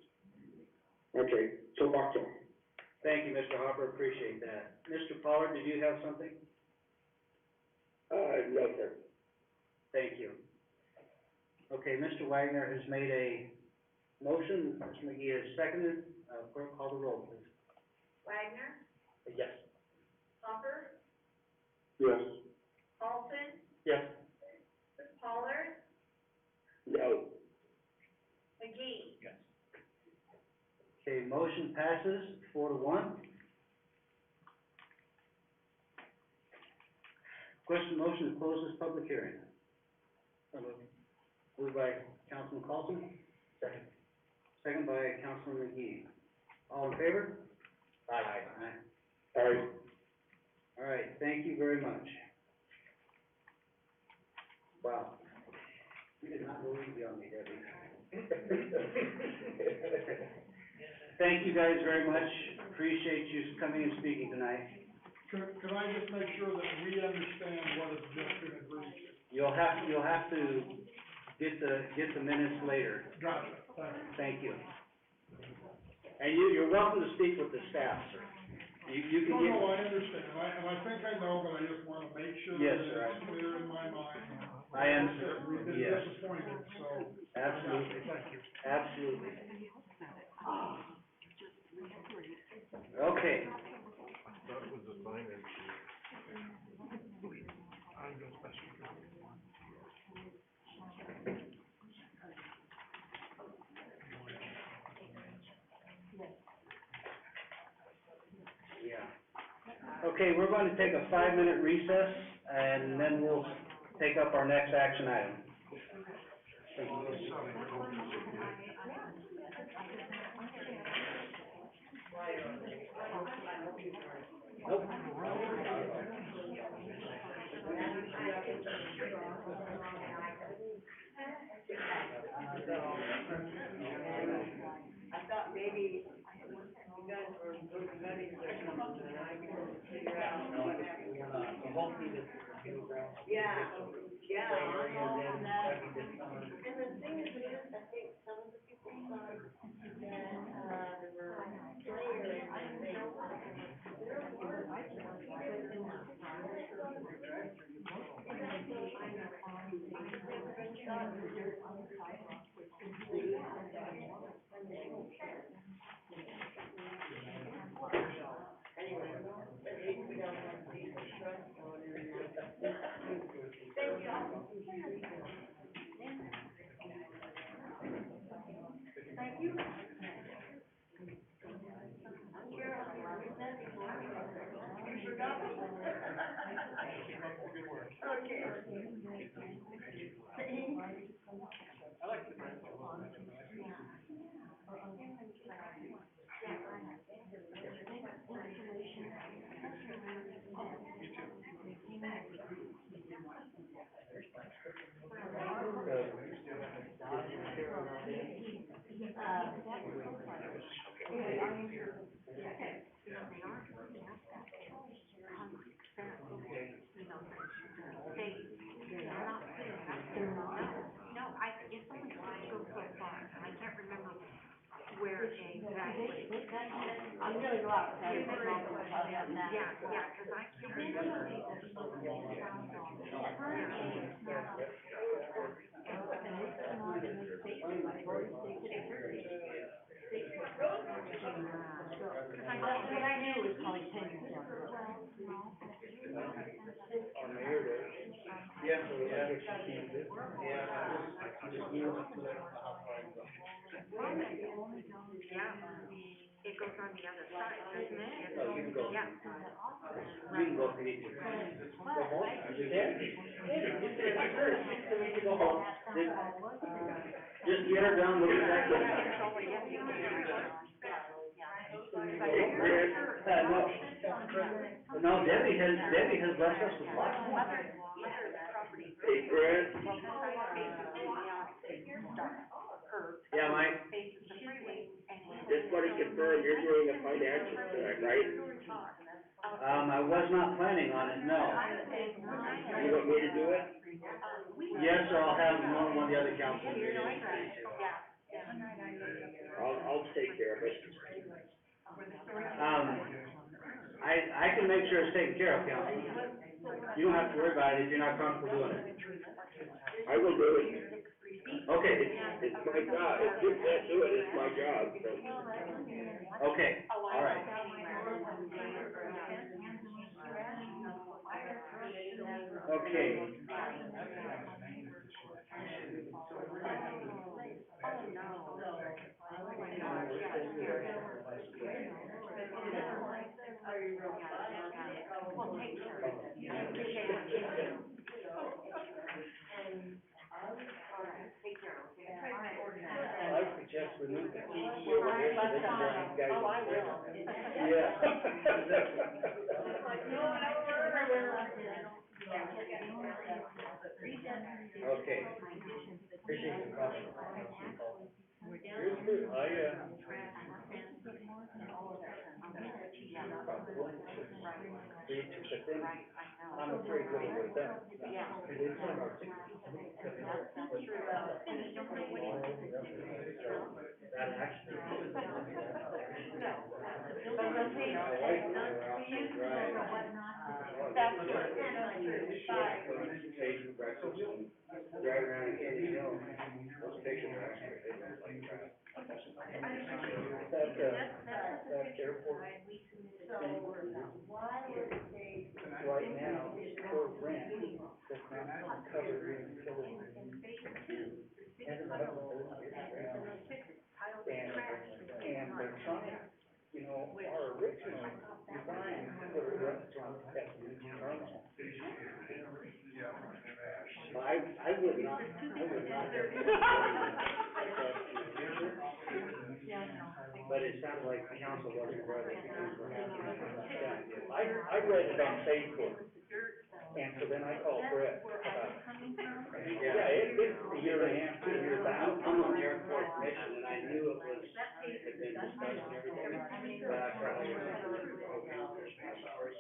[SPEAKER 13] Okay, so back to.
[SPEAKER 1] Thank you, Mr. Hopper, appreciate that. Mr. Pollard, did you have something?
[SPEAKER 10] No, sir.
[SPEAKER 1] Thank you. Okay, Mr. Wagner has made a motion, Mr. McGee has seconded, clerk call the roll, please.
[SPEAKER 3] Wagner,
[SPEAKER 7] Yes.
[SPEAKER 3] Hopper,
[SPEAKER 13] Yes.
[SPEAKER 3] Paulson,
[SPEAKER 7] Yes.
[SPEAKER 3] Pollard,
[SPEAKER 10] No.
[SPEAKER 3] McGee.
[SPEAKER 2] Yes.
[SPEAKER 1] Okay, motion passes 4-1. Question, motion to close this public hearing. Moved by Councilman Colson. Second. Second by Councilman McGee. All in favor? Aye.
[SPEAKER 13] Aye.
[SPEAKER 1] All right, thank you very much. Wow. You did not go easy on me, Debbie. Thank you guys very much. Appreciate you coming and speaking tonight.
[SPEAKER 14] Could I just make sure that we understand what has just been agreed to?
[SPEAKER 1] You'll have to get the minutes later.
[SPEAKER 14] Gotcha,
[SPEAKER 1] Thank you. And you're welcome to speak with the staff, sir. You can get.
[SPEAKER 14] No, I understand, and I think I know, but I just wanna make sure
[SPEAKER 1] Yes,
[SPEAKER 14] that
[SPEAKER 1] sir.
[SPEAKER 14] it's clear in my mind.
[SPEAKER 1] I understand.
[SPEAKER 14] We've been
[SPEAKER 1] Yes.
[SPEAKER 14] disappointed, so.
[SPEAKER 1] Absolutely.
[SPEAKER 14] Thank you.
[SPEAKER 1] Absolutely. Okay.
[SPEAKER 14] That was the finance. I'm just messing with you.
[SPEAKER 1] Yeah. Okay, we're going to take a 5-minute recess, and then we'll take up our next action item. Thank you. Nope.
[SPEAKER 15] I thought maybe you guys were good buddies or something, and I couldn't figure out what happened. Yeah, I'm all on that. And the thing is, I think some of the people thought that, there were players and they, there were. Anyway, at least we don't have to be trust on it. Thank you. Thank you. Carol, you forgot me? Okay.
[SPEAKER 14] I like the brand.
[SPEAKER 15] Yeah.
[SPEAKER 16] it's only supposed to go so far, and I can't remember where exactly. I'm gonna go out and have a conversation. Yeah, cause I can't remember. What I knew was probably 10 years ago.
[SPEAKER 8] Our mayor there.
[SPEAKER 1] Yeah,
[SPEAKER 8] So I guess she can't do it.
[SPEAKER 16] It goes on the other side, doesn't it?
[SPEAKER 1] No, you can go.
[SPEAKER 16] Yeah.
[SPEAKER 1] You can go if you need to.
[SPEAKER 7] You can? So we can go home.
[SPEAKER 1] Just get her done, we'll be back in. No, Debbie has blessed us with lots of money.
[SPEAKER 10] Hey, Brad,
[SPEAKER 1] Yeah, Mike?
[SPEAKER 10] just want to confirm, you're doing the financials tonight, right?
[SPEAKER 1] I was not planning on it, no.
[SPEAKER 10] You want me to do it?
[SPEAKER 1] Yes, or I'll have one of the other council members.
[SPEAKER 10] I'll take care of it.
[SPEAKER 1] I can make sure it's taken care of, Councilman. You don't have to worry about it if you're not comfortable doing it.
[SPEAKER 10] I will do it.
[SPEAKER 1] Okay.
[SPEAKER 10] It's my job. If you can't do it, it's my job, so.
[SPEAKER 1] Okay, all right. Okay.
[SPEAKER 8] I suggest we move the TV over here so they can join you guys.
[SPEAKER 16] Oh, I will.
[SPEAKER 8] Yeah.
[SPEAKER 1] Okay.
[SPEAKER 8] Appreciate your comment. Yours too. But then, I'm afraid what it would have done. Because it's on our
[SPEAKER 1] That actually. Drive around in Candy Hill, those pictures are actually, they look like crap.
[SPEAKER 8] That airport right now, for rent, does not cover your utilities. And they're trying, you know, our original design put a restaurant at the terminal.
[SPEAKER 1] I would not but it sounded like the council wasn't aware that things were happening.
[SPEAKER 8] I read it on Facebook, and so then I called Brett about it. Yeah, it's a year and a half, 2 years out.
[SPEAKER 1] I'm on the airport commission, and I knew it was, had been discussed and everything, but I felt like it was something that the whole council was sorry.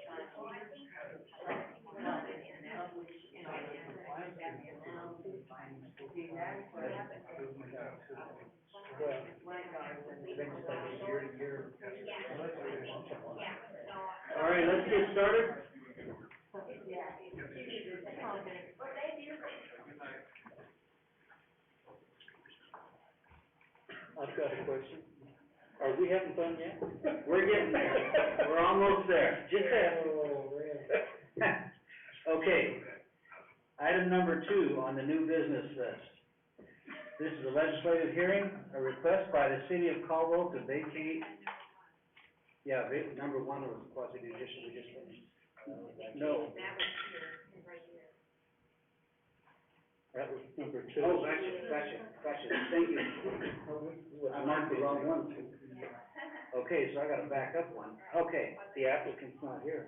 [SPEAKER 1] All right, let's get started.
[SPEAKER 8] I've got a question. Are we having fun yet?
[SPEAKER 1] We're getting there. We're almost there.
[SPEAKER 8] Just asking.
[SPEAKER 1] Okay. Item number 2 on the new business list. This is a legislative hearing, a request by the city of Caldwell to vacate, number 1 was quasi judicial, we just finished.
[SPEAKER 8] No. That was number 2.
[SPEAKER 1] Oh, gotcha, thank you. I marked the wrong one. Okay, so I gotta back up one. Okay.
[SPEAKER 8] The applicant's not here.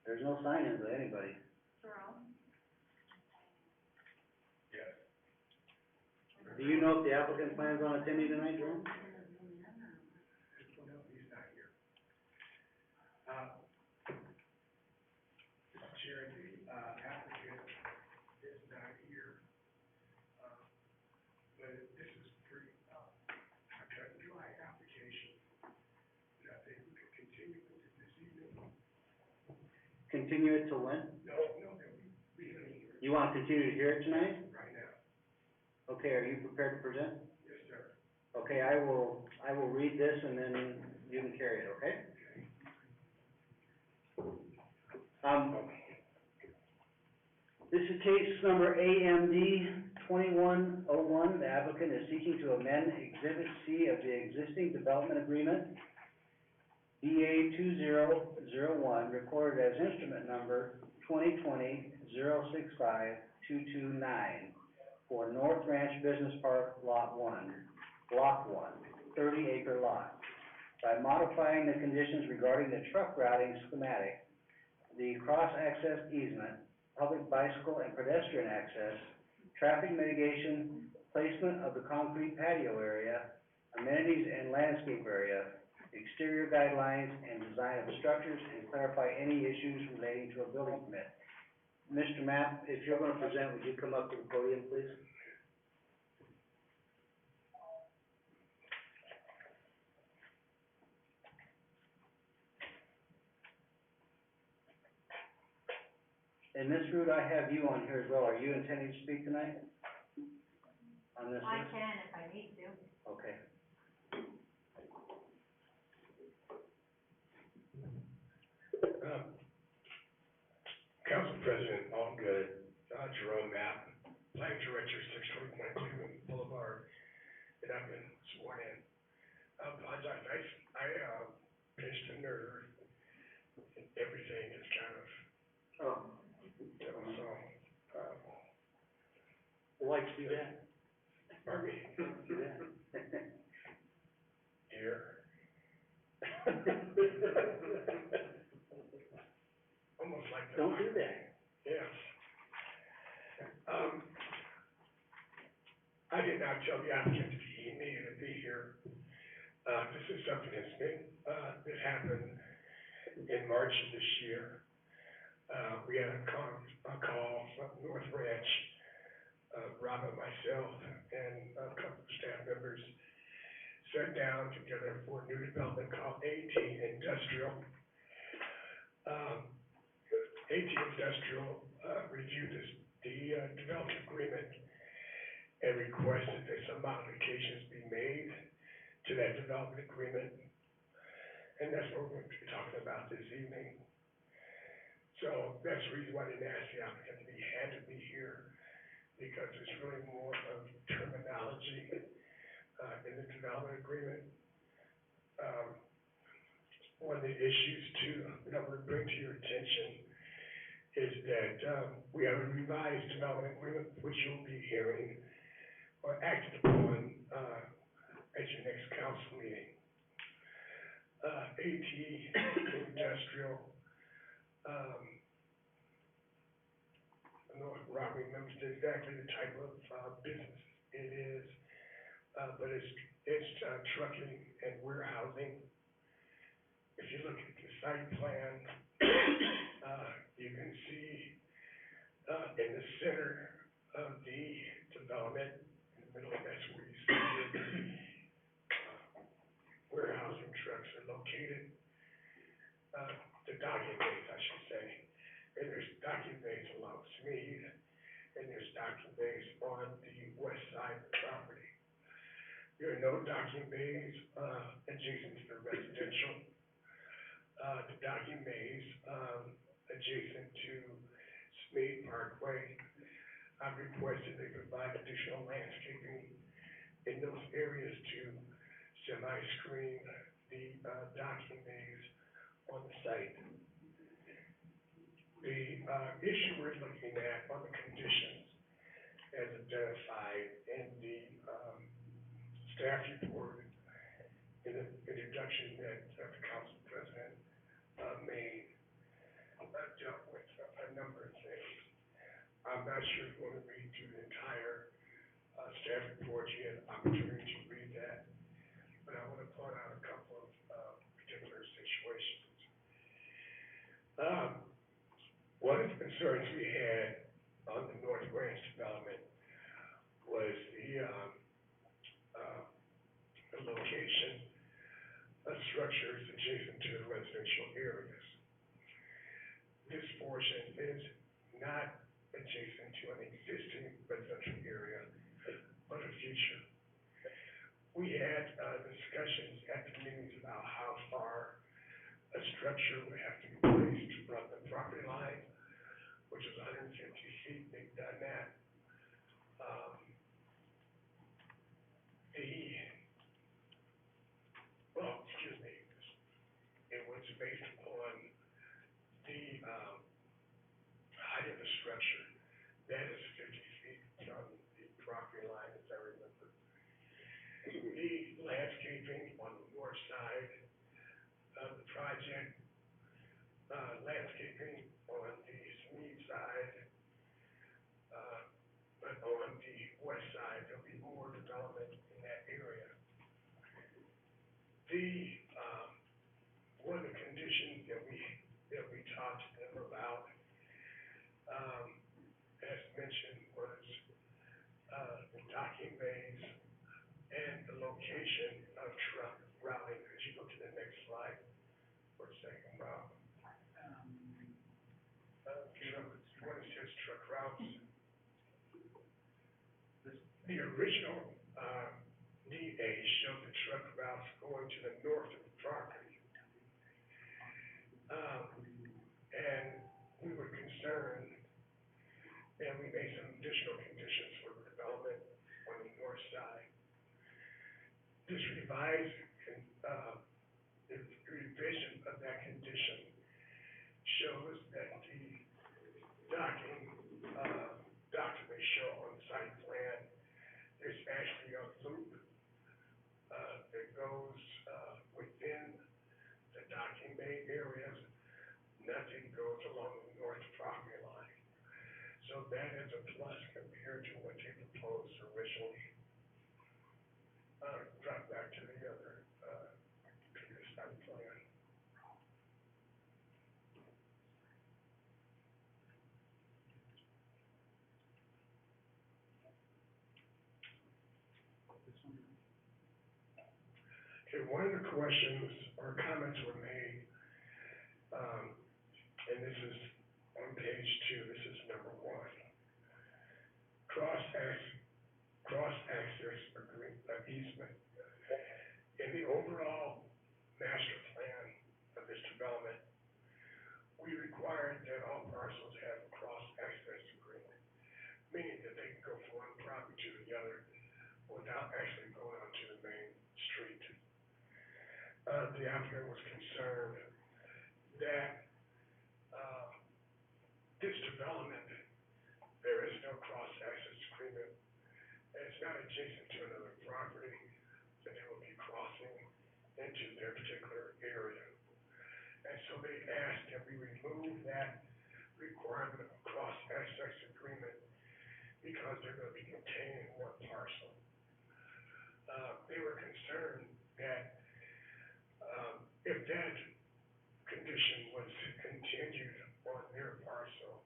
[SPEAKER 1] There's no sign-in by anybody. Do you know if the applicant plans on attending tonight, Jerome?
[SPEAKER 14] No, he's not here. Mr. Chair, the, applicant is not here. But this is pretty, a cut and dry application. And I think we could continue with it this evening.
[SPEAKER 1] Continue it till when?
[SPEAKER 14] No, that we don't hear it
[SPEAKER 1] You wanna continue to hear it tonight?
[SPEAKER 14] right now.
[SPEAKER 1] Okay, are you prepared to present?
[SPEAKER 14] Yes, sir.
[SPEAKER 1] Okay, I will read this and then you can carry it, okay? This is case number AMD 2101. The applicant is seeking to amend Exhibit C of the existing development agreement, DA 2001, recorded as instrument number 2020-065-229 for North Ranch Business Park Lot 1, Block 1, 30-acre lot. By modifying the conditions regarding the truck routing schematic, the cross-access easement, public bicycle and pedestrian access, traffic mitigation, placement of the concrete patio area, amenities and landscape area, exterior guidelines and design of structures, and clarify any issues relating to a building permit. Mr. Mapp, if you're gonna present, would you come up to the podium, please? In this route, I have you on here as well. Are you intending to speak tonight? On this
[SPEAKER 16] I
[SPEAKER 1] list?
[SPEAKER 16] can if I need to.
[SPEAKER 1] Okay.
[SPEAKER 14] Council President Allgood, Jerome Mapp, Planning Director, 621 Cleveland Boulevard, and I've been sworn in. I apologize, I pinched a nerve, and everything is kind of, so,
[SPEAKER 2] Why'd you do that?
[SPEAKER 14] pardon me,
[SPEAKER 2] Why'd you do that?
[SPEAKER 14] here. Almost like the.
[SPEAKER 2] Don't do that.
[SPEAKER 14] Yes. I did not tell the applicant that he needed to be here. This is something that's been, that happened in March of this year. We had a call from North Ranch, Robert, myself, and a couple of staff members sat down together for a new development called AT Industrial. AT Industrial, reviewed the development agreement and requested that some modifications be made to that development agreement. And that's what we're going to be talking about this evening. So that's the reason why I didn't ask the applicant to be, had to be here, because it's really more of terminology, in the development agreement. One of the issues too, that I would bring to your attention is that, we have a revised development agreement, which you'll be hearing or acted upon, at your next council meeting. AT Industrial, I know Rob remembers exactly the type of, business it is, but it's trucking and warehousing. If you look at the site plan, you can see, in the center of the development, in the middle, that's where you see warehousing trucks are located. The docking bays, I should say. And there's docking bays along Smead, and there's docking bays on the west side of the property. There are no docking bays, adjacent to the residential. The docking bays, adjacent to Smead Parkway, I've requested they provide additional landscaping in those areas to semi-screen the, docking bays on the site. The, issue we're looking at on the conditions as identified in the, staff report in the introduction that, the council president, made, dealt with a number of things. I'm not sure if you want to read through the entire, staff report, you had an opportunity to read that, but I want to point out a couple of, particular situations. One of the concerns we had on the North Ranch development was the location of structures adjacent to the residential areas. This portion is not adjacent to an existing residential area, but a future. We had, discussions at the meetings about how far a structure would have to be placed from the property line, which is 150 feet, they've done that. It was based upon the, height of the structure. That is 50 feet from the property line, as I remember. The landscaping on the north side of the project, landscaping on the Smead side, but on the west side, there'll be more development in that area. One of the conditions that we talked to them about, as mentioned, was, the docking bays and the location of truck routing. Could you go to the next slide for a second, Rob? What it says truck routes. The original, DA showed the truck routes going to the north of the property. And we were concerned, and we made some additional conditions for the development on the north side. This revised, revision of that condition shows that the docking, they show on the site plan, there's actually a loop, that goes, within the docking bay areas. Nothing goes along the north property line. So that is a plus compared to what they proposed originally. Drop back to the other, previous site plan. Okay, one of the questions or comments were made, and this is on page 2, this is number 1. Cross-access easement. In the overall master plan of this development, we required that all parcels have a cross-access agreement, meaning that they can go from one property to the other without actually going onto the main street. The applicant was concerned that, this development, there is no cross-access agreement, and it's not adjacent to another property, that they will be crossing into their particular area. And so they asked that we remove that requirement of a cross-access agreement because they're going to be contained in one parcel. They were concerned that, if that condition was continued on their parcel,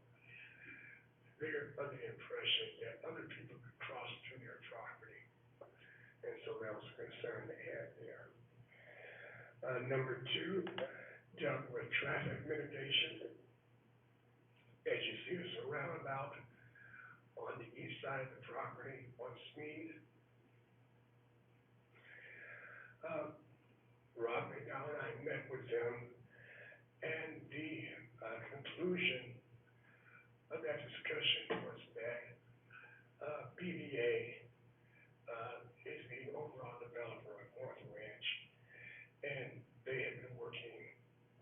[SPEAKER 14] they're under the impression that other people could cross through their property. And so that was a concern they had there. Number 2, dealt with traffic mitigation. As you see, there's a roundabout on the east side of the property on Smead. Rob McDowell and I met with them, and the conclusion of that discussion was that BVA is the overall developer of North Ranch, and they have been working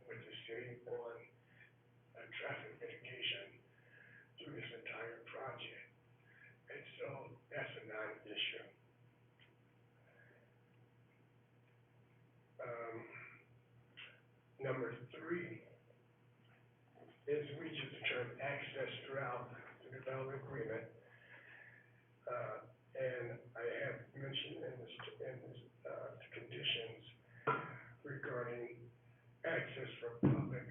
[SPEAKER 14] with the city on traffic mitigation through this entire project, and so that's a non-issue. Number 3 is we use the term access throughout the development agreement, and regarding access for public,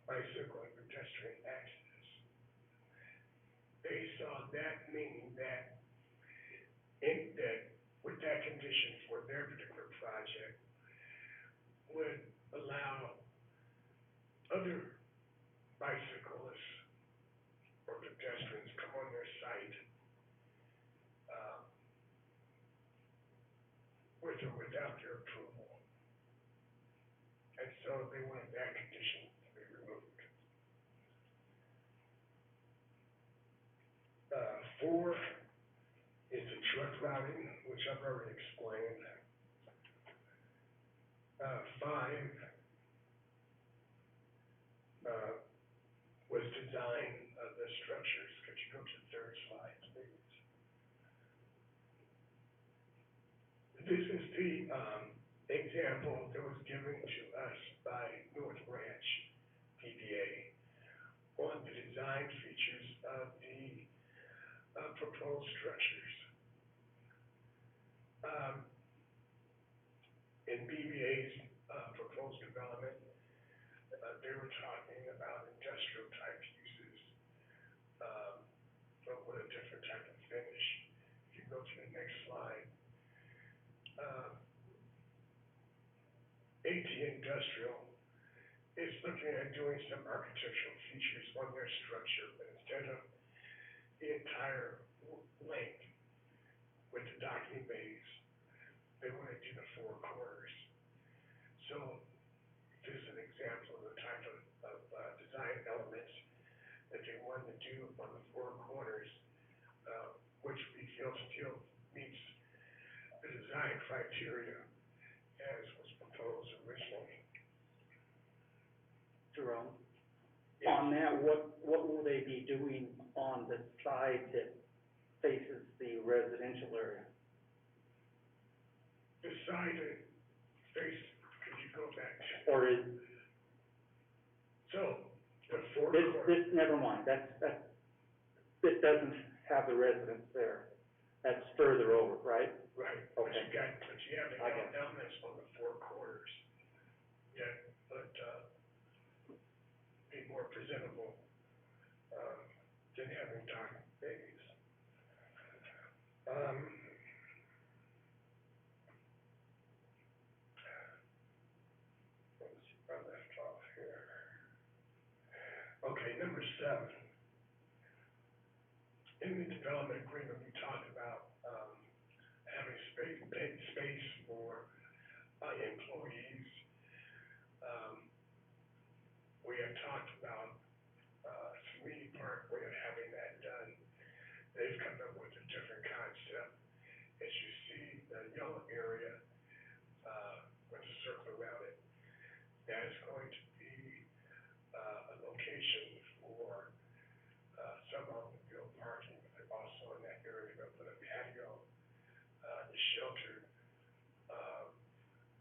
[SPEAKER 14] bicycle and pedestrian access. They saw that meaning that, with that condition for their particular project, would allow other bicyclists or pedestrians come on their site, with or without their approval. And so they wanted that condition to be removed. 4 is the truck routing, which I've already explained. 5, was design of the structures. Could you go to the 3rd slide, please? This is the, example that was given to us by North Branch PPA on the design features of the, proposed structures. In BVA's, proposed development, they were talking about industrial type uses, but with a different type of finish. If you go to the next slide, AT Industrial is looking at doing some architectural features on their structure, but instead of the entire length with the docking bays, they want to do the 4 corners. So this is an example of the type of design elements that they want to do on the 4 corners, which we feel still meets the design criteria as was proposed originally.
[SPEAKER 8] Jerome?
[SPEAKER 14] Yes.
[SPEAKER 8] On that, what will they be doing on the side that faces the residential area?
[SPEAKER 14] The side that face, could you go back to?
[SPEAKER 8] Or is,
[SPEAKER 14] So, the 4
[SPEAKER 8] this,
[SPEAKER 14] corners.
[SPEAKER 8] never mind, it doesn't have the residence there. That's further over, right?
[SPEAKER 14] Right,
[SPEAKER 8] Okay.
[SPEAKER 14] but you have the
[SPEAKER 8] I got it.
[SPEAKER 14] elements on the 4 corners that would, be more presentable, than having docking bays. Let's see if I left off here. Okay, number 7. In the development agreement, we talked about, having space for, employees. We had talked about, Sweeney Parkway and having that done. They've come up with a different concept. As you see the yellow area, with a circle around it, that is going to be, a location for, some automobile parking, but also in that area, they're gonna put a patio, sheltered.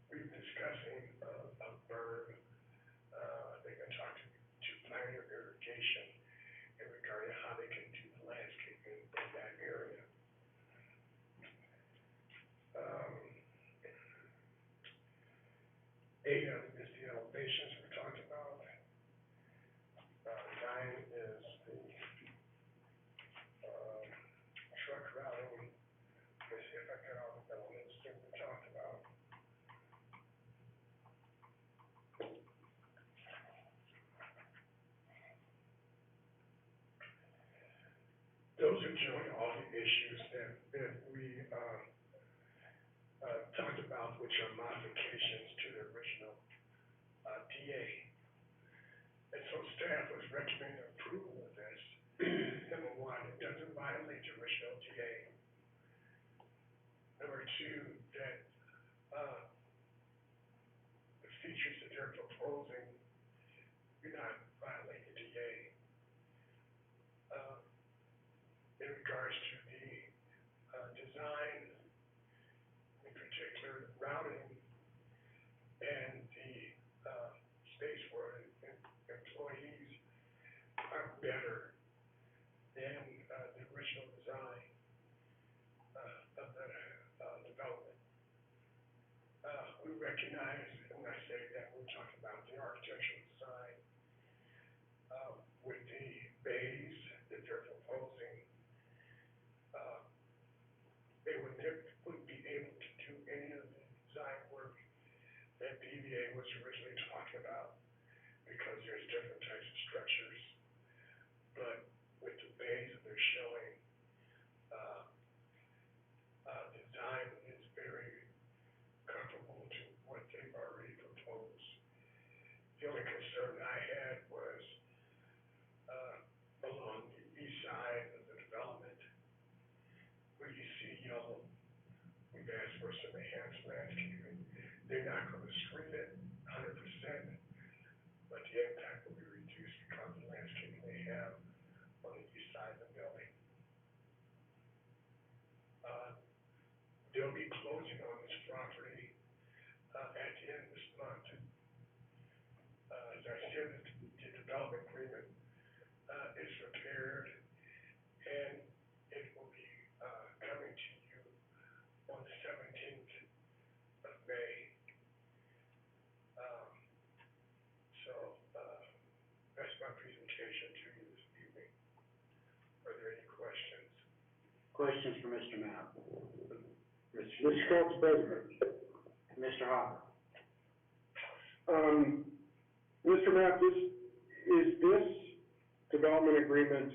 [SPEAKER 14] We've been discussing, a berm. They're gonna talk to Pioneer Irrigation in regard to how they can do the landscaping in that area. Eight is the elevations we talked about. 9 is the, truck routing. Let me see if I got all the elements that we talked about. Those are generally all the issues that we, talked about, which are modifications to the original, DA. And so staff was recommending approval of this. Number 1, it doesn't violate the original DA. Number 2, that, the features that they're proposing do not violate the DA. In regards to the, design, in particular, the routing and the, space for employees are better than, the original design, of the, development. We recognize that DVA was originally talking about, because there's different types of structures. But with the bays that they're showing, design is very comparable to what they've already proposed. The only concern I had was, along the east side of the development, where you see yellow, we've asked for some enhanced landscaping. They're not gonna screen it 100%, but the impact will be reduced because of the landscaping they have on the east side of the building. They'll be closing on this property, at the end of this month. As I said, the development agreement, is prepared, and it will be, coming to you on the 17th of May. That's my presentation to you this evening. Are there any questions?
[SPEAKER 1] Questions for Mr. Mapp?
[SPEAKER 13] Mr. Council President.
[SPEAKER 1] Mr. Hopper?
[SPEAKER 13] Mr. Mapp, is this development agreement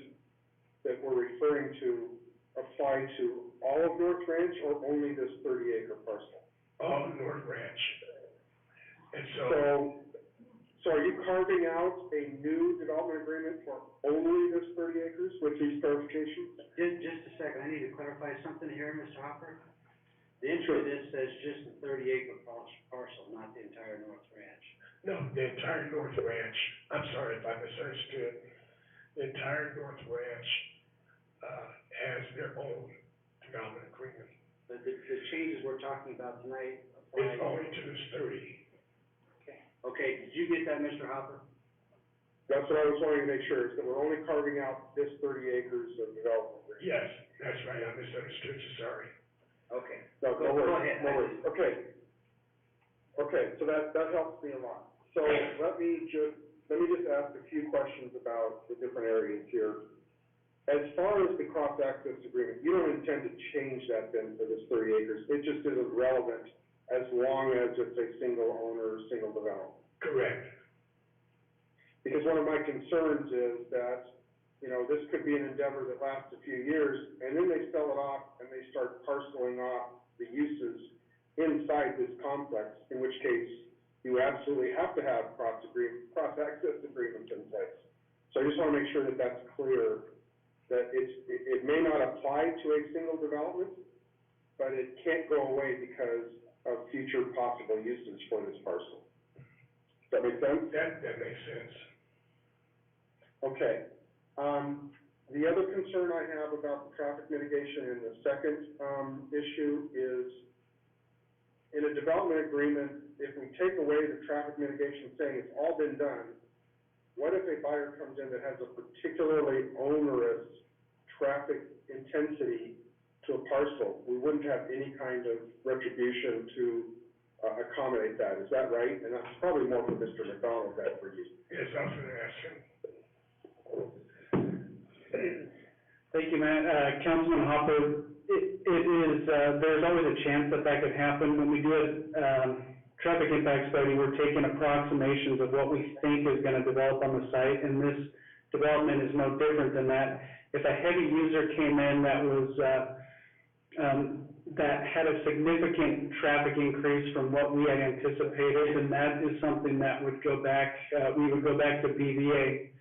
[SPEAKER 13] that we're referring to apply to all of North Ranch or only this 30-acre parcel?
[SPEAKER 14] All of North Ranch. And
[SPEAKER 13] So are you carving out a new development agreement for only this 30 acres with these clarifications?
[SPEAKER 1] Just a second, I need to clarify something here, Mr. Hopper. The entry of this says just the 30-acre parcel, not the entire North Ranch.
[SPEAKER 14] No, the entire North Ranch, I'm sorry if I misunderstood. The entire North Ranch, has their own development agreement.
[SPEAKER 1] But the changes we're talking about tonight apply.
[SPEAKER 14] It's only to this 30.
[SPEAKER 1] Okay, did you get that, Mr. Hopper?
[SPEAKER 13] That's what I was wanting to make sure, is that we're only carving out this 30 acres of development.
[SPEAKER 14] Yes, that's right, I misunderstood you, sorry.
[SPEAKER 1] Okay.
[SPEAKER 13] No,
[SPEAKER 1] Go
[SPEAKER 13] worries,
[SPEAKER 1] ahead.
[SPEAKER 13] no worries. Okay, so that helps me a lot. So let me just ask a few questions about the different areas here. As far as the cross-access agreement, you don't intend to change that then for this 30 acres, it just isn't relevant as long as it's a single owner, single development?
[SPEAKER 14] Correct.
[SPEAKER 13] Because one of my concerns is that, you know, this could be an endeavor that lasts a few years, and then they sell it off and they start parceling off the uses inside this complex, in which case you absolutely have to have cross-access agreements in place. So I just want to make sure that that's clear, that it may not apply to a single development, but it can't go away because of future possible uses for this parcel. Does that make sense?
[SPEAKER 14] That makes sense.
[SPEAKER 13] Okay. The other concern I have about the traffic mitigation in the second, issue is, in a development agreement, if we take away the traffic mitigation saying it's all been done, what if a buyer comes in that has a particularly onerous traffic intensity to a parcel? We wouldn't have any kind of retribution to accommodate that, is that right? And that's probably more for Mr. McDonald than for you.
[SPEAKER 14] Yes, I was gonna ask him.
[SPEAKER 19] Thank you, Matt. Councilman Hopper, it is, there's always a chance that could happen. When we do a, traffic impact study, we're taking approximations of what we think is gonna develop on the site, and this development is no different than that. If a heavy user came in that was, that had a significant traffic increase from what we had anticipated, then that is something that would go back, we would go back to BVA,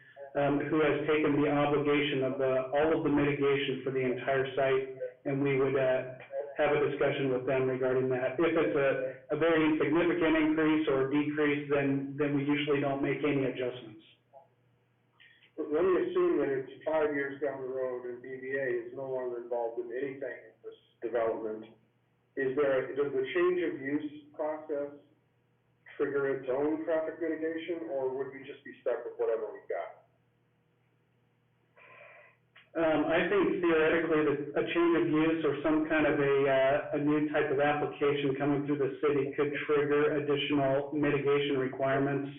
[SPEAKER 19] who has taken the obligation of, all of the mitigation for the entire site, and we would, have a discussion with them regarding that. If it's a very insignificant increase or decrease, then we usually don't make any adjustments.
[SPEAKER 13] Let me assume that it's 5 years down the road and BVA is no longer involved in anything in this development. Does the change of use process trigger its own traffic mitigation, or would we just be stuck with whatever we've got?
[SPEAKER 19] I think theoretically that a change of use or some kind of a new type of application coming through the city could trigger additional mitigation requirements,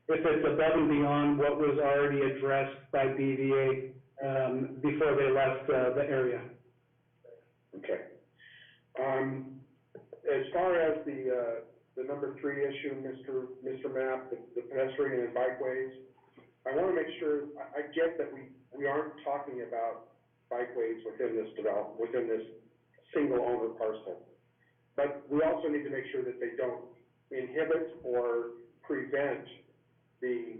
[SPEAKER 19] if it's above and beyond what was already addressed by BVA, before they left, the area.
[SPEAKER 13] Okay. As far as the the number 3 issue, Mr. Mapp, the pedestrian and bikeways. I wanna make sure, I get that we aren't talking about bikeways within this within this single owner parcel. But we also need to make sure that they don't inhibit or prevent the,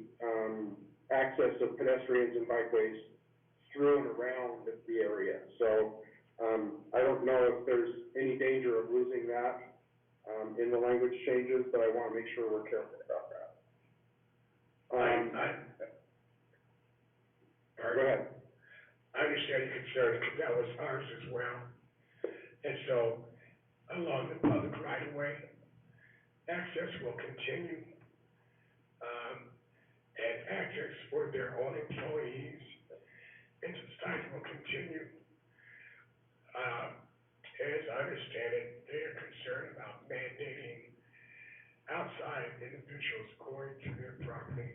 [SPEAKER 13] access of pedestrians and bikeways through and around the area. So, I don't know if there's any danger of losing that, in the language changes, but I wanna make sure we're careful about that. Go ahead.
[SPEAKER 14] I understand your concern, because that was ours as well. And so, along the public right of way, access will continue. And access for their own employees into the site will continue. As I understand it, they are concerned about mandating outside individuals going to their property.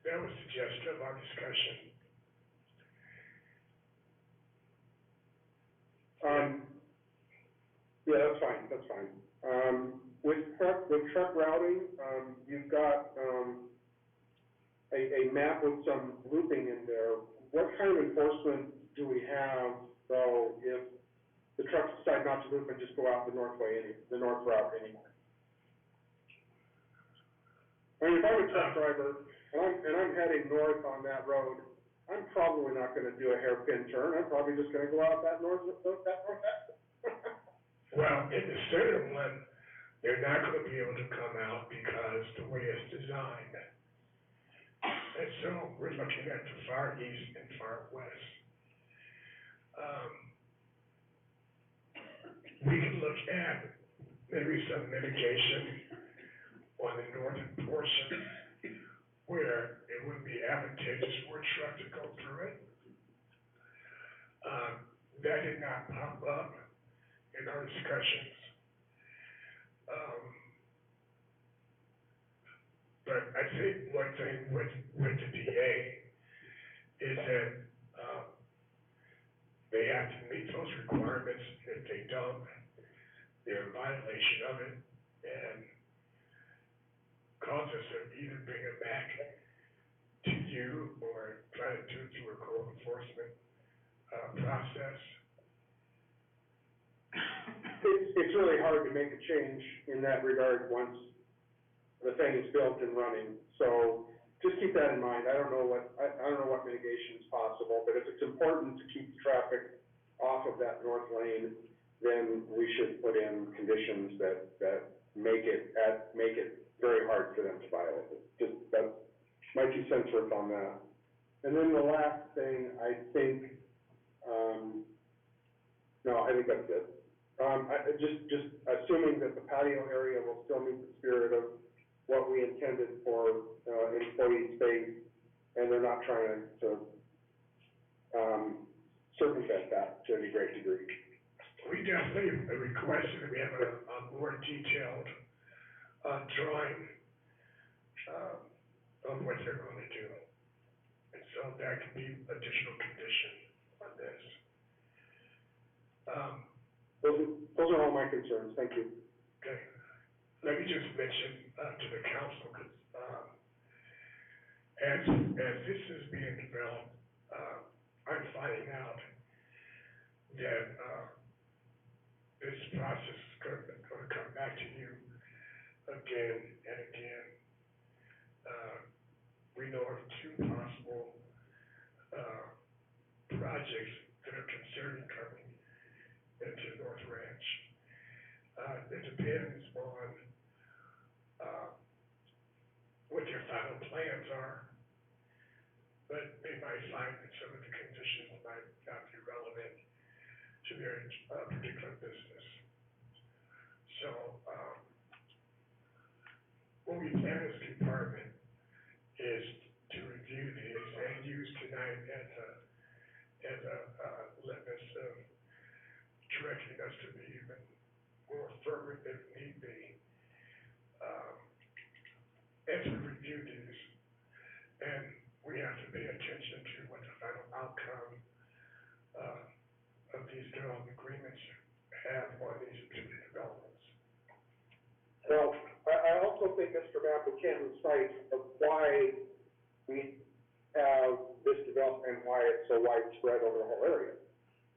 [SPEAKER 14] That was the gist of our discussion.
[SPEAKER 13] Yeah, that's fine. With truck routing, you've got, a map with some looping in there. What kind of enforcement do we have, though, if the trucks decide not to loop and just go out the north route anyway? I mean, if I'm a truck driver, and I'm heading north on that road, I'm probably not gonna do a hairpin turn, I'm probably just gonna go out that north exit.
[SPEAKER 14] Well, in the center one, they're not gonna be able to come out because the way it's designed. And so, we're looking at the far east and far west. We can look at maybe some mitigation on the northern portion where it would be advantageous for a truck to go through it. That did not pop up in our discussions. But I think one thing with the DA is that, they have to meet those requirements. If they don't, they're in violation of it, and cause us to either bring it back to you or try to do it through a code enforcement, process.
[SPEAKER 13] It's really hard to make a change in that regard once the thing is built and running. So just keep that in mind. I don't know what mitigation is possible, but if it's important to keep the traffic off of that north lane, then we should put in conditions that make it very hard for them to violate it. Just, that's my 2 cents worth on that. And then the last thing, I think that's it. Just assuming that the patio area will still meet the spirit of what we intended for, employee space, and they're not trying to, circumvent that to any great degree.
[SPEAKER 14] We definitely requested that we have a more detailed, drawing, of what they're going to do. And so that could be additional condition on this.
[SPEAKER 13] Those are all my concerns, thank you.
[SPEAKER 14] Okay, let me just mention, to the council, because, as this is being developed, I'm finding out that, this process is gonna come back to you again and again. We know of 2 possible, projects that are concerning coming into North Ranch. It depends on, what their final plans are, but they might find that some of the conditions might not be relevant to their, particular business. So, what we plan as a department is to review these and use tonight as a litmus of directing us to be even more firm if need be. As we review these, and we have to pay attention to what the final outcome, of these development agreements have on these particular developments.
[SPEAKER 13] at the Canton site of why we have this developed and why it's so widespread over the whole area.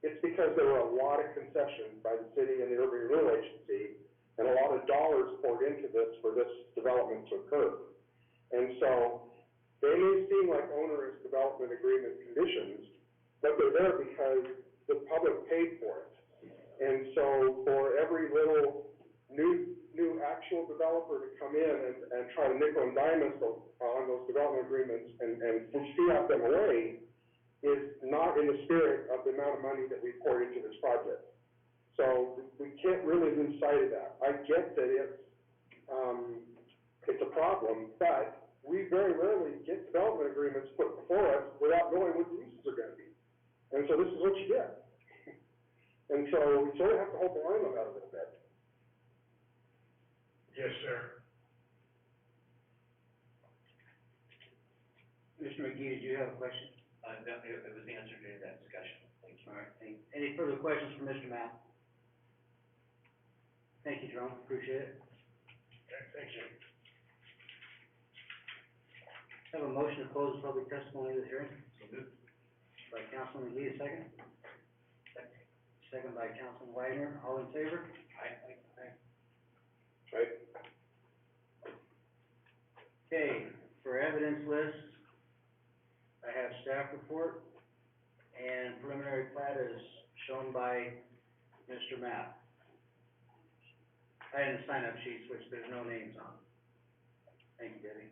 [SPEAKER 13] It's because there were a lot of concessions by the city and the urban renewal agency, and a lot of dollars poured into this for this development to occur. And so, they may seem like onerous development agreement conditions, but they're there because the public paid for it. And so, for every little new actual developer to come in and try to nickel and dime us on those development agreements and fiat them away is not in the spirit of the amount of money that we poured into this project. So we can't really lose sight of that. I get that it's a problem, but we very rarely get development agreements put before us without knowing what the uses are gonna be. And so this is what you get. And so we sort of have to hold the line on that a little bit.
[SPEAKER 14] Yes, sir.
[SPEAKER 1] Commissioner McGee, did you have a question?
[SPEAKER 5] No, it was answered during that discussion, thank you.
[SPEAKER 1] All right, any further questions for Mr. Mapp? Thank you, Jerome, appreciate it.
[SPEAKER 14] Okay, thank you.
[SPEAKER 1] Have a motion to close the public testimony of the hearing
[SPEAKER 5] So moved.
[SPEAKER 1] by Councilman McGee, a second. Second by Councilman Wagner, all in favor?
[SPEAKER 5] Aye.
[SPEAKER 13] Right?
[SPEAKER 1] Okay, for evidence list, I have staff report, and preliminary plat is shown by Mr. Mapp. I had the sign-up sheets, which there's no names on. Thank you, Debbie.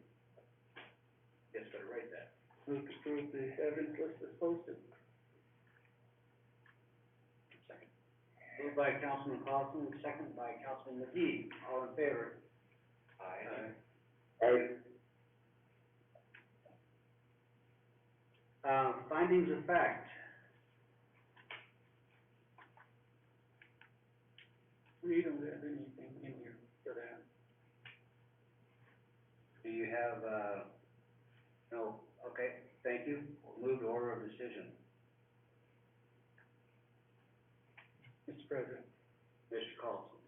[SPEAKER 1] Guess better write that.
[SPEAKER 8] Move to approve the evidence list as posted.
[SPEAKER 1] Second. Moved by Councilman Clausen, second by Councilman McGee, all in favor?
[SPEAKER 5] Aye.
[SPEAKER 1] Findings of fact.
[SPEAKER 8] We don't have anything in here for that.
[SPEAKER 1] Do you have, no, okay, thank you. We'll move to order of decision.
[SPEAKER 8] Mr. President,
[SPEAKER 1] Mr. Carlson.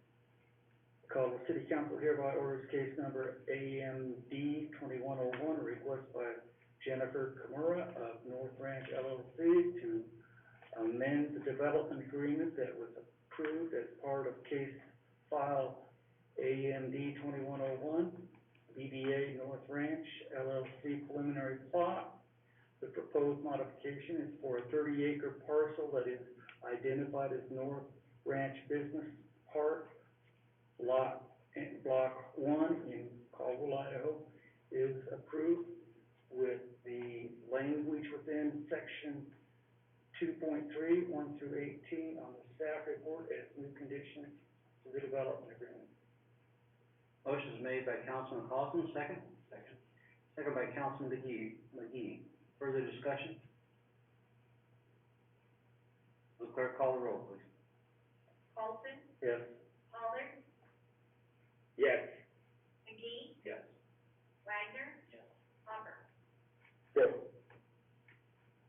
[SPEAKER 8] call the city council hereby orders case number AMD 2101, request by Jennifer Kimura of North Ranch LLC to amend the development agreement that was approved as part of case file AMD 2101, BBA North Ranch LLC preliminary plot. The proposed modification is for a 30-acre parcel that is identified as North Ranch Business Park. Block 1 in Caldwell, Idaho is approved with the language within section 2.3, 1 through 18 on the staff report as new conditions to the development agreement.
[SPEAKER 1] Motion is made by Councilman Clausen, second? Second by Councilman McGee. Further discussion? Will the clerk call the roll, please?
[SPEAKER 3] Paulson,
[SPEAKER 8] Yes.
[SPEAKER 3] Pollard,
[SPEAKER 10] Yes.
[SPEAKER 3] McGee,
[SPEAKER 5] Yes.
[SPEAKER 3] Wagner, Hopper.
[SPEAKER 13] Yes.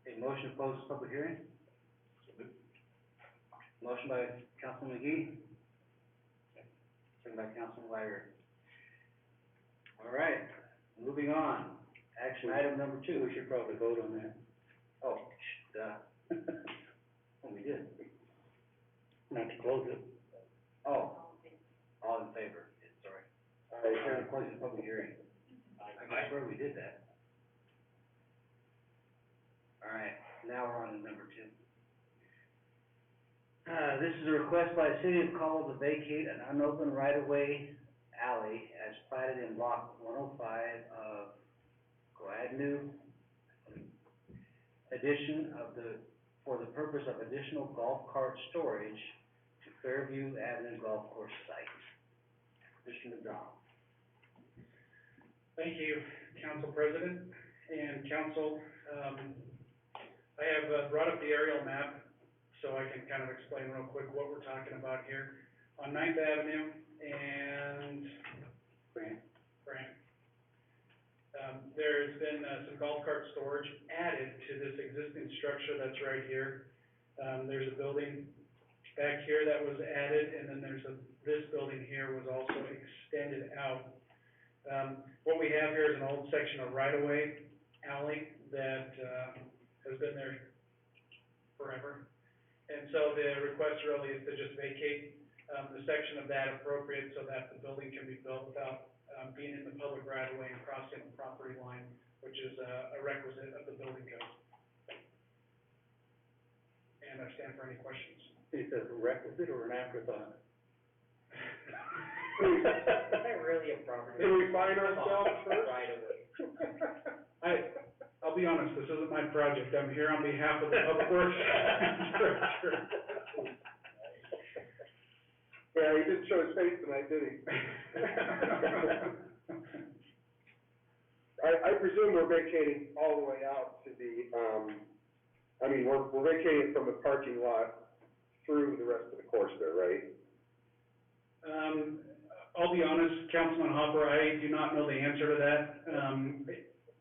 [SPEAKER 1] A motion to close the public hearing? Motion by Councilman McGee. Second by Councilman Wagner. All right, moving on. Action item number 2.
[SPEAKER 8] We should probably vote on that.
[SPEAKER 1] Oh, oh, we did.
[SPEAKER 8] Not to close it.
[SPEAKER 1] Oh, all in favor, sorry. We're closing the public hearing. I swear we did that. All right, now we're on to number 2. This is a request by the city of Caldwell to vacate an unopened right-of-way alley as platted in block 105 of Gladnue, for the purpose of additional golf cart storage to Fairview Avenue Golf Course site. Mr. McDonald.
[SPEAKER 19] Thank you, Council President and Council. I have brought up the aerial map so I can kind of explain real quick what we're talking about here. On 9th Avenue and Grant. There's been some golf cart storage added to this existing structure that's right here. There's a building back here that was added, and then this building here was also extended out. What we have here is an old section of right-of-way alley that, has been there forever. And so the request really is to just vacate, the section of that appropriate so that the building can be built without, being in the public right-of-way and crossing the property line, which is a requisite of the building code. And I stand for any questions.
[SPEAKER 7] Is it a requisite or an afterthought?
[SPEAKER 5] Is that really a property?
[SPEAKER 13] Can we find ourselves first?
[SPEAKER 5] Right away.
[SPEAKER 19] I'll be honest, this isn't my project. I'm here on behalf of the Public Works Director.
[SPEAKER 13] Yeah, he didn't show his face tonight, did he? I presume we're vacating all the way out to the, we're vacating from the parking lot through the rest of the course there, right?
[SPEAKER 19] I'll be honest, Councilman Hopper, I do not know the answer to that.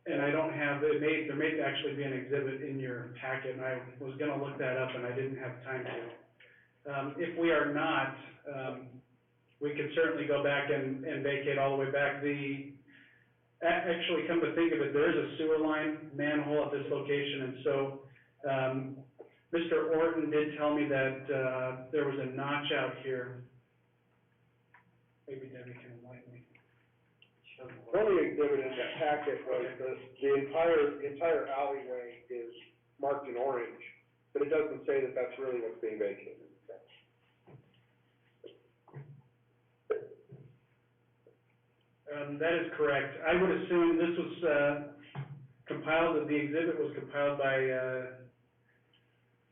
[SPEAKER 19] And I don't have, there may actually be an exhibit in your packet, and I was gonna look that up, and I didn't have time to. If we are not, we could certainly go back and vacate all the way back. Actually, come to think of it, there is a sewer line manhole at this location, and so, Mr. Orton did tell me that, there was a notch out here. Maybe Debbie can enlighten me.
[SPEAKER 13] The only exhibit in that packet was the entire alleyway is marked in orange, but it doesn't say that that's really what's being vacated.
[SPEAKER 19] That is correct. I would assume this was, compiled, the exhibit was compiled by,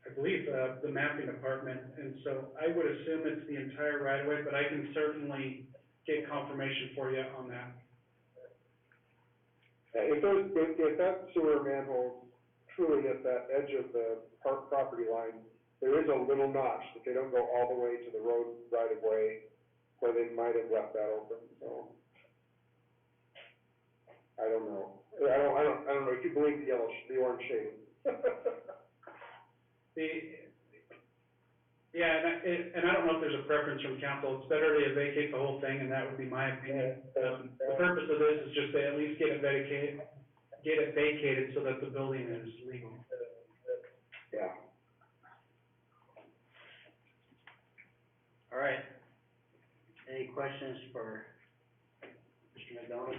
[SPEAKER 19] I believe, the mapping department, and so I would assume it's the entire right-of-way, but I can certainly get confirmation for you on that.
[SPEAKER 13] If that sewer manhole truly at that edge of the property line, there is a little notch that they don't go all the way to the road right of way, where they might have left that open, so. I don't know. I don't know if you believe the orange shading.
[SPEAKER 19] And I don't know if there's a preference from council. It's better to vacate the whole thing, and that would be my opinion. The purpose of this is just to at least get it vacated so that the building is legal.
[SPEAKER 13] Yeah.
[SPEAKER 1] All right. Any questions for Mr. McDonald?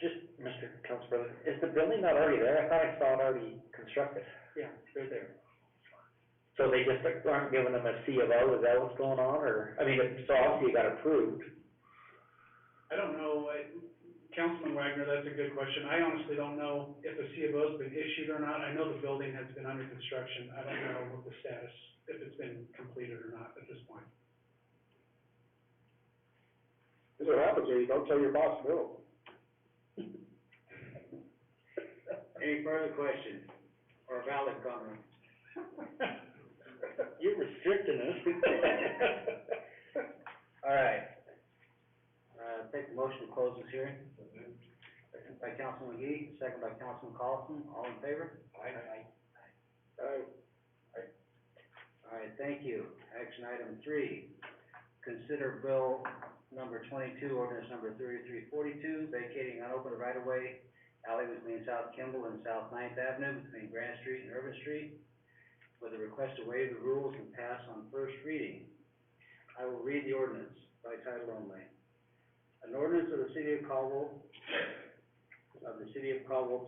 [SPEAKER 7] Just, Mr. Council President, is the building not already there? I thought I saw it already constructed.
[SPEAKER 1] Yeah, they're there.
[SPEAKER 7] So they just aren't giving them a C of O, is that what's going on, or, so obviously it got approved.
[SPEAKER 19] I don't know, Councilman Wagner, that's a good question. I honestly don't know if a C of O's been issued or not. I know the building has been under construction. I don't know what the status, if it's been completed or not at this point.
[SPEAKER 13] This is what happens when you don't tell your boss no.
[SPEAKER 1] Any further questions or valid comments?
[SPEAKER 7] You're restricting us.
[SPEAKER 1] All right. Take the motion to close this hearing. Second by Councilman McGee, second by Councilman Collison. All in favor? Aye. All right, thank you. Action item 3, consider bill number 22, ordinance number 3342, vacating unopened right-of-way alley between South Kimball and South 9th Avenue, between Grant Street and Irvin Street, with a request to waive the rules and pass on first reading. I will read the ordinance by title only. An ordinance of the City of Caldwell,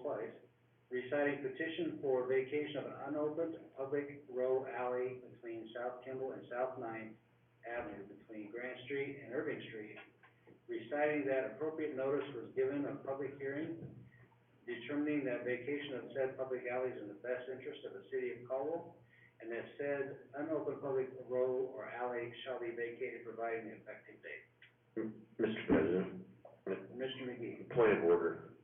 [SPEAKER 1] Place, reciting petition for vacation of an unopened public road alley between South Kimball and South 9th Avenue, between Grant Street and Irving Street, reciting that appropriate notice was given of public hearing, determining that vacation of said public alley is in the best interest of the City of Caldwell, and that said unopened public road or alley shall be vacated, providing the effective date.
[SPEAKER 6] Mr. President.
[SPEAKER 1] Mr. McGee.
[SPEAKER 6] Point of order.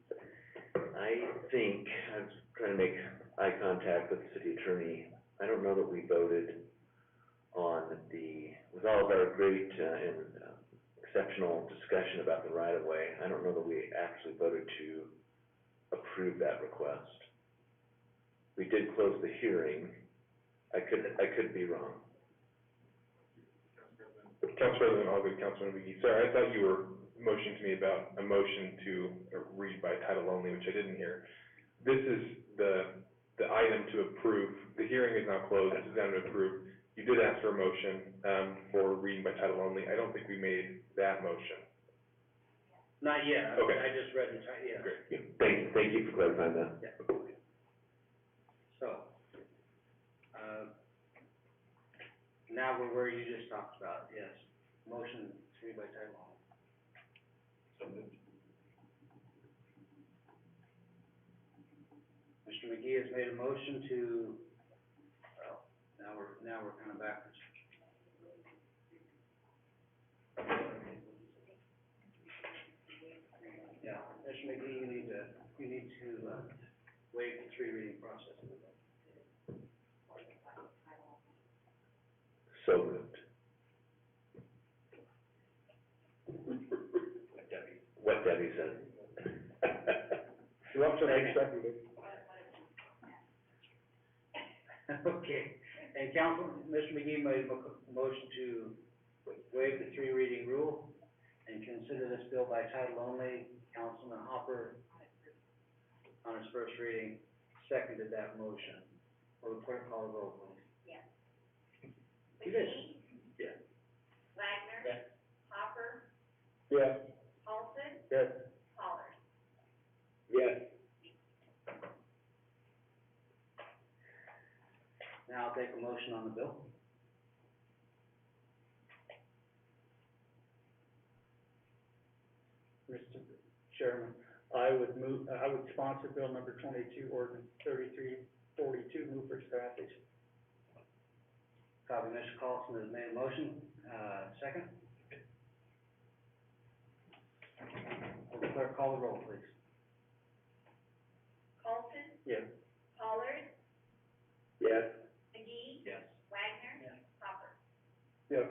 [SPEAKER 6] I think, I was trying to make eye contact with the city attorney. I don't know that we voted on with all of our great and exceptional discussion about the right-of-way, I don't know that we actually voted to approve that request. We did close the hearing. I could be wrong.
[SPEAKER 9] Council President Ogden, Councilman McGee, sorry, I thought you were motion to me about a motion to read by title only, which I didn't hear. This is the item to approve. The hearing is now closed. This is down to approve. You did ask for a motion, for reading by title only. I don't think we made that motion.
[SPEAKER 1] Not yet,
[SPEAKER 9] Okay.
[SPEAKER 1] I just read the yeah.
[SPEAKER 9] Great.
[SPEAKER 6] Thank you for clarifying that.
[SPEAKER 1] Yeah. So, now we're where you just talked about, yes, motion to read by title only. Mr. McGee has made a motion to, well, now we're kind of backwards. Yeah, Mr. McGee, you need to waive the three reading process.
[SPEAKER 6] So moved. What Debbie said.
[SPEAKER 7] You want to make seconded?
[SPEAKER 1] Okay, and council, Mr. McGee made a motion to waive the three reading rule and consider this bill by title only. Councilman Hopper, on his first reading, seconded that motion. Will the clerk call the roll, please?
[SPEAKER 3] Yes.
[SPEAKER 1] You did.
[SPEAKER 3] McGee,
[SPEAKER 1] Yeah.
[SPEAKER 3] Wagner.
[SPEAKER 1] Yes.
[SPEAKER 3] Hopper,
[SPEAKER 7] Yes.
[SPEAKER 3] Paulson,
[SPEAKER 7] Yes.
[SPEAKER 3] Pollard.
[SPEAKER 10] Yes.
[SPEAKER 1] Now I'll take a motion on the bill.
[SPEAKER 8] Mr. Chairman, I would sponsor bill number 22, ordinance 3342, move for its passage.
[SPEAKER 1] Copy, Mr. Carlson has made a motion, second. Will the clerk call the roll, please?
[SPEAKER 3] Paulson,
[SPEAKER 8] Yes.
[SPEAKER 3] Pollard,
[SPEAKER 10] Yes.
[SPEAKER 3] McGee,
[SPEAKER 1] Yes.
[SPEAKER 3] Wagner.
[SPEAKER 1] Yes.
[SPEAKER 3] Hopper.
[SPEAKER 7] Yes.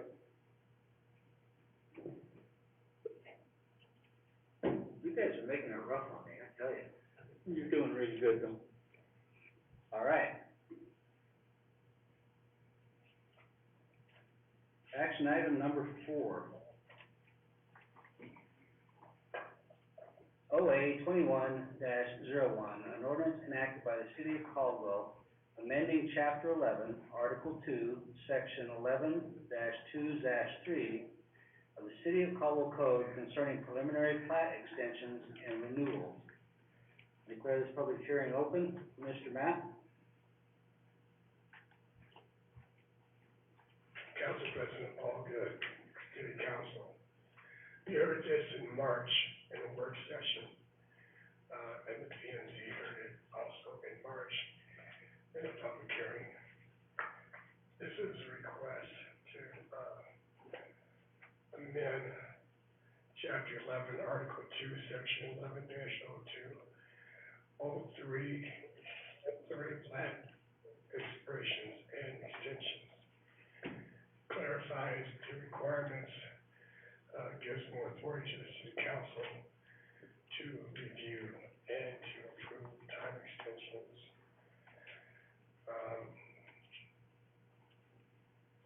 [SPEAKER 1] You guys are making it rough on me, I tell you.
[SPEAKER 8] You're doing really good, though.
[SPEAKER 1] All right. Action item number 4. OA 21-01, an ordinance enacted by the city of Caldwell, amending chapter 11, article 2, section 11-2-3 of the city of Caldwell Code concerning preliminary plat extensions and renewals. Declare this public hearing open. Mr. Matt?
[SPEAKER 14] Council President Paul Good, City Council. You heard this in March in a work session, and the P and Z heard it also in March in a public hearing. This is a request to, amend chapter 11, article 2, section 11-02, all three plat expirations and extensions. Clarifies the requirements, gives more authority to the city council to review and to approve time extensions.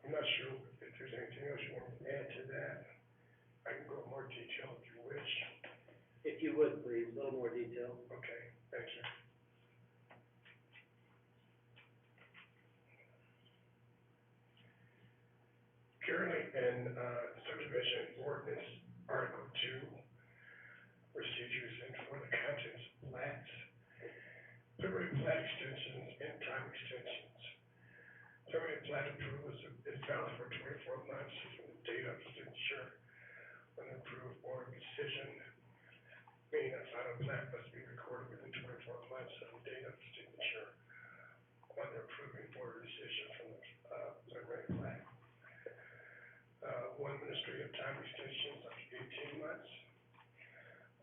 [SPEAKER 14] I'm not sure if there's anything else you want to add to that. I can go more detail if you wish.
[SPEAKER 1] If you would, please, a little more detail.
[SPEAKER 14] Okay, thank you. Currently in, subdivision ordinance, article 2, procedures and for the contents of plats, preliminary plat extensions and time extensions. Preliminary plat approval is valid for 24 months from the date of signature when approved board decision, meaning a final plat must be recorded within 24 months of the date of signature on the approving board decision from the, preliminary plat. One administrative time extensions up to 18 months.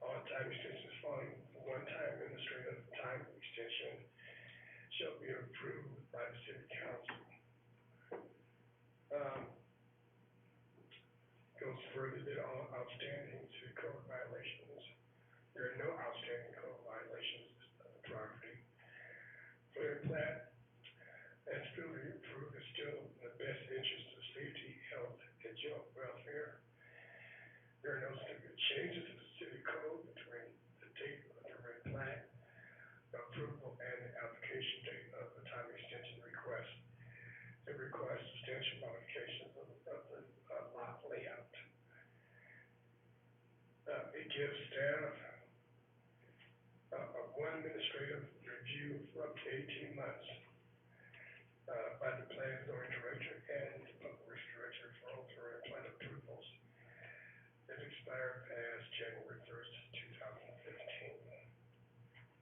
[SPEAKER 14] All time extensions following one-time administrative time extension shall be approved by the city council. Goes further than all outstanding city code violations. There are no outstanding code violations of the property. Clear plat, as fully approved, is still in the best interest of safety, health, and joint welfare. There are no significant changes to the city code between the date of the replat approval and the application date of the time extension request. It requires substantial modifications of the lot layout. It gives staff one administrative review for up to 18 months by the plan zoning director and the public works director for all three plan approvals that expired past January 1st,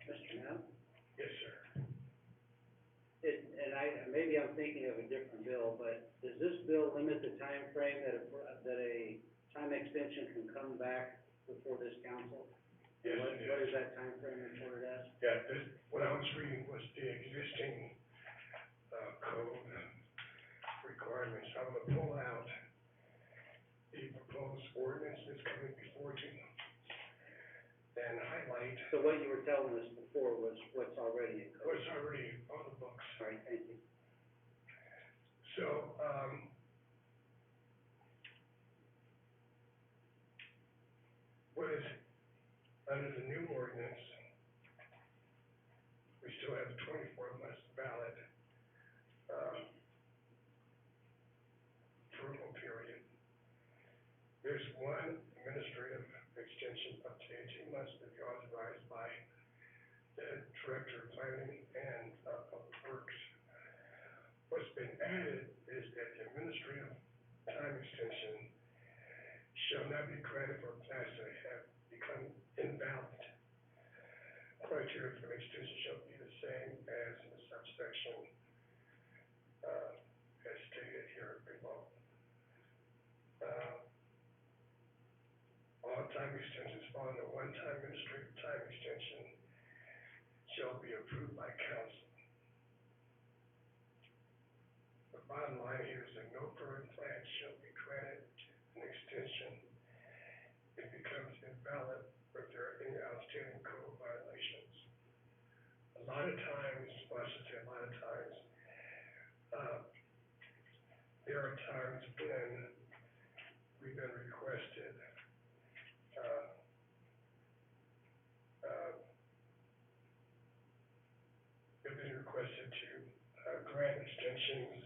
[SPEAKER 14] 2015.
[SPEAKER 1] Mr. Knapp?
[SPEAKER 14] Yes, sir.
[SPEAKER 1] Maybe I'm thinking of a different bill, but does this bill limit the time frame that a time extension can come back before this council?
[SPEAKER 14] Yes,
[SPEAKER 1] What
[SPEAKER 14] it
[SPEAKER 1] is
[SPEAKER 14] is.
[SPEAKER 1] that time frame reported as?
[SPEAKER 14] Yeah, what I was reading was the existing, code requirements. I'm gonna pull out the proposed ordinance that's coming before you and highlight
[SPEAKER 1] So what you were telling us before was what's already in code?
[SPEAKER 14] what's already on the books.
[SPEAKER 1] All right, thank you.
[SPEAKER 14] So, what is, under the new ordinance, we still have 24 months valid, approval period. There's one administrative extension up to 18 months to be authorized by the Director of Planning and, Public Works. What's been added is that the administrative time extension shall not be granted for plats that have become invalid. Criteria for extension shall be the same as in the subsection, as stated here below. All time extensions following a one-time administrative time extension shall be approved by council. The bottom line here is that no further plan shall be granted an extension. It becomes invalid if there are any outstanding code violations. A lot of times, well, I should say a lot of times, there are times when we've been requested, to grant extensions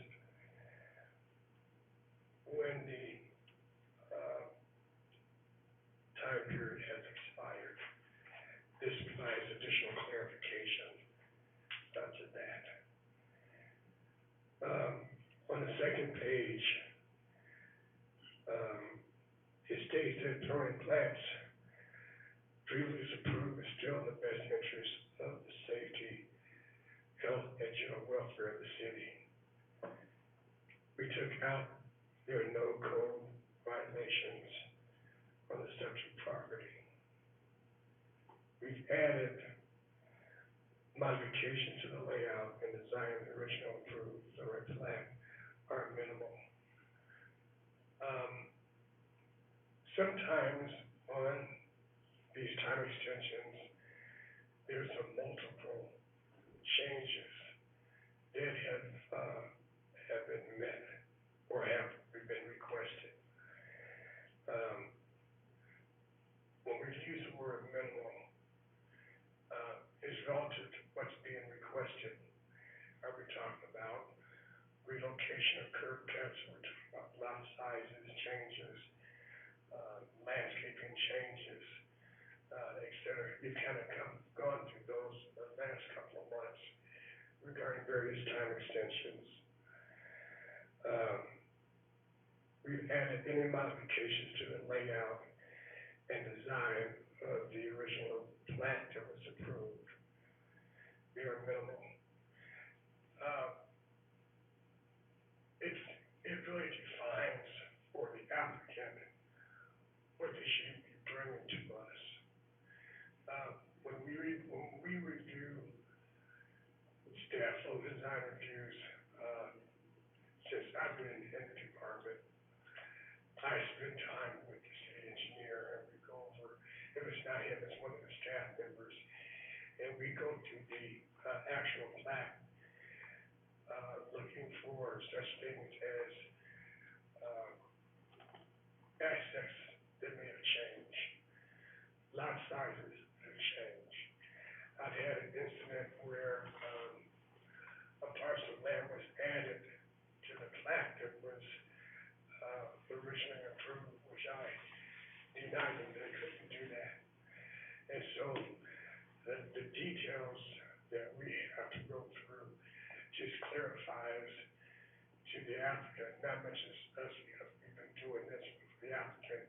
[SPEAKER 14] when the time period has expired. This provides additional clarification to that. On the second page, it states that throwing plants previously approved is still in the best interest of the safety, health, and general welfare of the city. We took out, there are no code violations on the subject property. We've added modifications to the layout and design of the original approved zoning plan are minimal. Sometimes on these time extensions, there's a multiple changes that have been met or have been requested. When we use the word minimal, it's relative to what's being requested. Are we talking about relocation of curb cuts? We're talking about lot sizes, changes, landscaping changes, et cetera. We've kind of gone through those the last couple of months regarding various time extensions. We've added any modifications to the layout and design of the original plat that was approved. They are minimal. It really defines for the applicant what they should be bringing to us. When we review staff flow design reviews, since I've been in the department, I spend time with the city engineer and we go over, if it's not him, it's one of the staff members, and we go through the actual plat, looking for such things as aspects that may have changed. sizes have changed. I've had an incident where, a parcel of land was added to the plat that was, originally approved, which I denied them, they couldn't do that. And so, the details that we have to go through just clarifies to the applicant, not much as us, because we've been doing this with the applicant,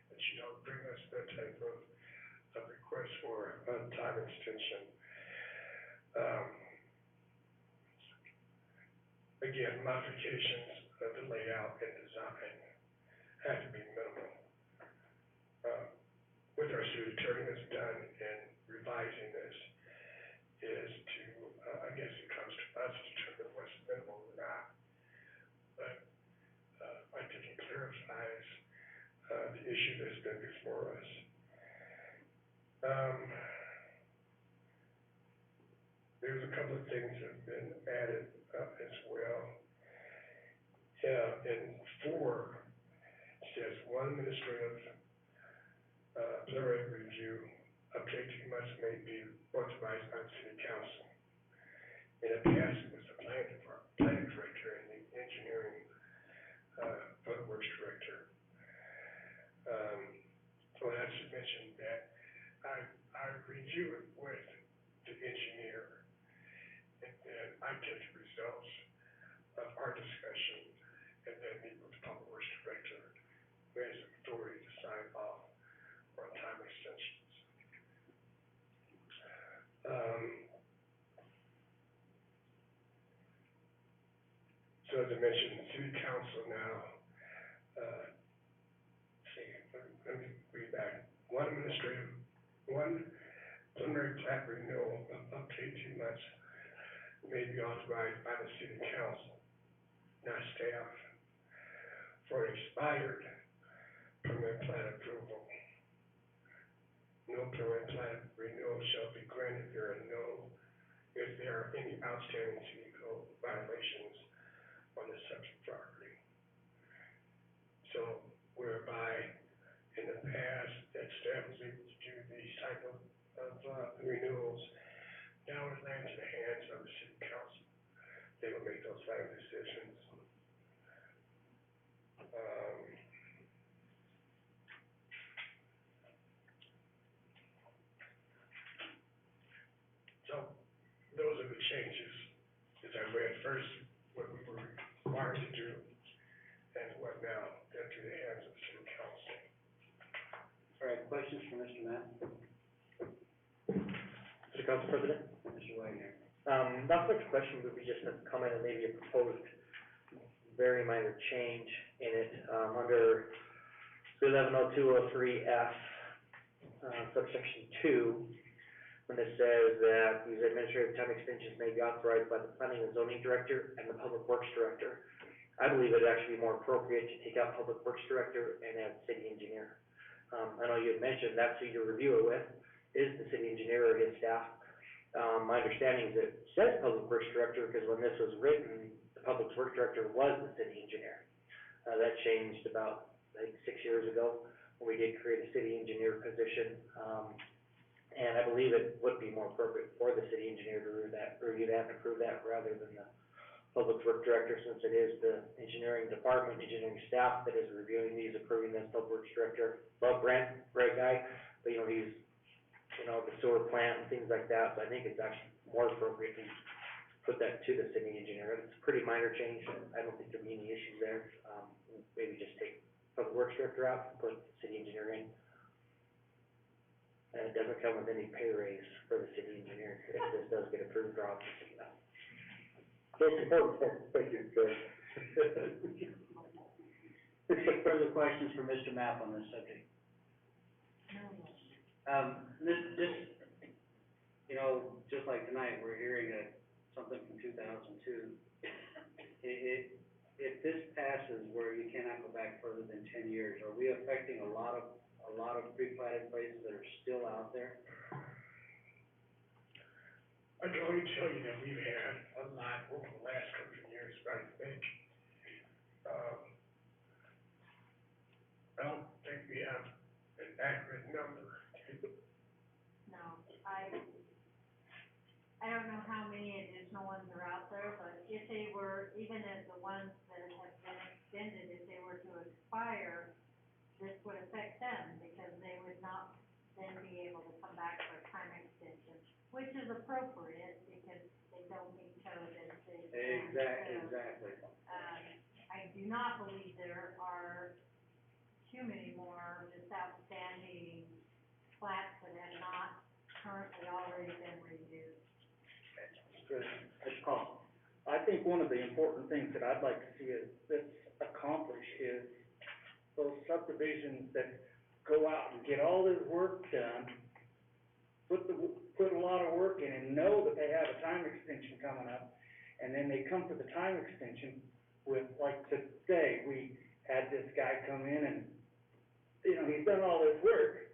[SPEAKER 14] that you don't bring us that type of request for a time extension. Again, modifications of the layout and design have to be minimal. What our city attorney has done in revising this is to, I guess it comes to us to determine what's minimal or not. But, I think it clarifies, the issue that's been before us. There's a couple of things that have been added, as well. In 4, it says one administrative, preliminary review, updating much may be authorized by the city council. In the past, it was the planning director and the engineering, public works director. So I should mention that I review it with the engineer, and then I get the results of our discussion, and then meet with the public works director, who has authority to sign off on time extensions. So as I mentioned, the city council now, let me read back. One preliminary plat renewal up to 18 months may be authorized by the city council, not staff. For expired permanent plat approval, no permanent plat renewal shall be granted if there are any outstanding city code violations on the subject property. So whereby in the past that staff was able to do these type of renewals, now it lands in the hands of the city council. They will make those final decisions. So those are the changes as I read first what we were required to do and what now they're to the hands of the city council.
[SPEAKER 1] All right, questions for Mr. Matt?
[SPEAKER 7] Mr. Council President?
[SPEAKER 1] Mr. Wagner?
[SPEAKER 7] Not so much a question, but we just have comment and maybe a proposed very minor change in it, under 110203F, subsection 2, when it says that these administrative time extensions may be authorized by the planning and zoning director and the public works director. I believe it'd actually be more appropriate to take out public works director and add city engineer. I know you had mentioned that's who you review it with, is the city engineer or his staff. My understanding is it says public works director, because when this was written, the public works director was the city engineer. That changed about, I think, 6 years ago, when we did create a city engineer position. And I believe it would be more appropriate for the city engineer to review that and approve that rather than the public works director, since it is the engineering department, engineering staff that is reviewing these, approving this. Public works director, love Brent, great guy, but he's, the sewer plant and things like that, so I think it's actually more appropriate to put that to the city engineer. It's a pretty minor change, I don't think there'll be any issues there. Maybe just take public works director out and put city engineer in. And it doesn't come with any pay raise for the city engineer if this does get approved, or obviously,
[SPEAKER 10] Most important point, thank you, Joe.
[SPEAKER 1] Any further questions for Mr. Mapp on this subject? Just like tonight, we're hearing something from 2002. If this passes where you cannot go back further than 10 years, are we affecting a lot of pre-platted places that are still out there?
[SPEAKER 14] I can only tell you that we've had a lot over the last couple of years, I think. I don't think we have an accurate number,
[SPEAKER 16] I don't know how many additional ones are out there, but if they were, even as the ones that have been extended, if they were to expire, this would affect them, because they would not then be able to come back for a time extension, which is appropriate, because they don't meet code as they.
[SPEAKER 1] Exactly.
[SPEAKER 16] I do not believe there are too many more just outstanding plats that have not currently already been reviewed.
[SPEAKER 8] It's called, I think one of the important things that I'd like to see is, this accomplish is those subdivisions that go out and get all this work done, put a lot of work in and know that they have a time extension coming up, and then they come for the time extension with, like today, we had this guy come in and, you know, he's done all this work,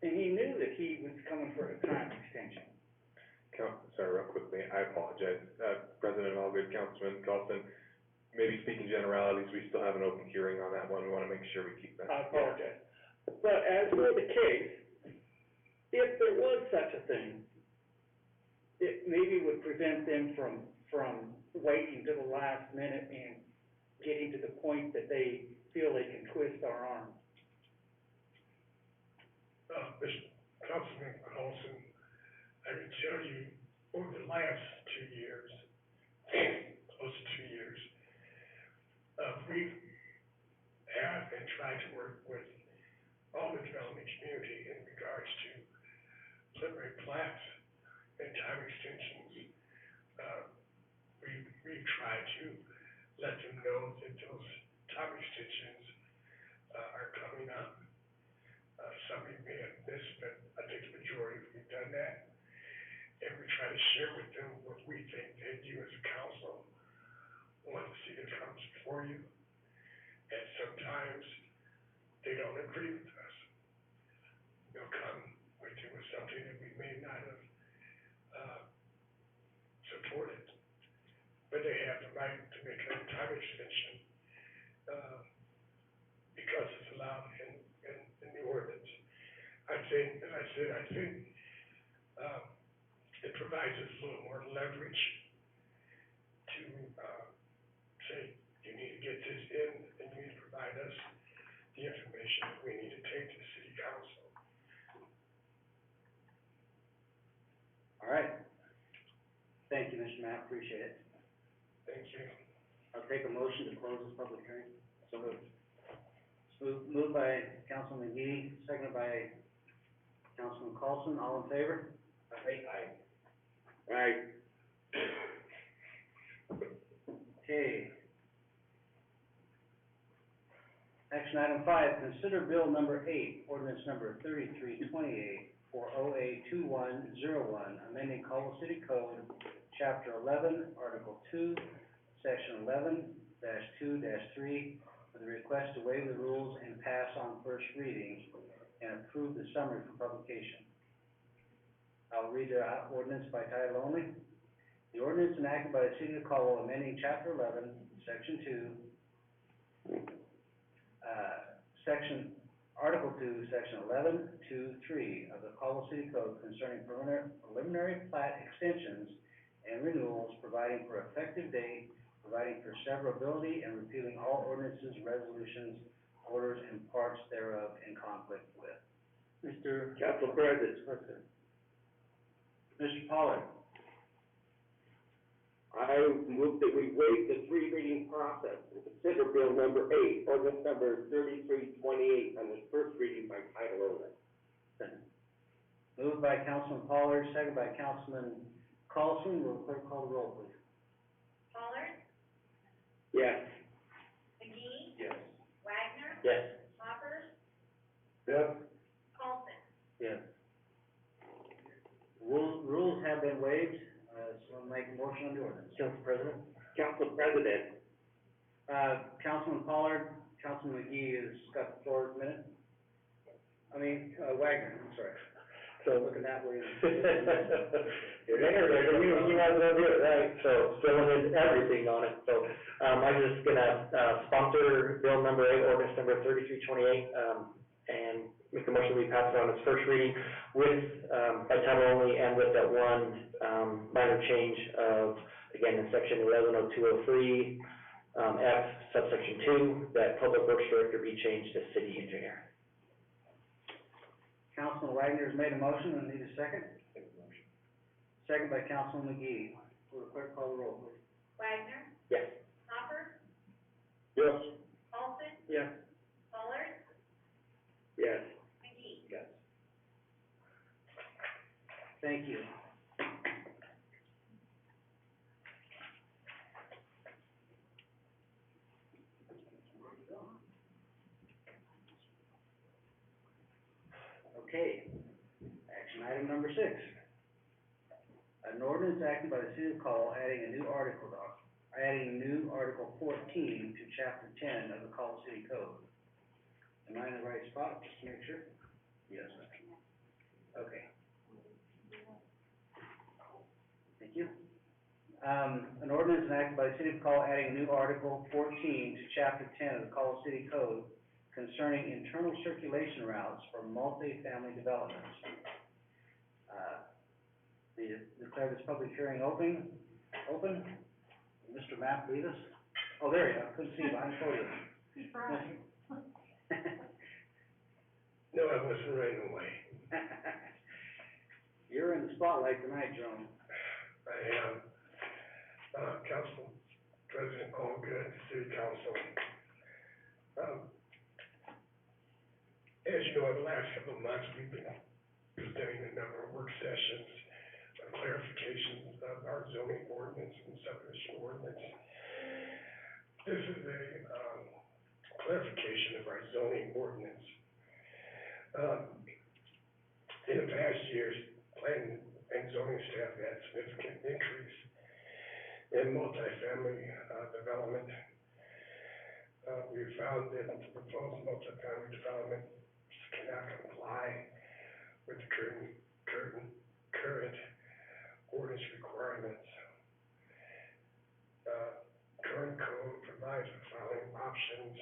[SPEAKER 8] and he knew that he was coming for a time extension.
[SPEAKER 9] Sorry, real quickly, I apologize. President Allgood, Councilman Carlson, maybe speaking generalities, we still have an open hearing on that one. We want to make sure we keep that.
[SPEAKER 8] I apologize. But as for the case, if there was such a thing, it maybe would prevent them from waiting to the last minute and getting to the point that they feel they can twist our arm.
[SPEAKER 14] Mr. Councilman Carlson, I can tell you, over the last 2 years, close to 2 years, we have and tried to work with all the development community in regards to preliminary plats and time extensions. We've tried to let them know that those time extensions are coming up. Some of you may have missed, but I think the majority of we've done that. And we try to share with them what we think that you as a council want to see that comes before you. And sometimes they don't agree with us. They'll come with you with something that we may not have supported. But they have the right to make a time extension because it's allowed in the ordinance. I think, as I said, it provides us a little more leverage to say, you need to get this in, and you need to provide us the information that we need to take to the city council.
[SPEAKER 1] All right. Thank you, Mr. Matt, appreciate it.
[SPEAKER 14] Thank you.
[SPEAKER 1] I'll take a motion to close this public hearing. So moved by Councilman McGee, seconded by Councilman Carlson, all in favor? Aye.
[SPEAKER 10] Right.
[SPEAKER 1] Okay. Action item 5, consider bill number 8, ordinance number 3328 for OA 2101, amending Caldwell City Code, Chapter 11, Article 2, Section 11-2-3, with a request to waive the rules and pass on first reading and approve the summary for publication. I'll read the ordinance by title only. The ordinance enacted by the City of Caldwell amending Chapter 11, Section 2, Article 2, Section 11-2-3 of the Caldwell City Code concerning preliminary plat extensions and renewals, providing for effective date, providing for severability, and repealing all ordinances, resolutions, orders, and parts thereof in conflict with.
[SPEAKER 10] Mr. Council President.
[SPEAKER 1] Mr. Pollard.
[SPEAKER 10] I move that we waive the 3 reading process and consider bill number 8, ordinance number 3328 on its first reading by title only.
[SPEAKER 1] Second. Moved by Councilman Pollard, second by Councilman Carlson. Will the clerk call the roll, please?
[SPEAKER 3] Pollard,
[SPEAKER 10] Yes.
[SPEAKER 3] McGee,
[SPEAKER 1] Yes.
[SPEAKER 3] Wagner,
[SPEAKER 1] Yes.
[SPEAKER 3] Hopper,
[SPEAKER 14] Yes.
[SPEAKER 3] Carlson.
[SPEAKER 1] Yes. Rules have been waived, so I'll make a motion on the ordinance.
[SPEAKER 10] Council President. Council President.
[SPEAKER 1] Councilman Pollard, Councilman McGee has got the floor a minute. Wagner, I'm sorry. So looking that way.
[SPEAKER 7] You're there, you might as well do it, right? So, filling in everything on it, so, I'm just gonna, sponsor bill number 8, ordinance number 3328, and make a motion, we pass it on its first reading with, by title only and with that one, minor change of, again, in section 110203, F subsection 2, that public works director be changed to city engineer.
[SPEAKER 1] Councilman Wagner has made a motion, and need a second? Second by Councilman McGee. Will the clerk call the roll, please?
[SPEAKER 3] Wagner,
[SPEAKER 7] Yes.
[SPEAKER 3] Hopper,
[SPEAKER 9] Yes.
[SPEAKER 3] Paulson,
[SPEAKER 8] Yes.
[SPEAKER 3] Pollard,
[SPEAKER 8] Yes.
[SPEAKER 3] McGee.
[SPEAKER 5] Yes.
[SPEAKER 1] Thank you. Okay, action item number 6. An ordinance acted by the city of Call adding a new article 14 to chapter 10 of the Call City Code. Am I in the right spot, just to make sure? Yes. Okay. Thank you. An ordinance enacted by the city of Call adding a new article 14 to chapter 10 of the Call City Code concerning internal circulation routes for multifamily developments. Declare this public hearing open. Mr. Mapp, lead us. Oh, there you are, couldn't see you behind the podium.
[SPEAKER 16] He's right.
[SPEAKER 14] No, I wasn't running away.
[SPEAKER 1] You're in the spotlight tonight, Jerome.
[SPEAKER 14] I am, Council President Allgood, City Council. As you know, in the last couple of months, we've been presenting a number of work sessions of clarifications of our zoning ordinance and subdivision ordinance. This is a, clarification of our zoning ordinance. In the past years, planning and zoning staff had significant increase in multifamily, development. We found that the proposed multifamily development cannot comply with the current ordinance requirements. Current code provides the following options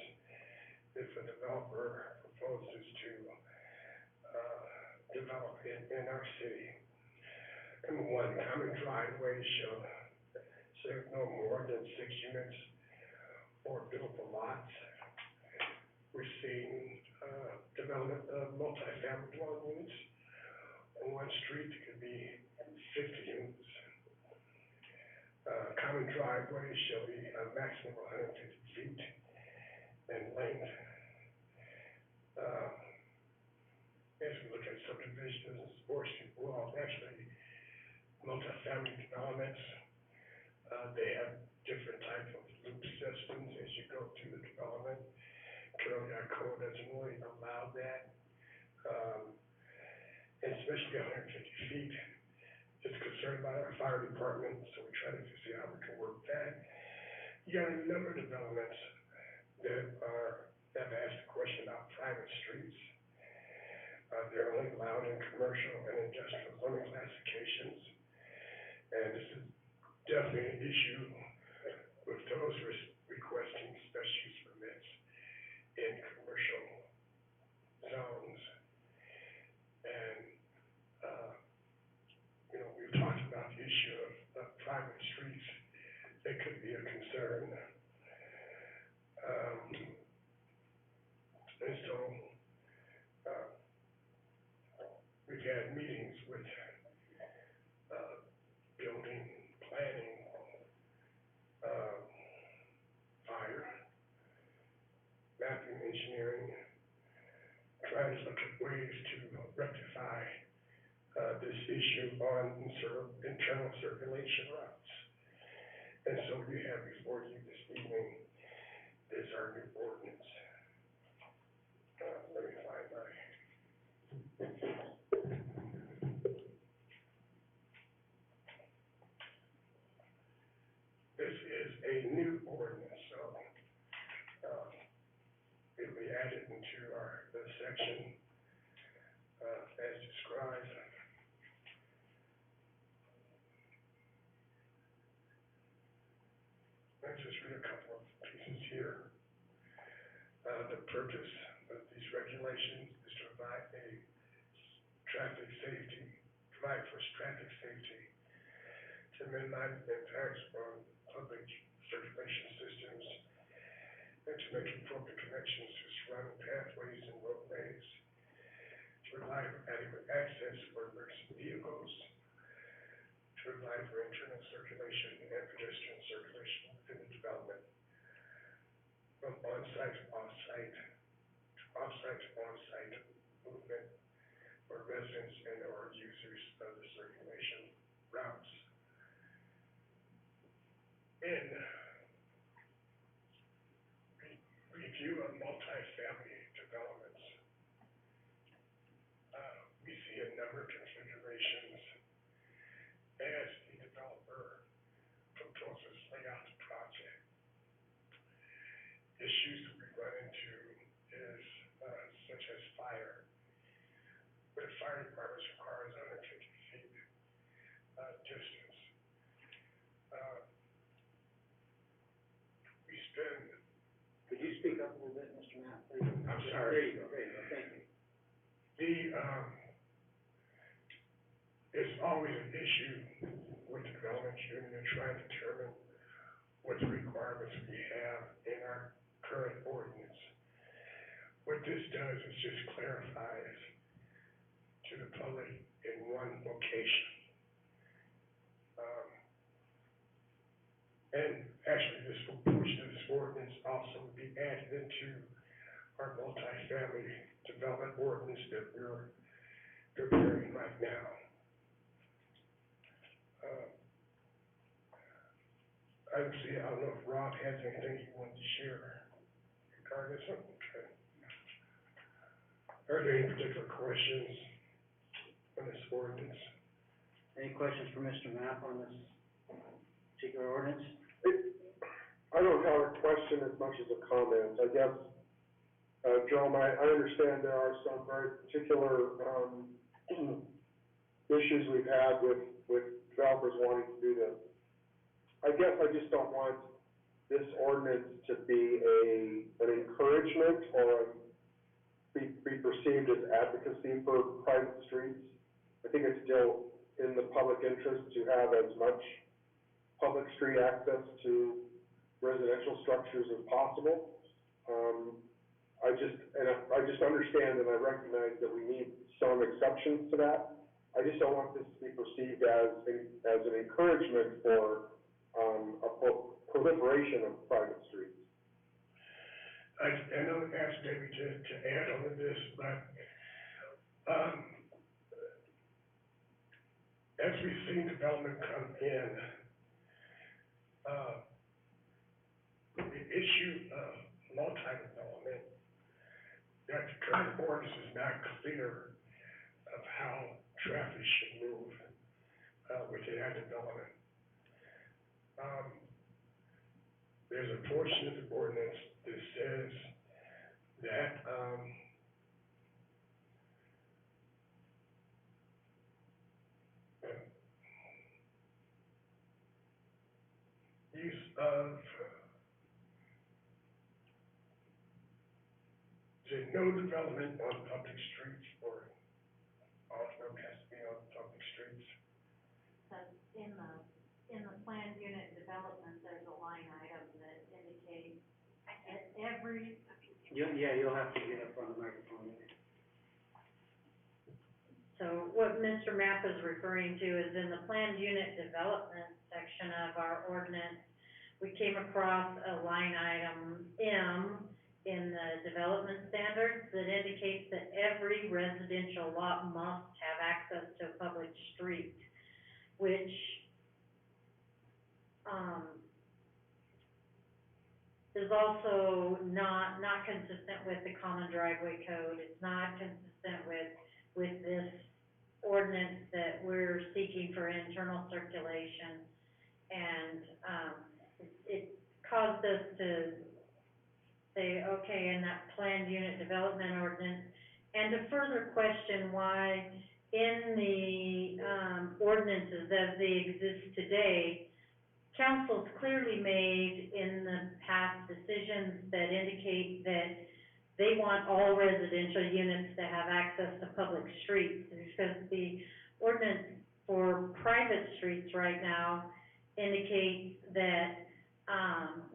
[SPEAKER 14] if a developer proposes to develop in our city. Number 1, common driveways shall serve no more than 6 units or buildable lots. We're seeing development of multifamily dwelling units on one street. It could be 50 units. Common driveways shall be a maximum of 150 feet in length. As we look at subdivisions, actually multifamily developments, they have different types of loop systems as you go through the development. Currently, our code doesn't really allow that, and especially 150 feet. It's concerned by our fire department, so we try to see how we can work that. You got a number of developments that have asked a question about private streets. They're only allowed in commercial and industrial zoning classifications, and this is definitely an issue with those requesting special use permits in commercial zones. And, we've talked about the issue of private streets that could be a concern. And so, we've had meetings with building, planning, fire, mapping, engineering, trying to look at ways to rectify this issue on internal circulation routes. And so we have before you this evening is our new ordinance. Let me find my. This is a new ordinance, so it'll be added into the section as described. Let's just read a couple of pieces here. The purpose of these regulations is to provide provide for traffic safety, to minimize impacts on public circulation systems, and to make appropriate connections to surrounding pathways and roadways, to provide for adequate access for emergency vehicles, to provide for internal circulation and pedestrian circulation within the development, from on-site to off-site, to off-site to on-site movement for residents and or users of the circulation routes. In review of multifamily developments, we see a number of configurations as the developer proposes layout the project. Issues that we run into is such as fire, where the fire department requires 150 feet distance. We spend.
[SPEAKER 1] Could you speak up a little bit, Mr. Matt, please?
[SPEAKER 14] I'm sorry.
[SPEAKER 1] There you go, thank you.
[SPEAKER 14] It's always an issue with the development unit in trying to determine what the requirements we have in our current ordinance. What this does is just clarifies to the public in one location. And actually, this portion of this ordinance also would be added into our multifamily development ordinance that we're preparing right now. I don't know if Rob has anything he wants to share regarding this one. Okay. Are there any particular questions on this ordinance?
[SPEAKER 1] Any questions for Mr. Mapp on this particular ordinance?
[SPEAKER 13] I don't have a question as much as a comment. I guess, Jerome, I understand there are some very particular, issues we've had with developers wanting to do this. I guess I just don't want this ordinance to be an encouragement or be perceived as advocacy for private streets. I think it's still in the public interest to have as much public street access to residential structures as possible. I just understand and I recognize that we need some exceptions to that. I just don't want this to be perceived as an encouragement for a proliferation of private streets.
[SPEAKER 14] I know I asked Debbie to add on to this, but as we've seen development come in, the issue of multi-development, that the current ordinance is not clear of how traffic should move within that development. There's a portion of the ordinance that says that use of no development on public streets, or all development has to be on public streets.
[SPEAKER 16] So in the planned unit development, there's a line item that indicates that every.
[SPEAKER 1] You'll have to get up on the microphone.
[SPEAKER 11] So what Mr. Mapp is referring to is in the planned unit development section of our ordinance, we came across a line item M in the development standards that indicates that every residential lot must have access to a public street, which, is also not consistent with the common driveway code. It's not consistent with this ordinance that we're seeking for internal circulation. And, it caused us to say, okay, in that planned unit development ordinance, and to further question why in the, ordinances as they exist today, council's clearly made in the past decisions that indicate that they want all residential units to have access to public streets, because the ordinance for private streets right now indicates that,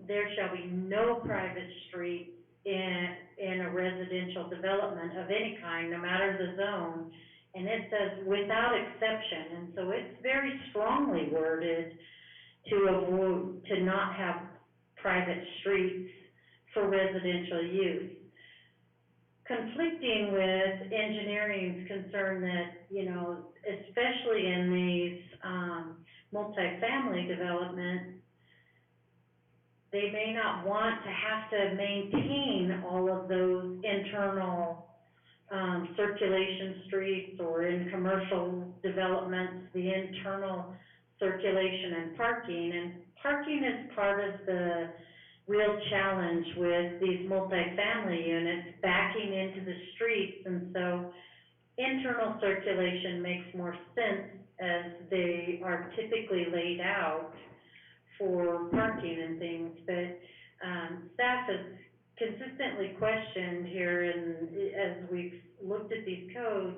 [SPEAKER 11] there shall be no private street in a residential development of any kind, no matter the zone, and it says without exception, and so it's very strongly worded to not have private streets for residential use. Conflicting with engineering's concern that, you know, especially in these, multifamily developments, they may not want to have to maintain all of those internal, circulation streets, or in commercial developments, the internal circulation and parking is part of the real challenge with these multifamily units backing into the streets, and so internal circulation makes more sense as they are typically laid out for parking and things, but, staff has consistently questioned here, and as we've looked at these codes,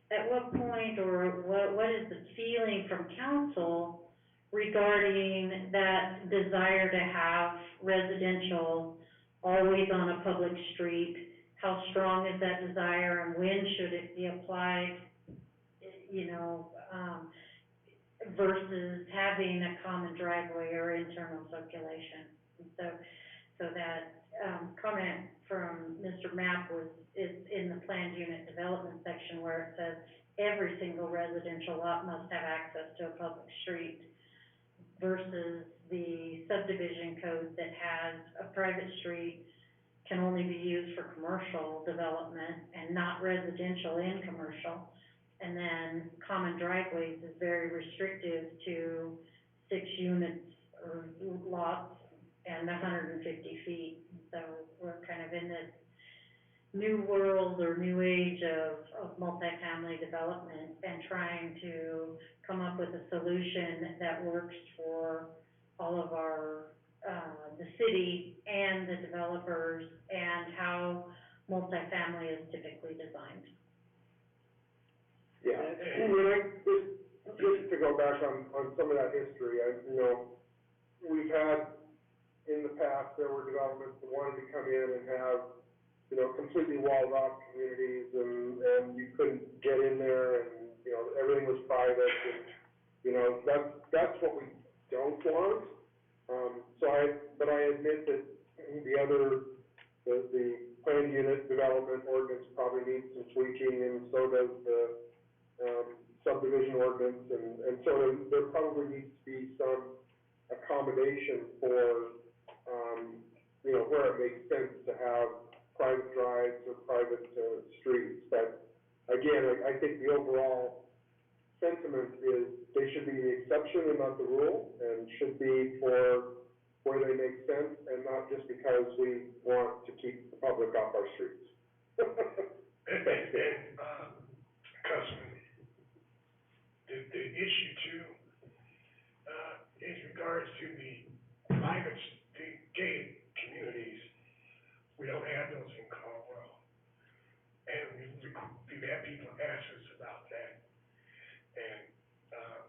[SPEAKER 11] at what point, or what is the feeling from council regarding that desire to have residential always on a public street? How strong is that desire, and when should it be applied, you know, versus having a common driveway or internal circulation? And so that, comment from Mr. Mapp is in the planned unit development section, where it says every single residential lot must have access to a public street, versus the subdivision code that has a private street can only be used for commercial development and not residential in commercial. And then common driveways is very restrictive to 6 units or lots and 150 feet. So we're kind of in this new world or new age of multifamily development, and trying to come up with a solution that works for all of our, the city and the developers, and how multifamily is typically designed.
[SPEAKER 13] Yeah, and just to go back on some of that history, you know, we've had, in the past, there were developments that wanted to come in and have, you know, completely walled off communities, and you couldn't get in there, and, you know, everything was private, and, you know, that's what we don't want. But I admit that the planned unit development ordinance probably needs some tweaking, and so does the, subdivision ordinance, and so there probably needs to be some accommodation for, you know, where it makes sense to have private drives or private, streets. But again, I think the overall sentiment is they should be the exception and not the rule, and should be for where they make sense, and not just because we want to keep the public off our streets.
[SPEAKER 14] Councilman, the issue too, in regards to the private, the gated communities, we don't have those in Caldwell. And we've had people ask us about that. And,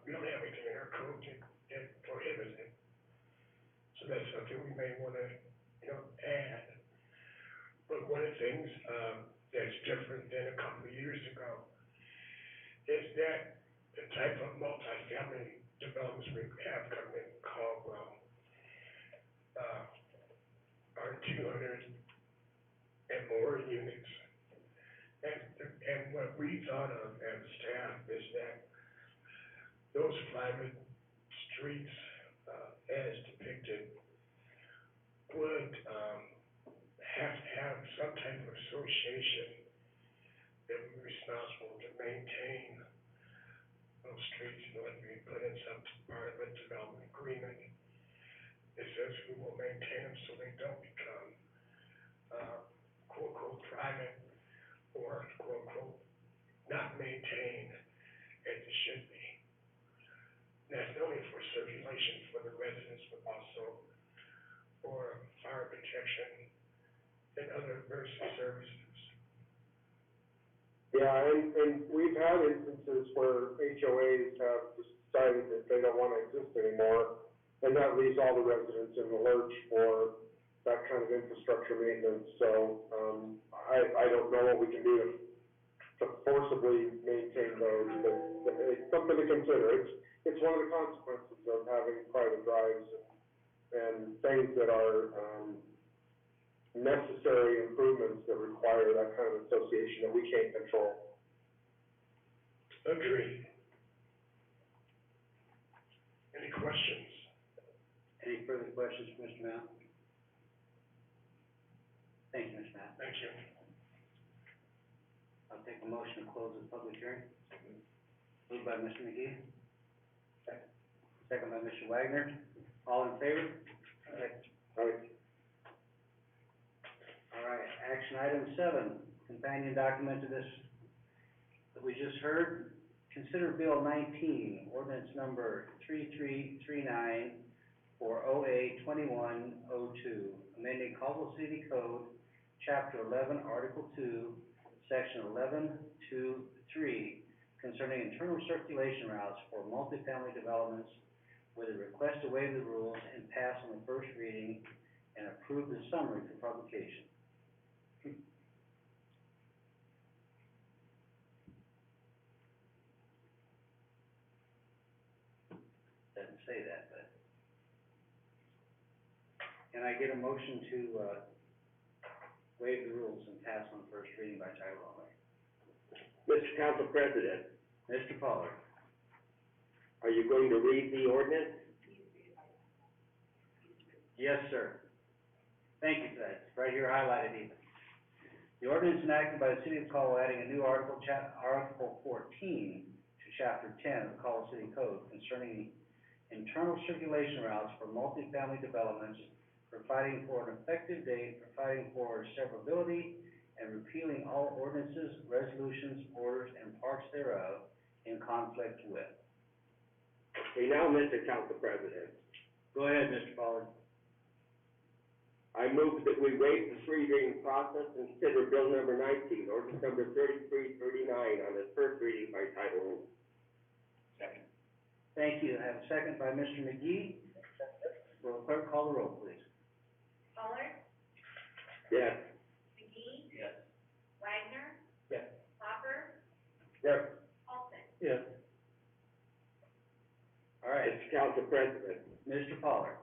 [SPEAKER 14] we don't have anything in our code that prohibits it. So that's something we may wanna, you know, add. But one of the things, that's different than a couple of years ago is that the type of multifamily developments we have coming in Caldwell, are 200 and more units. And what we thought of as staff is that those private streets, as depicted, would, have to have some type of association that would be responsible to maintain those streets, in order to be put in some part of a development agreement. It says we will maintain them so they don't become, quote, unquote, private, or quote, unquote, not maintained as it should be. And that's not only for circulation for the residents, but also for fire protection and other emergency services.
[SPEAKER 13] Yeah, and we've had instances where HOAs have decided that they don't wanna exist anymore, and that leaves all the residents in the lurch for that kind of infrastructure maintenance, so, I don't know what we can do to forcibly maintain those, but it's something to consider. It's one of the consequences of having private drives and things that are, necessary improvements that require that kind of association that we can't control.
[SPEAKER 14] Agreed. Any questions?
[SPEAKER 1] Any further questions for Mr. Mount? Thank you, Mr. Mount.
[SPEAKER 14] Thank you.
[SPEAKER 1] I'll take a motion to close this public hearing. Moved by Mr. McGee. Second by Mr. Wagner. All in favor?
[SPEAKER 13] Aye.
[SPEAKER 1] All right, action item 7, companion document to this that we just heard. Consider Bill 19, ordinance number 3339 for OA 2102, amending Caldwell City Code, Chapter 11, Article 2, Section 11.2.3, concerning internal circulation routes for multifamily developments, with a request to waive the rules and pass on the first reading and approve the summary for publication. Doesn't say that, but. Can I get a motion to, waive the rules and pass on first reading by title only?
[SPEAKER 10] Mr. Council President,
[SPEAKER 1] Mr. Pollard.
[SPEAKER 10] are you going to read the ordinance?
[SPEAKER 1] Yes, sir. Thank you for that. It's right here highlighted even. The ordinance enacted by the City of Caldwell adding a new Article 14 to Chapter 10 of the Caldwell City Code concerning internal circulation routes for multifamily developments, providing for an effective date, providing for severability, and repealing all ordinances, resolutions, orders, and parts thereof in conflict with.
[SPEAKER 10] Okay, now, Mr. Council President,
[SPEAKER 1] Go ahead, Mr. Pollard.
[SPEAKER 10] I move that we waive the three reading process and consider bill number 19, ordinance number 3339 on its first reading by title only.
[SPEAKER 1] Second. Thank you. I have a second by Mr. McGee. Will the clerk call the roll, please?
[SPEAKER 3] Pollard,
[SPEAKER 10] Yes.
[SPEAKER 3] McGee,
[SPEAKER 1] Yes.
[SPEAKER 3] Wagner,
[SPEAKER 1] Yes.
[SPEAKER 3] Hopper,
[SPEAKER 1] Yes.
[SPEAKER 3] Paulson.
[SPEAKER 7] Yes.
[SPEAKER 1] All right,
[SPEAKER 10] Mr. Council President,
[SPEAKER 1] Mr. Pollard.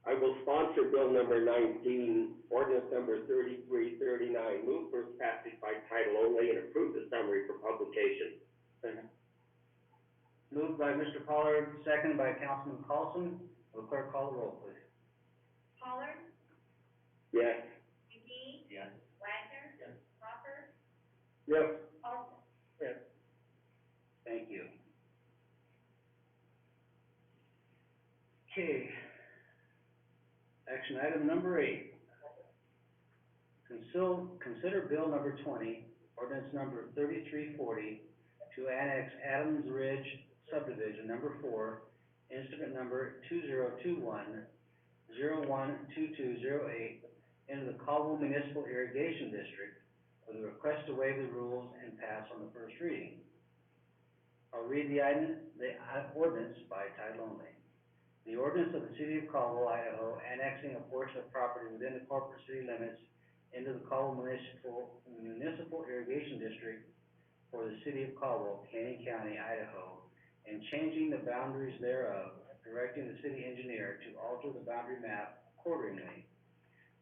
[SPEAKER 10] I will sponsor bill number 19, ordinance number 3339, move first passage by title only and approve the summary for publication.
[SPEAKER 1] Second. Moved by Mr. Pollard, seconded by Councilman Carlson. Will the clerk call the roll, please?
[SPEAKER 3] Pollard,
[SPEAKER 10] Yes.
[SPEAKER 3] McGee,
[SPEAKER 1] Yes.
[SPEAKER 3] Wagner,
[SPEAKER 1] Yes.
[SPEAKER 3] Hopper,
[SPEAKER 13] Yes.
[SPEAKER 3] Paulson.
[SPEAKER 1] Yes. Thank you. Okay. Action item number 8. Consider bill number 20, ordinance number 3340, to annex Adams Ridge subdivision number 4, instrument number 2021-012208, into the Caldwell Municipal Irrigation District, with a request to waive the rules and pass on the first reading. I'll read the ordinance by title only. The ordinance of the City of Caldwell, Idaho, annexing a portion of property within the corporate city limits into the Caldwell Municipal Irrigation District for the City of Caldwell, Canyon County, Idaho, and changing the boundaries thereof, directing the city engineer to alter the boundary map accordingly,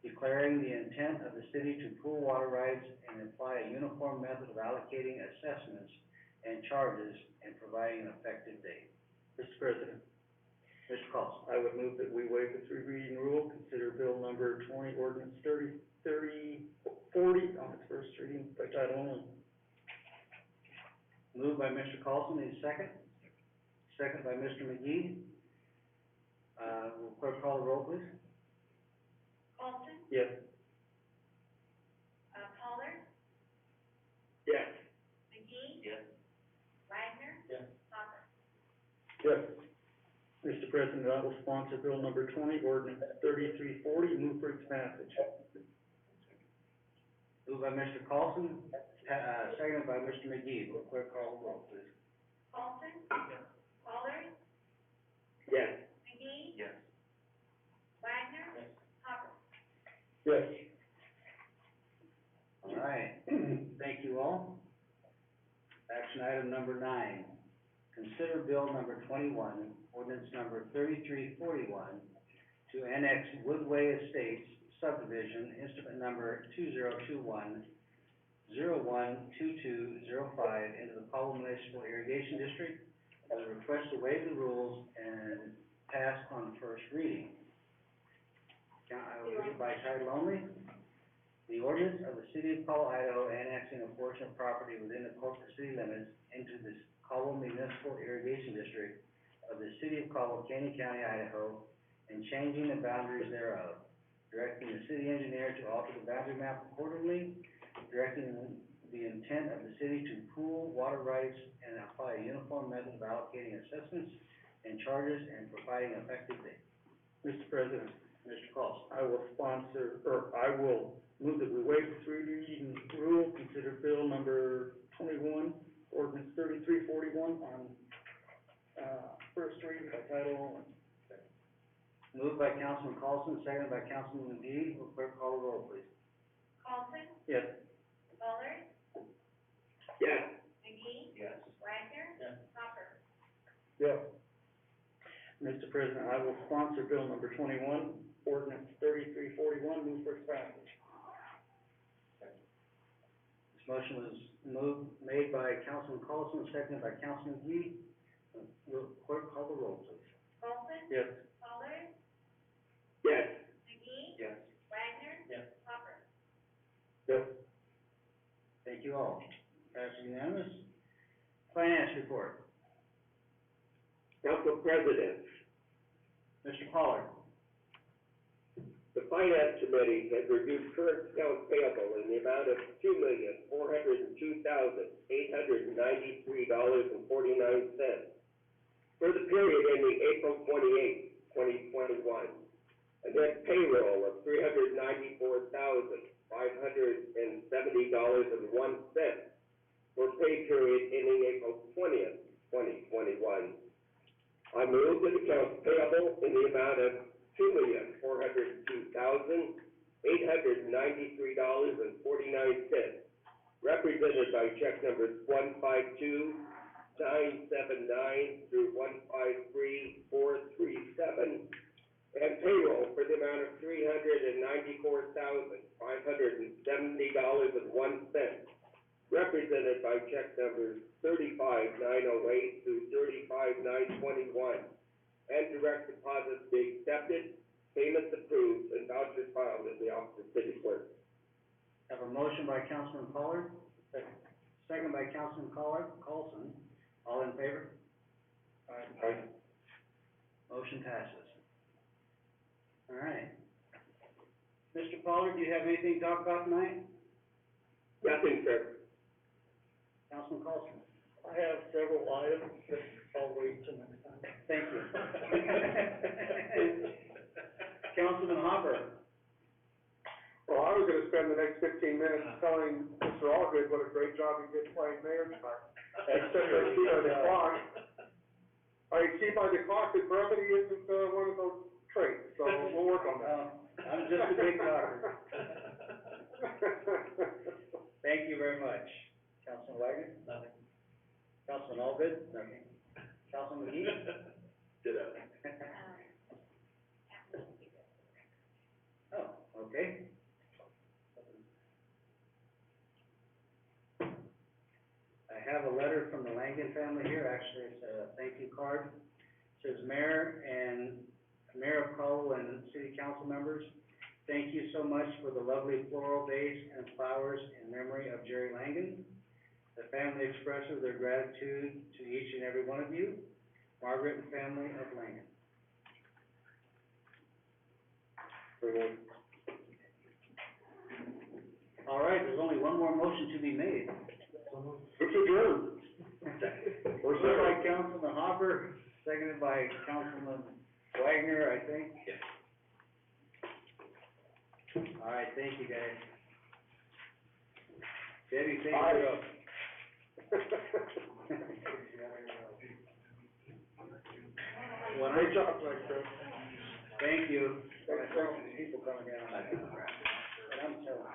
[SPEAKER 1] declaring the intent of the city to pool water rights and apply a uniform method of allocating assessments and charges, and providing an effective date.
[SPEAKER 7] Mr. President,
[SPEAKER 1] Mr. Carlson.
[SPEAKER 7] I would move that we waive the three reading rule, consider bill number 20, ordinance 3040 on its first reading by title only.
[SPEAKER 1] Moved by Mr. Carlson, need a second? Second by Mr. McGee. Will clerk call the roll, please?
[SPEAKER 3] Paulson,
[SPEAKER 7] Yes.
[SPEAKER 3] Pollard,
[SPEAKER 10] Yes.
[SPEAKER 3] McGee,
[SPEAKER 1] Yes.
[SPEAKER 3] Wagner,
[SPEAKER 1] Yes.
[SPEAKER 3] Hopper.
[SPEAKER 13] Yes.
[SPEAKER 7] Mr.
[SPEAKER 8] Mr. President, I will sponsor bill number 20, ordinance 3340, move for its passage.
[SPEAKER 1] Moved by Mr. Carlson, seconded by Mr. McGee. Will clerk call the roll, please?
[SPEAKER 3] Paulson? Pollard?
[SPEAKER 10] Yes.
[SPEAKER 3] McGee?
[SPEAKER 5] Yes.
[SPEAKER 3] Wagner? Hopper?
[SPEAKER 8] Yes.
[SPEAKER 1] All right, thank you all. Action item number 9, consider bill number 21, ordinance number 3341, to annex Woodway Estates subdivision, instrument number 2021-012205, into the Caldwell Municipal Irrigation District, with a request to waive the rules and pass on first reading. I will read it by title only. The ordinance of the City of Caldwell, Idaho, annexing a portion of property within the corporate city limits into the Caldwell Municipal Irrigation District of the City of Caldwell, Caney County, Idaho, and changing the boundaries thereof, directing the city engineer to alter the boundary map accordingly, directing the intent of the city to pool water rights and apply a uniform method of allocating assessments and charges and providing effective date.
[SPEAKER 8] Mr. President,
[SPEAKER 1] Mr. Carlson.
[SPEAKER 8] I will move that we waive the 3 reading rule, consider bill number 21, ordinance 3341 on, first reading by title only.
[SPEAKER 1] Moved by Councilman Carlson, seconded by Councilman McGee. Will clerk call the roll, please?
[SPEAKER 3] Paulson?
[SPEAKER 8] Yes.
[SPEAKER 3] Pollard?
[SPEAKER 10] Yes.
[SPEAKER 3] McGee?
[SPEAKER 5] Yes.
[SPEAKER 3] Wagner?
[SPEAKER 8] Yes.
[SPEAKER 3] Hopper?
[SPEAKER 8] Yes. Mr. President, I will sponsor bill number 21, ordinance 3341, move for its passage.
[SPEAKER 1] This motion was made by Councilman Carlson, seconded by Councilman McGee. Will clerk call the roll, please?
[SPEAKER 3] Paulson?
[SPEAKER 8] Yes.
[SPEAKER 3] Pollard?
[SPEAKER 10] Yes.
[SPEAKER 3] McGee?
[SPEAKER 5] Yes.
[SPEAKER 3] Wagner?
[SPEAKER 8] Yes.
[SPEAKER 3] Hopper?
[SPEAKER 8] Yes.
[SPEAKER 1] Thank you all. Passes unanimous. Finance report.
[SPEAKER 10] Council President,
[SPEAKER 1] Mr. Pollard.
[SPEAKER 10] the Finance Committee has reviewed current accounts payable in the amount of $2,402,893.49 for the period ending April 28, 2021. And then payroll of $394,570.01 for pay period ending April 20th, 2021. I move that accounts payable in the amount of $2,402,893.49, represented by check numbers 152,979 through 153,437, and payroll for the amount of $394,570.01, represented by check numbers 35,908 through 35,921, and direct deposits be accepted, payments approved, and vouchers filed at the office of city clerk.
[SPEAKER 1] Have a motion by Councilman Pollard, second by Councilman Carlson. All in favor?
[SPEAKER 8] Aye.
[SPEAKER 1] Motion passes. All right. Mr. Pollard, do you have anything to talk about tonight?
[SPEAKER 10] Nothing, sir.
[SPEAKER 1] Councilman Carlson?
[SPEAKER 8] I have several items, but I'll wait till next time.
[SPEAKER 1] Thank you. Councilman Hopper?
[SPEAKER 13] Well, I was gonna spend the next 15 minutes telling Mr. Allgood what a great job he did playing mayor tonight. Except I see by the clock, that brevity isn't, one of those traits, so we'll work on that.
[SPEAKER 1] I'm just a big talker. Thank you very much. Councilman Wagner?
[SPEAKER 5] Nothing.
[SPEAKER 1] Councilman Allgood? Nothing. Councilman McGee?
[SPEAKER 6] Ditto.
[SPEAKER 1] Oh, okay. I have a letter from the Langen family here. Actually, it's a thank you card. It says, Mayor of Caldwell and City Council members, thank you so much for the lovely floral vase and flowers in memory of Jerry Langen. The family expresses their gratitude to each and every one of you. Margaret and family of Langen. All right, there's only one more motion to be made. It's adjourned. First by Councilman Hopper, seconded by Councilman Wagner, I think.
[SPEAKER 6] Yes.
[SPEAKER 1] All right, thank you, guys. Debbie, thank
[SPEAKER 13] Aye.
[SPEAKER 1] you.
[SPEAKER 13] Great job, thanks, Chris.
[SPEAKER 1] Thank you.
[SPEAKER 13] Thanks, Chris.
[SPEAKER 1] People coming down. And I'm telling you.